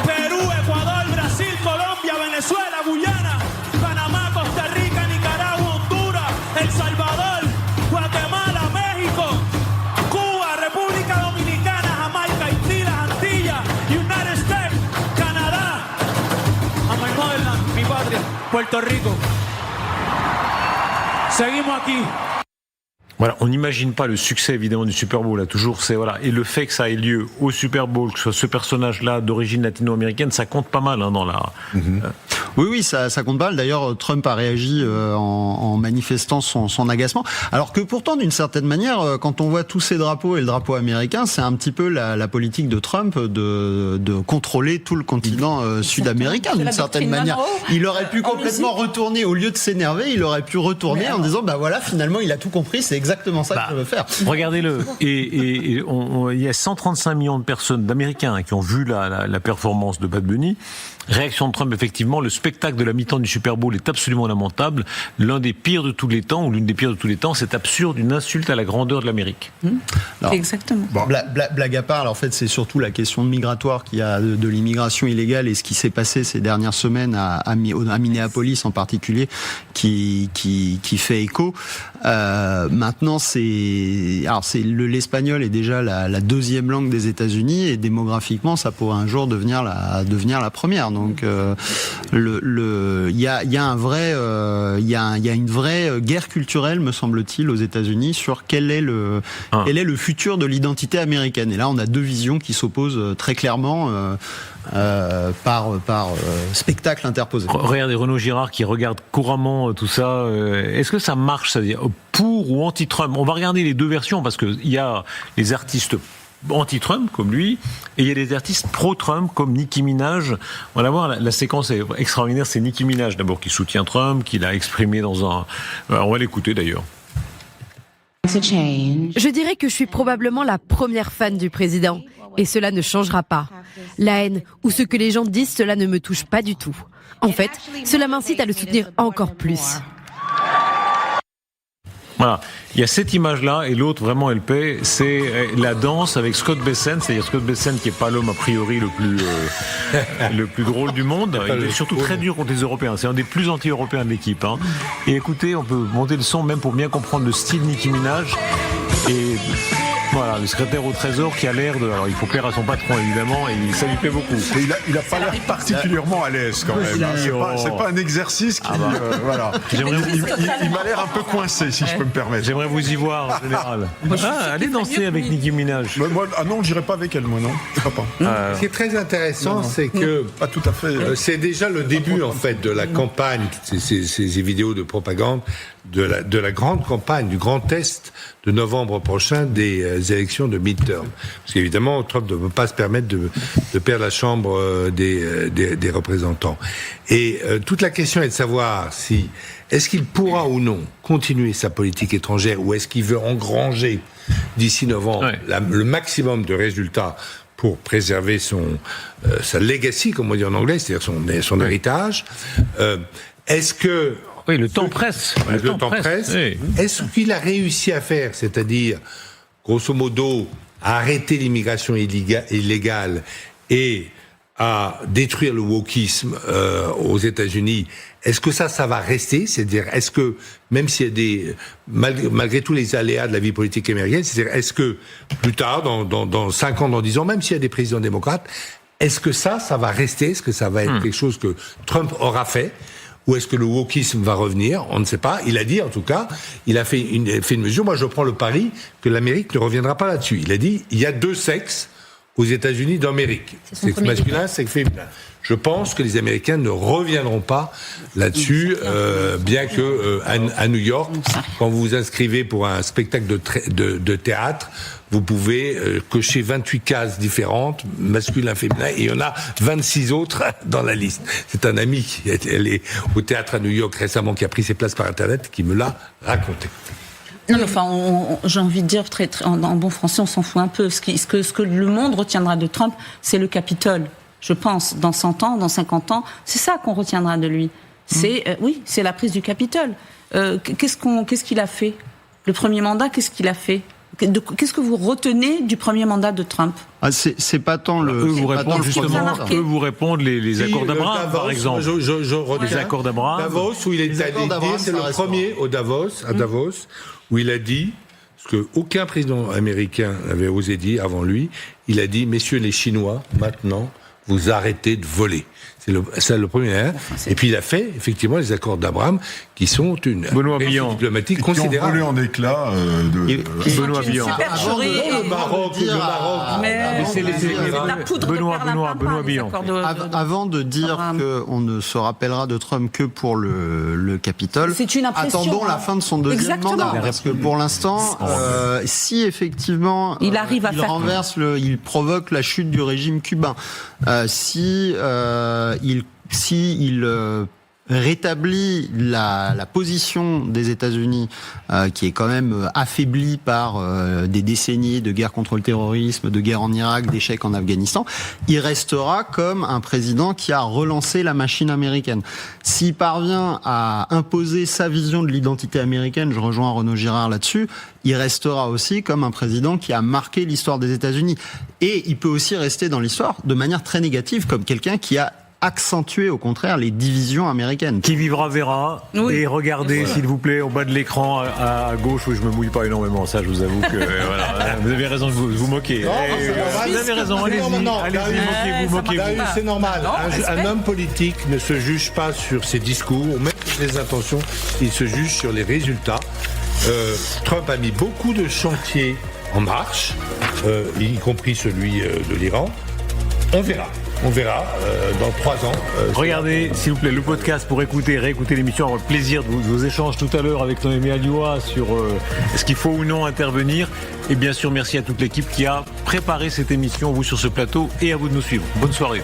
Perú, Ecuador, Brasil, Colombia, Venezuela, Guyana, Panamá, Costa Rica, Nicaragua, Honduras, El Salvador, Guatemala, México, Cuba, República Dominicana, Jamaica, Haití, las Antillas, United States, Canadá, and my motherland, mi patria, Puerto Rico. Seguimos aquí.
Voilà, on n'imagine pas le succès évidemment du Super Bowl, là, toujours, et le fait que ça ait lieu au Super Bowl, que ce soit ce personnage-là d'origine latino-américaine, ça compte pas mal dans la.
Oui, ça compte pas. D'ailleurs, Trump a réagi en manifestant son agacement. Alors que pourtant, d'une certaine manière, quand on voit tous ces drapeaux et le drapeau américain, c'est un petit peu la politique de Trump de contrôler tout le continent sud-américain, d'une certaine manière. Il aurait pu complètement retourner, au lieu de s'énerver, il aurait pu retourner en disant, voilà, finalement, il a tout compris, c'est exactement ça que je veux faire.
Regardez-le. Et il y a 135 millions de personnes, d'Américains, qui ont vu la performance de Bad Bunny. Réaction de Trump, effectivement, le spectacle de la mi-temps du Super Bowl est absolument lamentable. L'un des pires de tous les temps, ou l'une des pires de tous les temps, c'est absurde, une insulte à la grandeur de l'Amérique.
Exactement.
Blague à part, alors, en fait, c'est surtout la question migratoire qu'il y a de l'immigration illégale et ce qui s'est passé ces dernières semaines à Minneapolis en particulier, qui fait écho. Maintenant, l'espagnol est déjà la deuxième langue des États-Unis et démographiquement, ça pourrait un jour devenir la première. Donc, il y a une vraie guerre culturelle, me semble-t-il, aux États-Unis sur quel est le futur de l'identité américaine. Et là, on a deux visions qui s'opposent très clairement. Par spectacle interposé.
Regardez Renaud Girard qui regarde couramment tout ça. Est-ce que ça marche, c'est-à-dire pour ou anti-Trump? On va regarder les deux versions parce qu'il y a les artistes anti-Trump comme lui et il y a des artistes pro-Trump comme Nicki Minaj. On va voir, la séquence est extraordinaire. C'est Nicki Minaj d'abord qui soutient Trump, qui l'a exprimé dans un... On va l'écouter d'ailleurs.
Je dirais que je suis probablement la première fan du président. Et cela ne changera pas. La haine ou ce que les gens disent, cela ne me touche pas du tout. En fait, cela m'incite à le soutenir encore plus.
Voilà, il y a cette image-là et l'autre vraiment elle paie, c'est la danse avec Scott Bessent, c'est-à-dire Scott Bessent qui est pas l'homme a priori le plus drôle du monde. Il est surtout très dur contre les Européens. C'est un des plus anti-européens de l'équipe. Et écoutez, on peut monter le son même pour bien comprendre le style Nicki Minaj et voilà, le secrétaire au Trésor qui a l'air de... Alors, il faut plaire à son patron, évidemment, et ça lui plaît beaucoup.
Et il a pas l'air particulièrement à l'aise, quand même. C'est pas un exercice qui... voilà. Il m'a l'air un peu coincé, si je peux me permettre.
J'aimerais vous y voir, en général. Allez danser avec Nicki Minaj.
Non, j'irai pas avec elle, moi, non. Pas.
Ce qui est très intéressant, c'est que...
Pas tout à fait.
C'est déjà le début, en fait, de la campagne, ces vidéos de propagande, de la grande campagne, du grand test de novembre prochain des élections de midterm. Parce qu'évidemment, Trump ne peut pas se permettre de perdre la Chambre des représentants. Et toute la question est de savoir est-ce qu'il pourra ou non continuer sa politique étrangère ou est-ce qu'il veut engranger d'ici novembre le maximum de résultats pour préserver sa legacy, comme on dit en anglais, c'est-à-dire son héritage. Est-ce que...
Oui, le temps presse.
Le temps presse. Oui. Est-ce qu'il a réussi à faire, c'est-à-dire, grosso modo, à arrêter l'immigration illégale et à détruire le wokisme aux États-Unis? Est-ce que ça va rester? C'est-à-dire, est-ce que, même s'il y a malgré tous les aléas de la vie politique américaine, c'est-à-dire, est-ce que plus tard, dans 5 ans, dans 10 ans, même s'il y a des présidents démocrates, est-ce que ça va rester? Est-ce que ça va être quelque chose que Trump aura fait? Ou est-ce que le wokisme va revenir? On ne sait pas. Il a dit, en tout cas, il a fait une mesure. Moi, je prends le pari que l'Amérique ne reviendra pas là-dessus. Il a dit, il y a 2 sexes aux États-Unis d'Amérique. Sexe masculin, sexe féminin. Je pense que les Américains ne reviendront pas là-dessus, bien que à New York, quand vous vous inscrivez pour un spectacle de théâtre, vous pouvez cocher 28 cases différentes, masculin, féminin, et il y en a 26 autres dans la liste. C'est un ami qui est allé au théâtre à New York récemment, qui a pris ses places par Internet, qui me l'a raconté.
Non, enfin, j'ai envie de dire en bon français, on s'en fout un peu. Ce que le monde retiendra de Trump, c'est le Capitole. Je pense, dans 100 ans, dans 50 ans, c'est ça qu'on retiendra de lui. C'est la prise du Capitole. Qu'est-ce qu'il a fait ? Le premier mandat, qu'est-ce qu'il a fait ? Qu'est-ce que vous retenez du premier mandat de Trump ?
C'est pas tant le.
Eux vous répondent les accords d'Abraham, par exemple.
Les
accords d'Abraham.
Davos, où il est allé dire, c'est le premier à Davos, où il a dit ce qu'aucun président américain n'avait osé dire avant lui. Il a dit, messieurs les Chinois, maintenant, vous arrêtez de voler. C'est le premier. Et puis il a fait effectivement les accords d'Abraham qui sont une réussite diplomatique considérable.
Qui ont volé en éclats
Benoît Billon.
Le Maroc.
Benoît Billon.
Avant de dire qu'on ne se rappellera de Trump que pour le Capitole,
c'est une impression,
attendons la fin de son deuxième mandat. Parce que pour l'instant, si effectivement il renverse il provoque la chute du régime cubain, si il rétablit la position des États-Unis, qui est quand même affaiblie par des décennies de guerre contre le terrorisme, de guerre en Irak, d'échecs en Afghanistan, il restera comme un président qui a relancé la machine américaine. S'il parvient à imposer sa vision de l'identité américaine, je rejoins Renaud Girard là-dessus, il restera aussi comme un président qui a marqué l'histoire des États-Unis. Et il peut aussi rester dans l'histoire de manière très négative, comme quelqu'un qui a accentuer au contraire les divisions américaines.
Qui vivra verra. Oui. Et regardez s'il vous plaît au bas de l'écran à gauche, où je me mouille pas énormément, ça je vous avoue que voilà, vous avez raison de vous moquer. Vous avez raison, allez-y, moquez-vous.
C'est normal. Un homme politique ne se juge pas sur ses discours ou même sur ses intentions, il se juge sur les résultats. Trump a mis beaucoup de chantiers en marche, y compris celui de l'Iran. On verra dans 3 ans.
Regardez, s'il vous plaît, le podcast pour réécouter l'émission, avoir le plaisir de vos échanges tout à l'heure avec Noémie Alioua sur est-ce qu'il faut ou non intervenir. Et bien sûr, merci à toute l'équipe qui a préparé cette émission, vous sur ce plateau, et à vous de nous suivre. Bonne soirée.